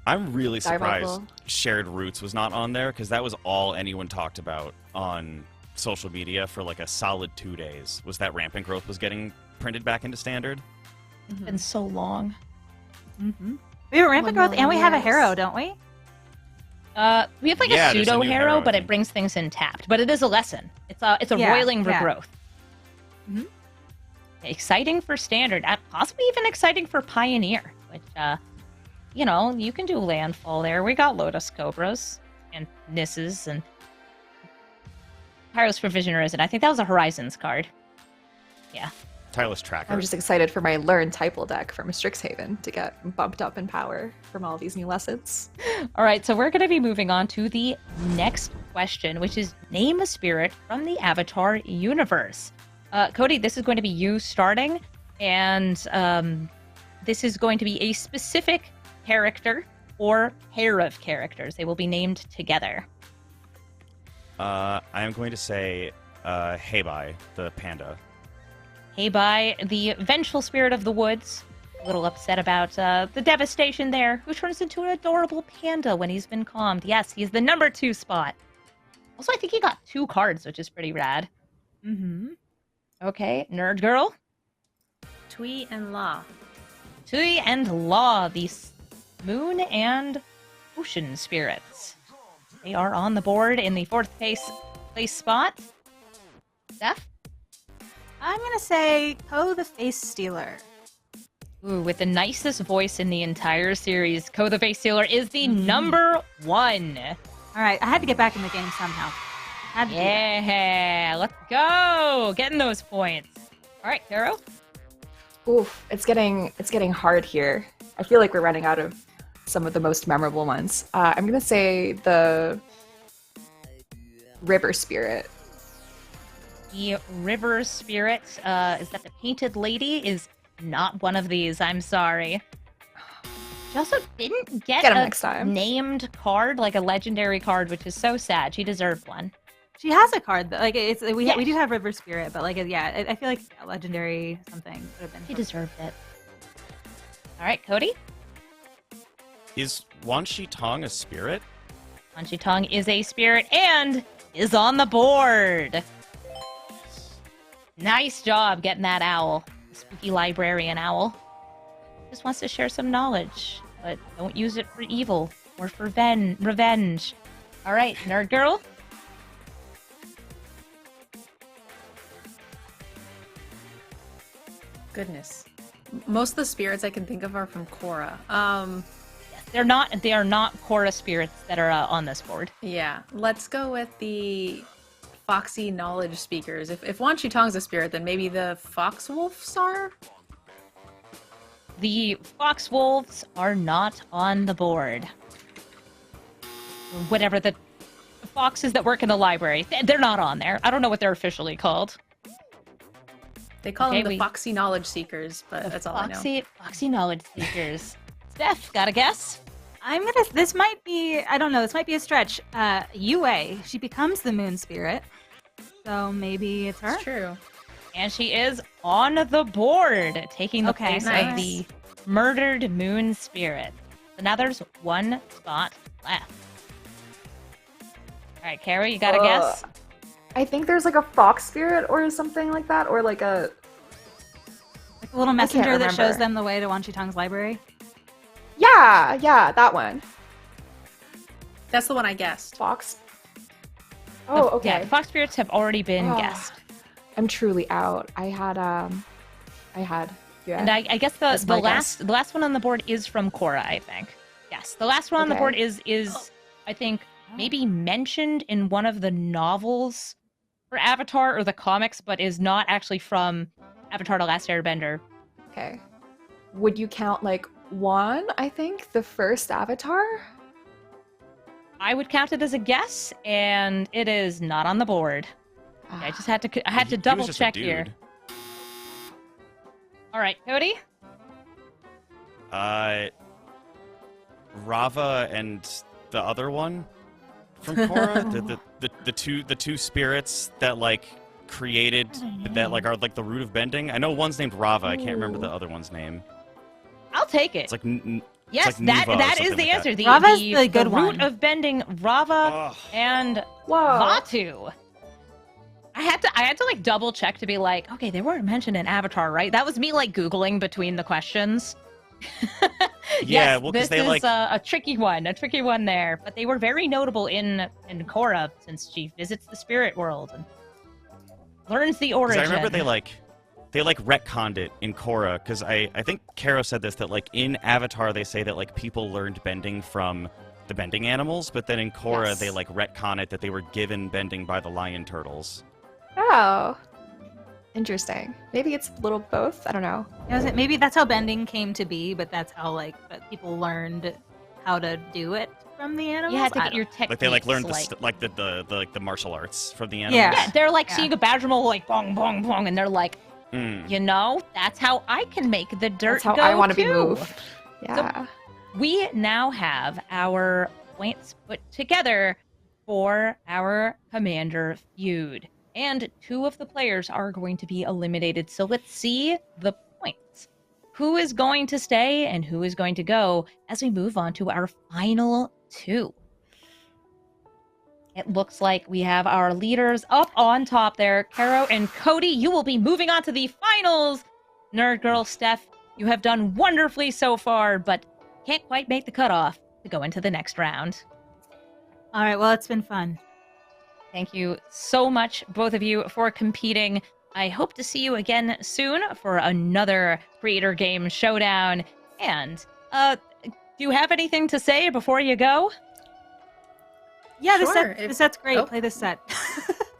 I'm really surprised Diabolical. Shared Roots was not on there because that was all anyone talked about on social media for like a solid 2 days. Was that Rampant Growth was getting printed back into Standard? It's been so long. We have a Rampant 1 Growth and we have a million Harrow, years. don't we? We have like Yeah, a there's a pseudo new Harrow, Harrow, I but it think. brings things in tapped. But it is a lesson. It's a Yeah, roiling yeah. regrowth. Mhm. Exciting for Standard, possibly even exciting for Pioneer. Which, you can do landfall there. We got Lotus Cobras and Nisses and Pyros Provisioner isn't. I think that was a Horizons card. Yeah. Tireless Tracker. I'm just excited for my Learn Typal deck from Strixhaven to get bumped up in power from all these new lessons. All right, so we're going to be moving on to the next question, which is name a spirit from the Avatar universe. Cody, this is going to be you starting, and this is going to be a specific character or pair of characters. They will be named together. I am going to say Heibai, the panda. Heibai, the vengeful spirit of the woods. A little upset about the devastation there, who turns into an adorable panda when he's been calmed. Yes, he's the number 2 spot. Also, I think he got 2 cards, which is pretty rad. Mm-hmm. Okay, Nerd Girl. Tui and La. Tui and Law, the moon and ocean spirits. They are on the board in the 4th place spot. Steph? I'm gonna say Ko the Face Stealer. Ooh, with the nicest voice in the entire series, Ko the Face Stealer is the number 1. All right, I had to get back in the game somehow. Had to do that. Yeah, let's go! Getting those points. All right, Caro? Oof, it's getting hard here. I feel like we're running out of some of the most memorable ones. I'm gonna say the River Spirit. The River Spirit, is that the Painted Lady? Is not one of these, I'm sorry. She also didn't get Get him a next time. named card, like a legendary card, which is so sad. She deserved one. She has a card that, like, we Yes. do have River Spirit, but like, yeah, I feel like a legendary something would have been. She deserved it. All right, Cody? Is Wan Shi Tong a spirit? Manchi Tong is a spirit and is on the board. Nice job getting that owl. The spooky librarian owl. Just wants to share some knowledge, but don't use it for evil or for revenge. All right, Nerd Girl. Goodness. Most of the spirits I can think of are from Korra. They are not Korra spirits that are on this board. Yeah. Let's go with the Foxy Knowledge Speakers. If Wan Shi Tong's a spirit, then maybe the Fox Wolves are? The Fox Wolves are not on the board. Whatever the foxes that work in the library, they're not on there. I don't know what they're officially called. They call Okay, them the Foxy Knowledge Seekers, but that's all I know. Foxy Knowledge Seekers. Steph, got a guess? This might be, I don't know, this might be a stretch. Yue, she becomes the moon spirit. So maybe it's her? It's true. And she is on the board, taking the place nice. of the murdered moon spirit. So now there's 1 spot left. All right, Carrie, you got a guess? I think there's like a fox spirit or something like that, or like a Like a little messenger that shows remember. them the way to Wan Shi Tong's library. yeah, that one. That's the one I guessed. Fox. Oh, okay. Yeah, the fox spirits have already been Oh. guessed. I'm truly out. I had yeah. And I guess That's the my guess. last one on the board is from Korra, I think. Yes, the last one on the Okay. board is I think maybe mentioned in one of the novels for Avatar or the comics, but is not actually from Avatar: The Last Airbender. Okay. Would you count like one, I think, the first Avatar? I would count it as a guess, and it is not on the board. I just had to He was double just a check here. dude. All right, Cody. Rava and the other one from Korra, the two spirits that like created that like are like the root of bending. I know one's named Rava. I can't remember the other one's name. I'll take it. It's like yes, like Nuva or that is something the like answer. that. Rava's the good root one. of bending, Rava Ugh. and Whoa. Vatu. I had to like double check to be like, okay, they weren't mentioned in Avatar, right? That was me like Googling between the questions. Yeah, Yes, well, 'cause this they, is like- a tricky one there. But they were very notable in Korra since she visits the spirit world and learns the 'Cause origin. I remember they retconned it in Korra because I think Karo said this that like in Avatar they say that like people learned bending from the bending animals, but then in Korra Yes. they like retcon it that they were given bending by the lion turtles. Oh. Interesting. Maybe it's a little both. I don't know. Maybe that's how bending came to be, but that's how but people learned how to do it from the animals. you had to I get your don't- techniques. Like they like learned like, the martial arts from the animals. Yeah. yeah, they're like Yeah. seeing a badger mole like bong bong bong, and they're like, Mm. you know, that's how I can make the dirt That's how go I want to be too. moved. Yeah. We now have our points put together for our commander feud. And 2 of the players are going to be eliminated. So let's see the points. Who is going to stay and who is going to go as we move on to our final 2? It looks like we have our leaders up on top there. Caro and Cody, you will be moving on to the finals. Nerd Girl Steph, you have done wonderfully so far, but can't quite make the cutoff to go into the next round. All right, well, it's been fun. Thank you so much, both of you, for competing. I hope to see you again soon for another Creator Game Showdown. And, do you have anything to say before you go? Yeah, Sure, the set's great. Oh. Play the set.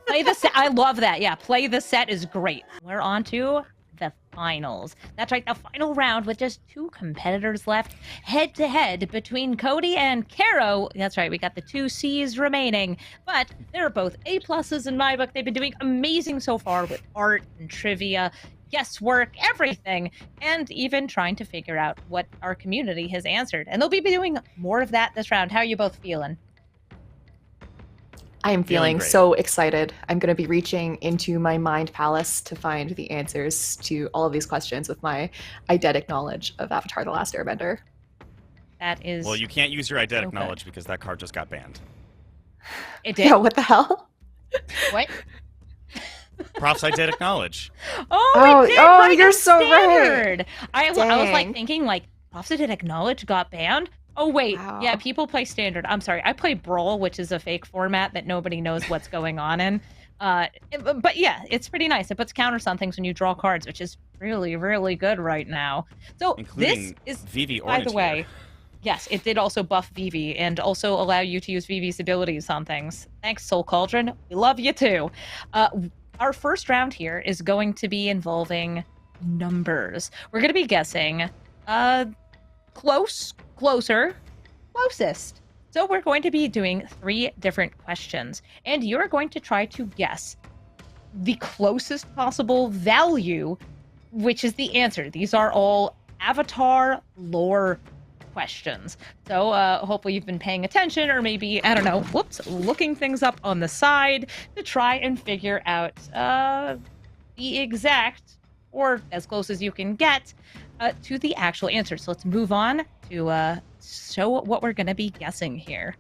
Play the set. I love that. Yeah, play the set is great. We're on to the finals. That's right, the final round with just 2 competitors left, head-to-head between Cody and Caro. That's right, we got the 2 C's remaining, but they're both A-pluses in my book. They've been doing amazing so far with art and trivia, guesswork, everything, and even trying to figure out what our community has answered. And they'll be doing more of that this round. How are you both feeling? I am feeling great. so excited. I'm going to be reaching into my mind palace to find the answers to all of these questions with my eidetic knowledge of Avatar: The Last Airbender. That is... Well, you can't use your eidetic Okay. knowledge because that card just got banned. It did? Yeah, what the hell? What? Props eidetic knowledge. Oh, it did, oh, right, you're it's so right. standard. I was like Dang. thinking, like, Profited Knowledge got banned? Oh, wait. Wow. Yeah, people play standard. I'm sorry. I play Brawl, which is a fake format that nobody knows what's going on in. But yeah, it's pretty nice. It puts counters on things when you draw cards, which is really, really good right now. So Including this is, Vivi by the Ornitier. way, yes, it did also buff Vivi and also allow you to use Vivi's abilities on things. Thanks, Soul Cauldron. We love you too. Our first round here is going to be involving numbers. We're going to be guessing close, closer, closest. So we're going to be doing 3 different questions, and you're going to try to guess the closest possible value, which is the answer. These are all Avatar lore questions. So hopefully you've been paying attention, or maybe, I don't know, looking things up on the side to try and figure out the exact, or as close as you can get, to the actual answer. So let's move on to show what we're going to be guessing here.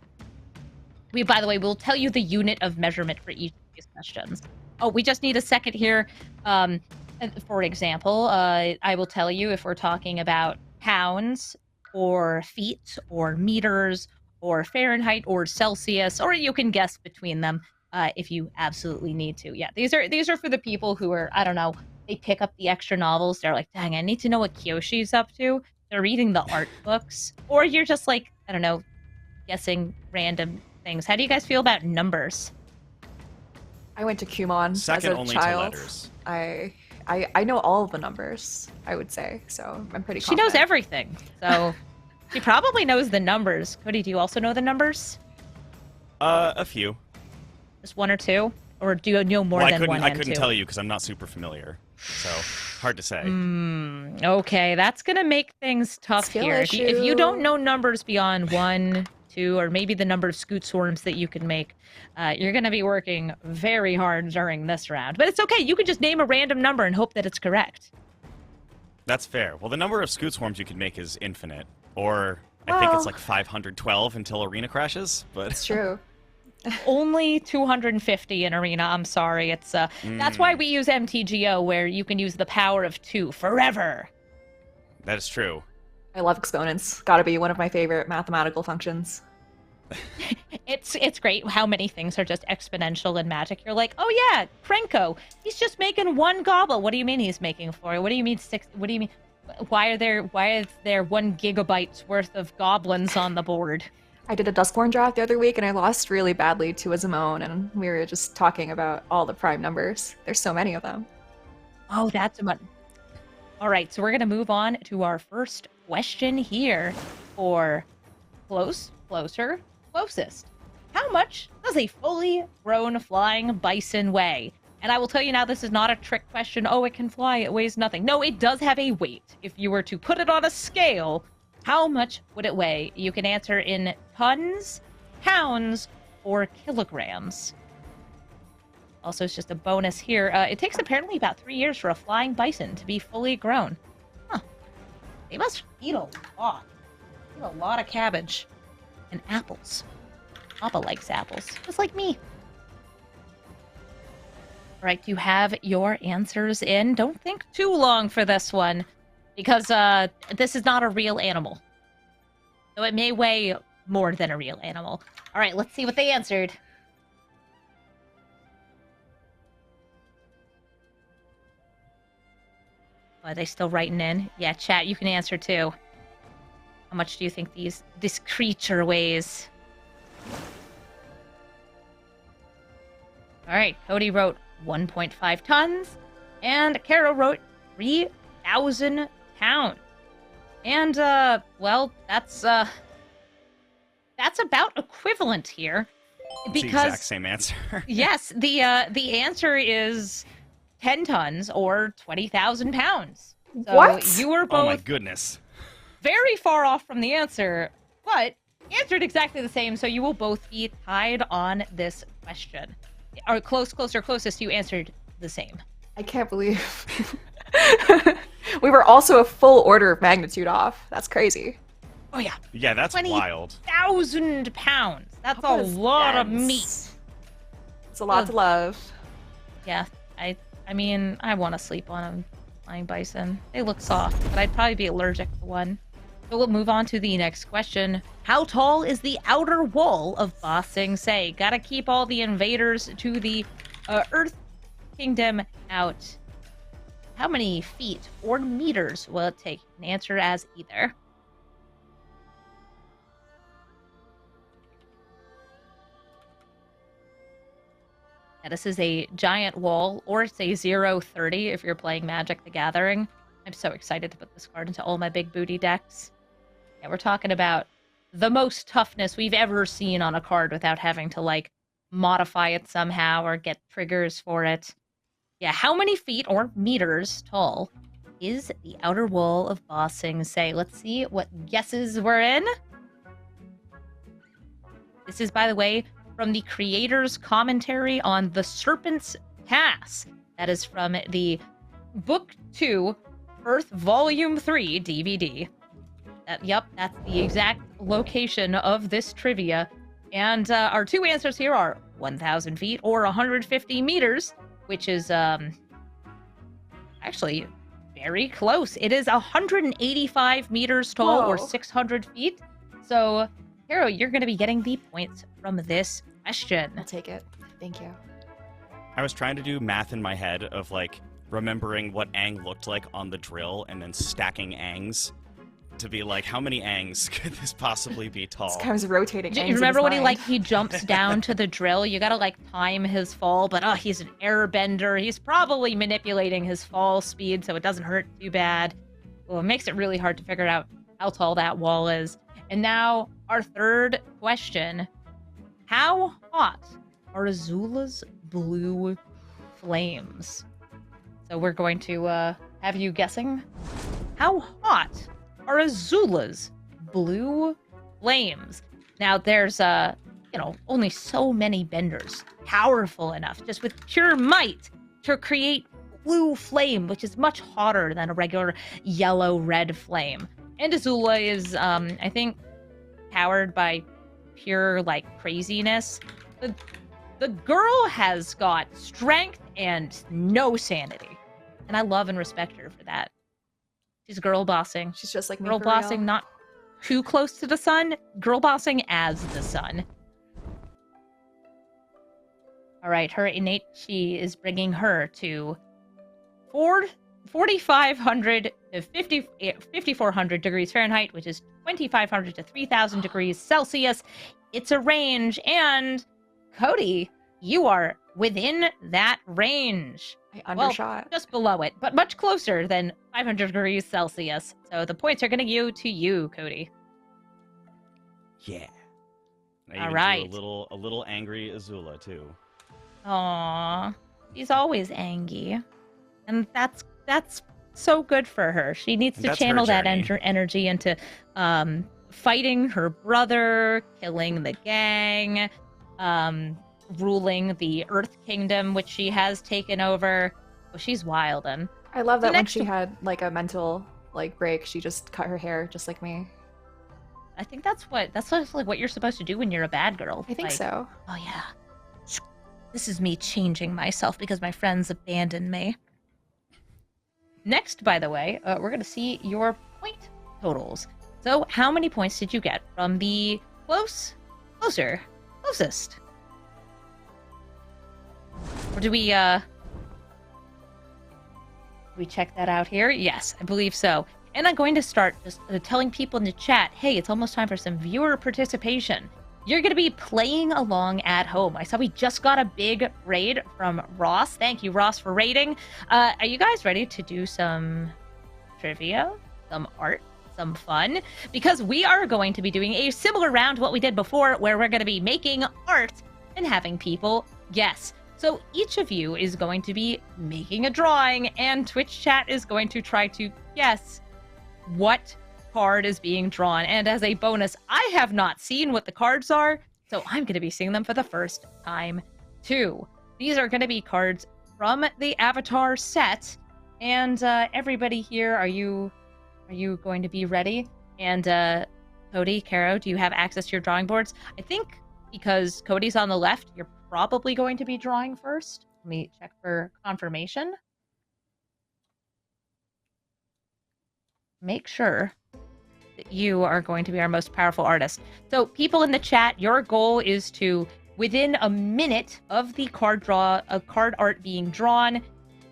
By the way, we'll tell you the unit of measurement for each of these questions. Oh, we just need a second here. For example, I will tell you if we're talking about pounds or feet or meters or Fahrenheit or Celsius, or you can guess between them if you absolutely need to. Yeah, these are for the people who are, I don't know, they pick up the extra novels. They're like, dang, I need to know what Kyoshi's up to. They're reading the art books. Or you're just like, I don't know, guessing random things. How do you guys feel about numbers? I went to Kumon Second as a only to child. letters. I know all of the numbers, I would say, so I'm pretty She confident. knows everything. So she probably knows the numbers. Cody, do you also know the numbers? A few. Just 1 or 2? Or do you know more Well, than 1 I and 2? couldn't tell you because I'm not super familiar. So, hard to say. Okay, that's going to make things tough Skill here. If you issue. don't know numbers beyond 1, 2, or maybe the number of scoot swarms that you can make, you're going to be working very hard during this round. But it's okay. You can just name a random number and hope that it's correct. That's fair. Well, the number of scoot swarms you can make is infinite. Or, I think it's like 512 until Arena crashes. But It's true. Only 250 in Arena. I'm sorry. It's that's why we use MTGO, where you can use the power of 2 forever. that is true. I love exponents. Gotta be one of my favorite mathematical functions. It's great how many things are just exponential in Magic. You're like, oh yeah, Krenko, he's just making 1 gobble. What do you mean he's making 4? What do you mean 6? What do you mean? Why is there 1 gigabytes worth of goblins on the board? I did a Duskborn draft the other week and I lost really badly to a Zimone, and we were just talking about all the prime numbers. There's so many of them. Oh, that's a much. All right, so we're gonna move on to our first question here for close, closer, closest. How much does a fully grown flying bison weigh? And I will tell you now, this is not a trick question. Oh, it can fly. It weighs nothing. No, it does have a weight. If you were to put it on a scale, how much would it weigh? You can answer in tons, pounds, or kilograms. Also, it's just a bonus here. It takes apparently about 3 years for a flying bison to be fully grown. Huh. They must eat a lot. Eat a lot of cabbage. And apples. Papa likes apples. Just like me. All right, you have your answers in. Don't think too long for this one. Because this is not a real animal. So it may weigh more than a real animal. All right, let's see what they answered. Are they still writing in? Yeah, chat, you can answer too. How much do you think this creature weighs? All right, Cody wrote 1.5 tons, and Carol wrote 3,000 pounds. And well, that's about equivalent here. It's the exact same answer. Yes, the answer is 10 tons or 20,000 pounds. So What? you were Oh both my goodness. very far off from the answer, but answered exactly the same, so you will both be tied on this question. Or closest, you answered the same. I can't believe we were also a full order of magnitude off. That's crazy. Oh yeah, Yeah, that's wild. 20,000 pounds. That's a That is lot of dense. meat. It's a lot to love. Yeah, I mean, I want to sleep on a flying bison. They look soft, but I'd probably be allergic to one. So we'll move on to the next question. How tall is the outer wall of Ba Sing Se? Gotta keep all the invaders to the Earth Kingdom out. How many feet or meters will it take? An answer as either. Now, this is a giant wall, or it's a 0-30 if you're playing Magic the Gathering. I'm so excited to put this card into all my big booty decks. Yeah, we're talking about the most toughness we've ever seen on a card without having to, like, modify it somehow or get triggers for it. Yeah, how many feet or meters tall is the outer wall of Ba Sing Se? Let's see what guesses we're in. This is, by the way, from the creator's commentary on The Serpent's Pass. That is from the Book 2, Earth Volume 3 DVD. Yep, that's the exact location of this trivia. And our two answers here are 1,000 feet or 150 meters, which is actually very close. It is 185 meters tall or Whoa. 600 feet. So, Hero, you're going to be getting the points from this question. I'll take it. Thank you. I was trying to do math in my head of like remembering what Aang looked like on the drill and then stacking Aangs to be like, how many Aangs could this possibly be tall? This guy was rotating. Do Aangs you in remember his when mind. he jumps down to the drill? You gotta like time his fall, but he's an airbender. He's probably manipulating his fall speed so it doesn't hurt too bad. Well, it makes it really hard to figure out how tall that wall is. And now our third question: how hot are Azula's blue flames? So we're going to have you guessing. How hot are Azula's blue flames? Now there's only so many benders powerful enough just with pure might to create blue flame, which is much hotter than a regular yellow-red flame. And Azula is I think powered by pure like craziness. The girl has got strength and no sanity. And I love and respect her for that. She's girl bossing. She's just like me. Girl for bossing, real. not too close to the sun. Girl bossing as the sun. All right, her innate chi is bringing her to 4,500 to 5,400 degrees Fahrenheit, which is 2,500 to 3,000 degrees Celsius. It's a range, and Cody, you are within that range. I undershot. Just below it, but much closer than 500 degrees Celsius. So the points are going to go to you, Cody. Yeah. I All even right. drew a little angry Azula too. Aww. She's always angry. And that's so good for her. She needs And to that's her channel that journey. energy into fighting her brother, killing the gang, ruling the Earth Kingdom, which she has taken over. Oh, she's wildin'. I love So that when next- she had like a mental like break, she just cut her hair just like me. I think that's like what you're supposed to do when you're a bad girl. I think Like, so. oh yeah. This is me changing myself because my friends abandoned me. Next, by the way, we're going to see your point totals. So, how many points did you get from the closest? Or do we check that out here? Yes, I believe so. And I'm going to start just telling people in the chat, hey, it's almost time for some viewer participation. You're going to be playing along at home. I saw we just got a big raid from Ross. Thank you, Ross, for raiding. Are you guys ready to do some trivia, some art, some fun? Because we are going to be doing a similar round to what we did before, where we're going to be making art and having people guess. So each of you is going to be making a drawing, and Twitch chat is going to try to guess what card is being drawn. And as a bonus, I have not seen what the cards are, so I'm going to be seeing them for the first time too. These are going to be cards from the Avatar set, and everybody here, are you going to be ready? And Cody, Caro, do you have access to your drawing boards? I think because Cody's on the left, you're probably going to be drawing first. Let me check for confirmation. Make sure that you are going to be our most powerful artist. So people in the chat, your goal is to, within a minute of the card art being drawn,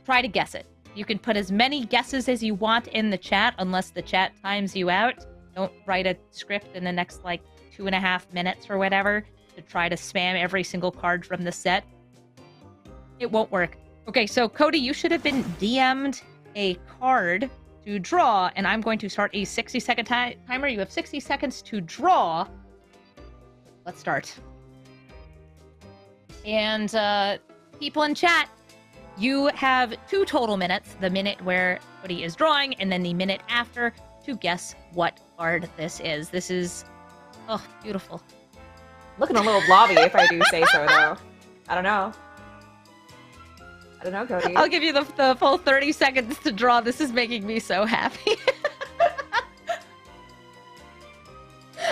try to guess it. You can put as many guesses as you want in the chat, unless the chat times you out. Don't write a script in the next, like, 2.5 minutes or whatever to try to spam every single card from the set. It won't work. Okay, so Cody, you should have been DM'd a card to draw, and I'm going to start a 60-second timer. You have 60 seconds to draw. Let's start. And people in chat, you have 2 total minutes, the minute where Cody is drawing, and then the minute after to guess what card this is. This is, oh, beautiful. Looking a little blobby if I do say so, though. I don't know. I don't know, Cody. I'll give you the full 30 seconds to draw. This is making me so happy.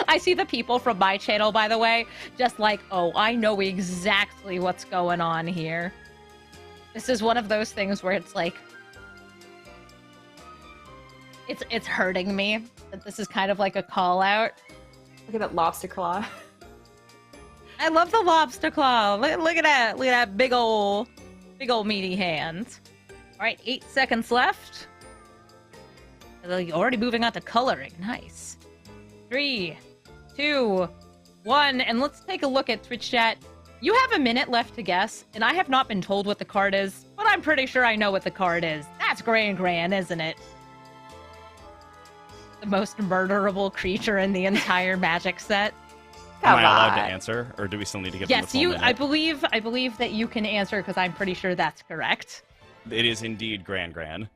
I see the people from my channel, by the way, just like, oh, I know exactly what's going on here. This is one of those things where it's like, it's hurting me that this is kind of like a call out. Look at that lobster claw. I love the lobster claw. Look at that big old meaty hand. All right, 8 seconds left. You're already moving on to coloring. Nice. 3, 2, 1, and let's take a look at Twitch chat. You have a minute left to guess, and I have not been told what the card is, but I'm pretty sure I know what the card is. That's Gran, isn't it? The most murderable creature in the entire Magic set. Am I allowed to answer, or do we still need to give them the Yes, full minute? I believe that you can answer because I'm pretty sure that's correct. It is indeed Gran.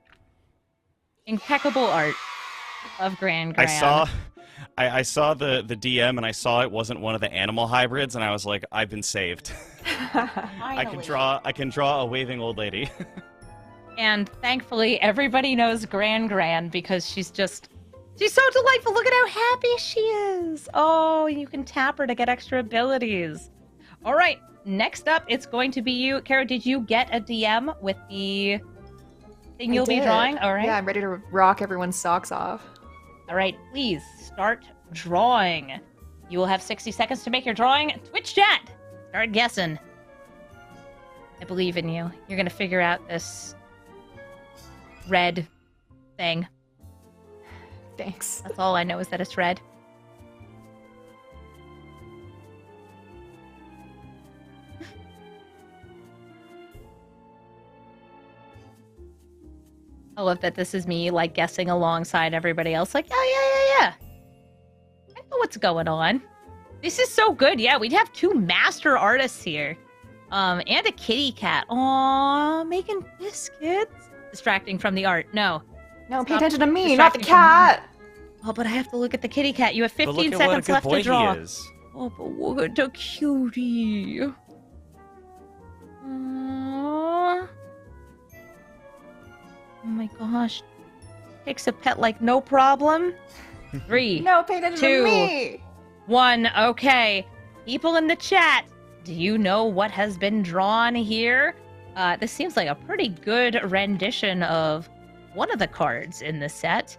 Impeccable art of Gran. I saw the DM, and I saw it wasn't one of the animal hybrids, and I was like, I've been saved. I can draw a waving old lady. And thankfully, everybody knows Gran because she's so delightful. Look at how happy she is. Oh, you can tap her to get extra abilities. All right, next up, it's going to be you. Kara, did you get a DM with the thing you'll be drawing? All right. Yeah, I'm ready to rock everyone's socks off. All right, please start drawing. You will have 60 seconds to make your drawing. Twitch chat, start guessing. I believe in you. You're going to figure out this red thing. Thanks. That's all I know is that it's red. I love that this is me, like, guessing alongside everybody else. Like, oh, yeah. I know what's going on. This is so good. Yeah, we'd have 2 master artists here. And a kitty cat. Aw, making biscuits. Distracting from the art. No. No, pay Stop attention to me, not the distracting from me. cat. Oh, but I have to look at the kitty cat. You have But 15 look at what a seconds good left boy to draw. he is. Oh, but what a cutie. Aww. Oh my gosh. Takes a pet like no problem. 3, No, pay attention 2, to me. 1. Okay. People in the chat, do you know what has been drawn here? This seems like a pretty good rendition of one of the cards in the set.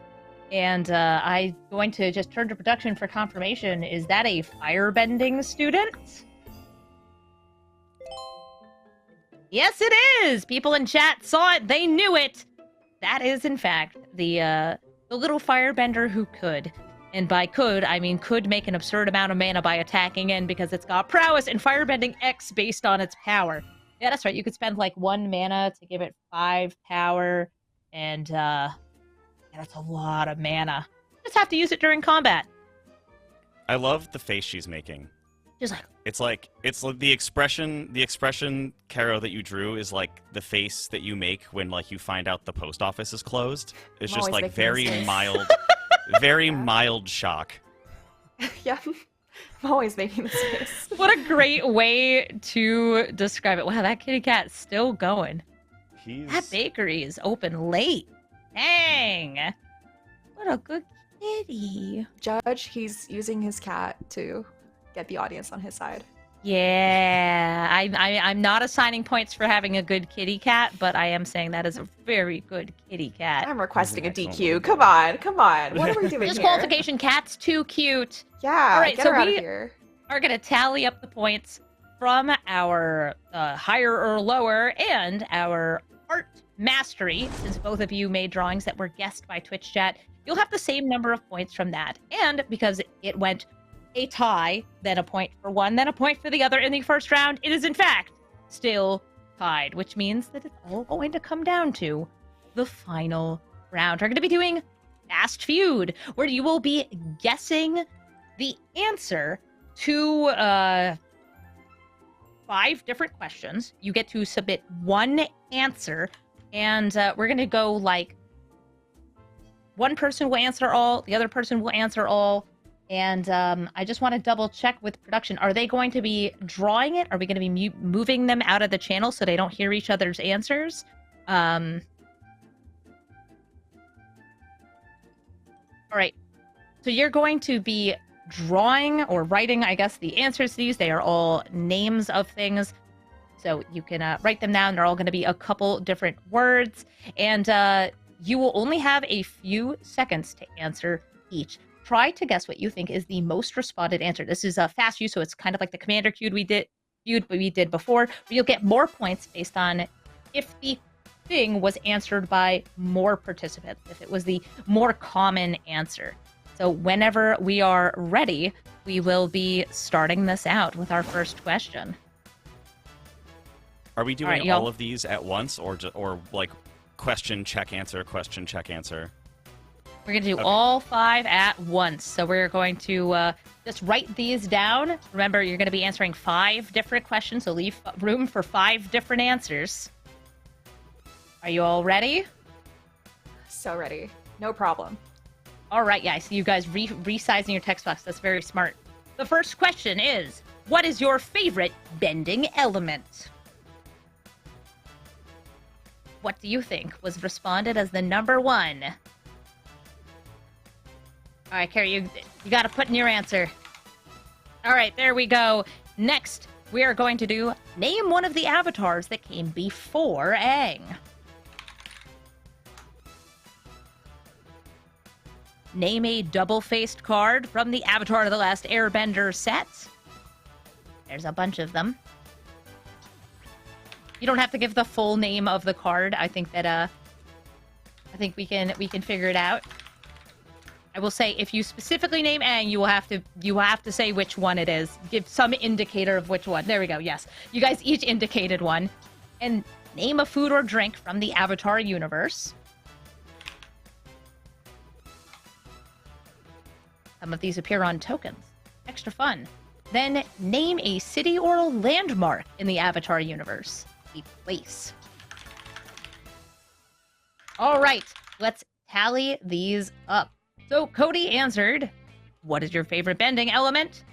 And I'm going to just turn to production for confirmation. Is that a firebending student? Yes, it is! People in chat saw it. They knew it. That is, in fact, the little firebender who could. And by could, I mean could make an absurd amount of mana by attacking in because it's got prowess and firebending X based on its power. Yeah, that's right. You could spend like 1 mana to give it 5 power. And that's a lot of mana. Just have to use it during combat. I love the face she's making. Just like, it's like the expression, Caro, that you drew is like the face that you make when like you find out the post office is closed. It's I'm just always like making very this face. mild, very mild shock. Yeah, I'm always making this face. what a great way to describe it. Wow, that kitty cat's still going. That bakery is open late. Dang. What a good kitty. Judge, he's using his cat to get the audience on his side. Yeah, I'm not assigning points for having a good kitty cat, but I am saying that is a very good kitty cat. I'm requesting a Excellent. DQ. Come on, come on. What are we doing here? Disqualification, cat's too cute. Yeah, All right, get so her out of we- here. Are going to tally up the points from our higher or lower and our art mastery. Since both of you made drawings that were guessed by Twitch chat, you'll have the same number of points from that. And because it went a tie, then a point for one, then a point for the other in the first round, it is in fact still tied, which means that it's all going to come down to the final round. We're going to be doing Fast Feud, where you will be guessing the answer to 5 different questions. You get to submit 1 answer, and we're going to go like one person will answer all, the other person will answer all, and I just want to double check with production. Are they going to be drawing it? Are we going to be moving them out of the channel so they don't hear each other's answers? All right. So you're going to be drawing or writing, I guess, the answers to these. They are all names of things. So you can write them down. They're all going to be a couple different words. And you will only have a few seconds to answer each. Try to guess what you think is the most responded answer. This is a fast view, so it's kind of like the commander feud we did before, where you'll get more points based on if the thing was answered by more participants, if it was the more common answer. So whenever we are ready, we will be starting this out with our first question. Are we doing right, y'all. all of these at once, or like question, check, answer, question, check, answer? We're going to do Okay. all 5 at once. So we're going to just write these down. Remember, you're going to be answering 5 different questions, so leave room for 5 different answers. Are you all ready? So ready. No problem. All right, yeah, I see you guys resizing your text box. That's very smart. The first question is, what is your favorite bending element? What do you think was responded as the number 1? All right, Carrie, you got to put in your answer. All right, there we go. Next, we are going to do name one of the avatars that came before Aang. Name a double-faced card from the Avatar of the Last Airbender set. There's a bunch of them. You don't have to give the full name of the card. I think that I think we can figure it out. I will say if you specifically name Aang, you will have to say which one it is. Give some indicator of which one. There we go. Yes. You guys each indicated one. And name a food or drink from the Avatar universe. Some of these appear on tokens. Extra fun. Then name a city or a landmark in the Avatar universe. A place. All right, let's tally these up. So Cody answered, what is your favorite bending element?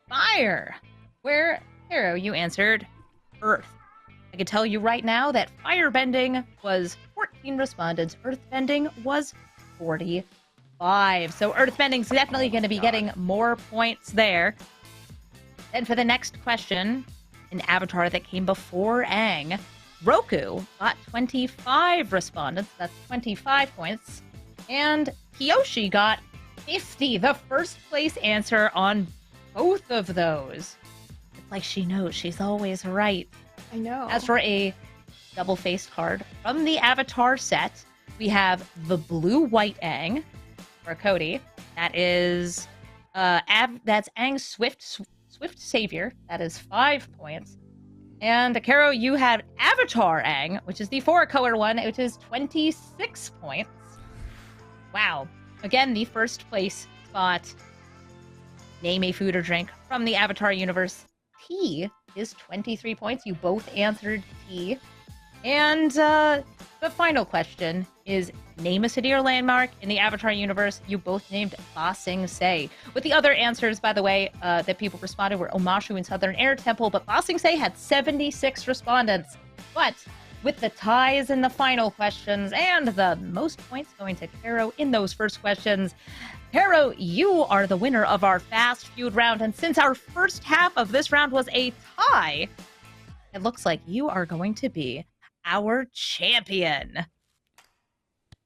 Fire. Where, Hero, you answered, earth. I can tell you right now that firebending was 14 respondents. Earthbending was 45. So earthbending's definitely going to be getting more points there. Then for the next question, an avatar that came before Aang, Roku got 25 respondents. That's 25 points. And Kiyoshi got 50, the first place answer on both of those. It's like she knows she's always right. I know. As for a double-faced card from the Avatar set, we have the blue-white Aang for Cody. That is that's Aang's Swift Savior. That is 5 points. And Karo, you have Avatar Aang, which is the 4-color one, which is 26 points. Wow. Again, the first place spot. Name a food or drink from the Avatar universe. Tea is 23 points. You both answered tea. And the final question is name a city or landmark in the Avatar universe. You both named Ba Sing Se. With the other answers, by the way, that people responded were Omashu and Southern Air Temple, but Ba Sing Se had 76 respondents. But with the ties in the final questions and the most points going to Karo in those first questions, Karo, you are the winner of our fast feud round. And since our first half of this round was a tie, it looks like you are going to be our champion.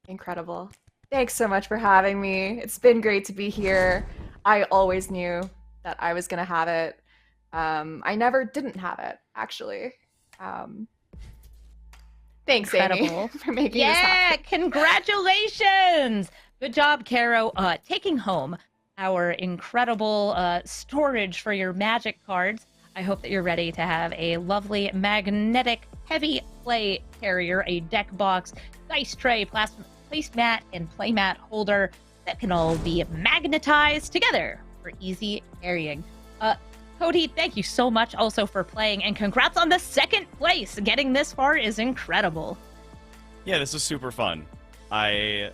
Incredible. Thanks so much for having me. It's been great to be here. I always knew that I was going to have it. I never didn't have it, actually. Thanks, Incredible. Amy, for making this happen. Yeah, congratulations! Good job, Karo, taking home our incredible storage for your Magic cards. I hope that you're ready to have a lovely magnetic heavy play carrier, a deck box, dice tray, placemat, and playmat holder that can all be magnetized together for easy carrying. Cody, thank you so much also for playing, and congrats on the second place. Getting this far is incredible. Yeah, this is super fun. I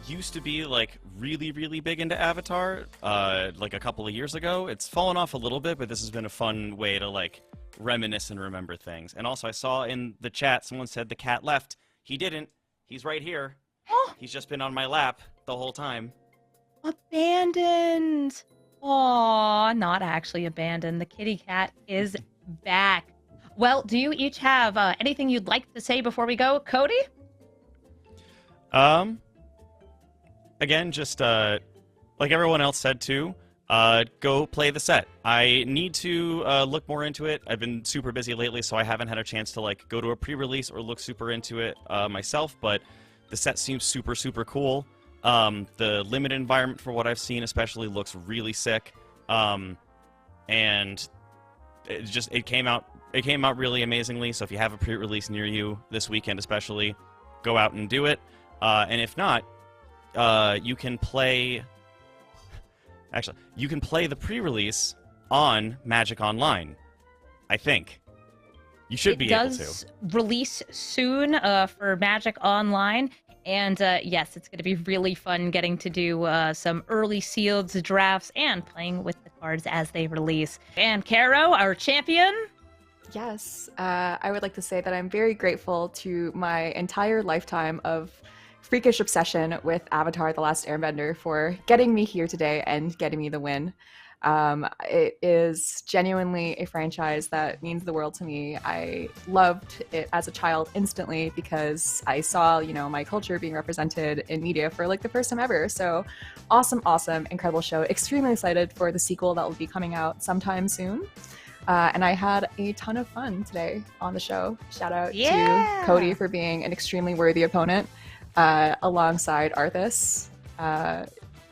used to be like really big into Avatar like a couple of years ago. It's fallen off a little bit, but this has been a fun way to like reminisce and remember things. And also I saw in the chat someone said the cat left. He didn't. He's right here. He's just been on my lap the whole time. Abandoned. Aw, not actually abandoned. The kitty cat is back. Well, do you each have anything you'd like to say before we go? Cody? Again, just like everyone else said too, go play the set. I need to look more into it. I've been super busy lately, so I haven't had a chance to like go to a pre-release or look super into it myself, but the set seems super cool. The limited environment, for what I've seen especially, looks really sick. And it came out really amazingly, so if you have a pre-release near you this weekend especially, go out and do it. And if not, you can play the pre-release on Magic Online, I think. You should be able to. It does release soon for Magic Online. And yes, it's going to be really fun getting to do some early sealed drafts and playing with the cards as they release. And Karo, our champion. Yes, I would like to say that I'm very grateful to my entire lifetime of freakish obsession with Avatar: The Last Airbender for getting me here today and getting me the win. It is genuinely a franchise that means the world to me. I loved it as a child instantly because I saw, my culture being represented in media for like the first time ever. So awesome, incredible show. Extremely excited for the sequel that will be coming out sometime soon. And I had a ton of fun today on the show. Shout out to Cody for being an extremely worthy opponent alongside Arthas.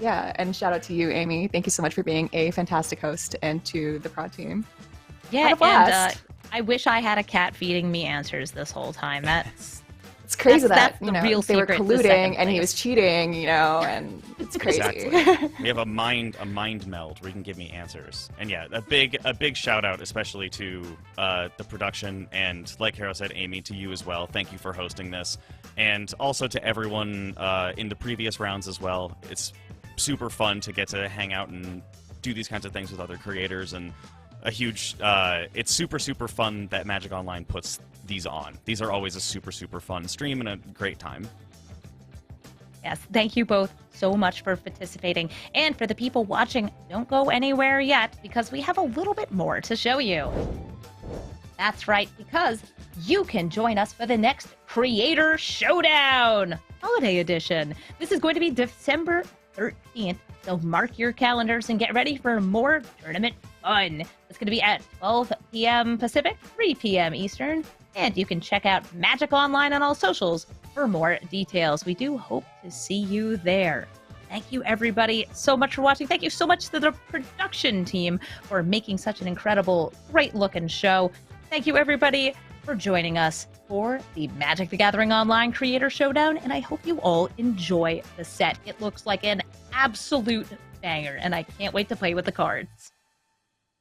Yeah, and shout out to you, Amy. Thank you so much for being a fantastic host, and to the prod team. Yeah, and I wish I had a cat feeding me answers this whole time. That's It's crazy That's that the real they were secret to second colluding and he place. was cheating, and it's crazy. Exactly. We have a mind meld where you can give me answers. And yeah, a big shout out especially to the production and, like Hero said, Amy, to you as well. Thank you for hosting this, and also to everyone in the previous rounds as well. It's super fun to get to hang out and do these kinds of things with other creators, and a huge it's super fun that Magic Online puts these on. These are always a super fun stream and a great time. Yes, thank you both so much for participating. And for the people watching, don't go anywhere yet, because we have a little bit more to show you. That's right, because you can join us for the next Creator Showdown Holiday Edition. This is going to be December 13th, so mark your calendars and get ready for more tournament fun. It's going to be at 12 p.m. Pacific, 3 p.m. Eastern, and you can check out Magic Online on all socials for more details. We do hope to see you there. Thank you, everybody, so much for watching. Thank you so much to the production team for making such an incredible, great-looking show. Thank you, everybody, for joining us for the Magic the Gathering Online Creator Showdown, and I hope you all enjoy the set. It looks like an absolute banger, and I can't wait to play with the cards.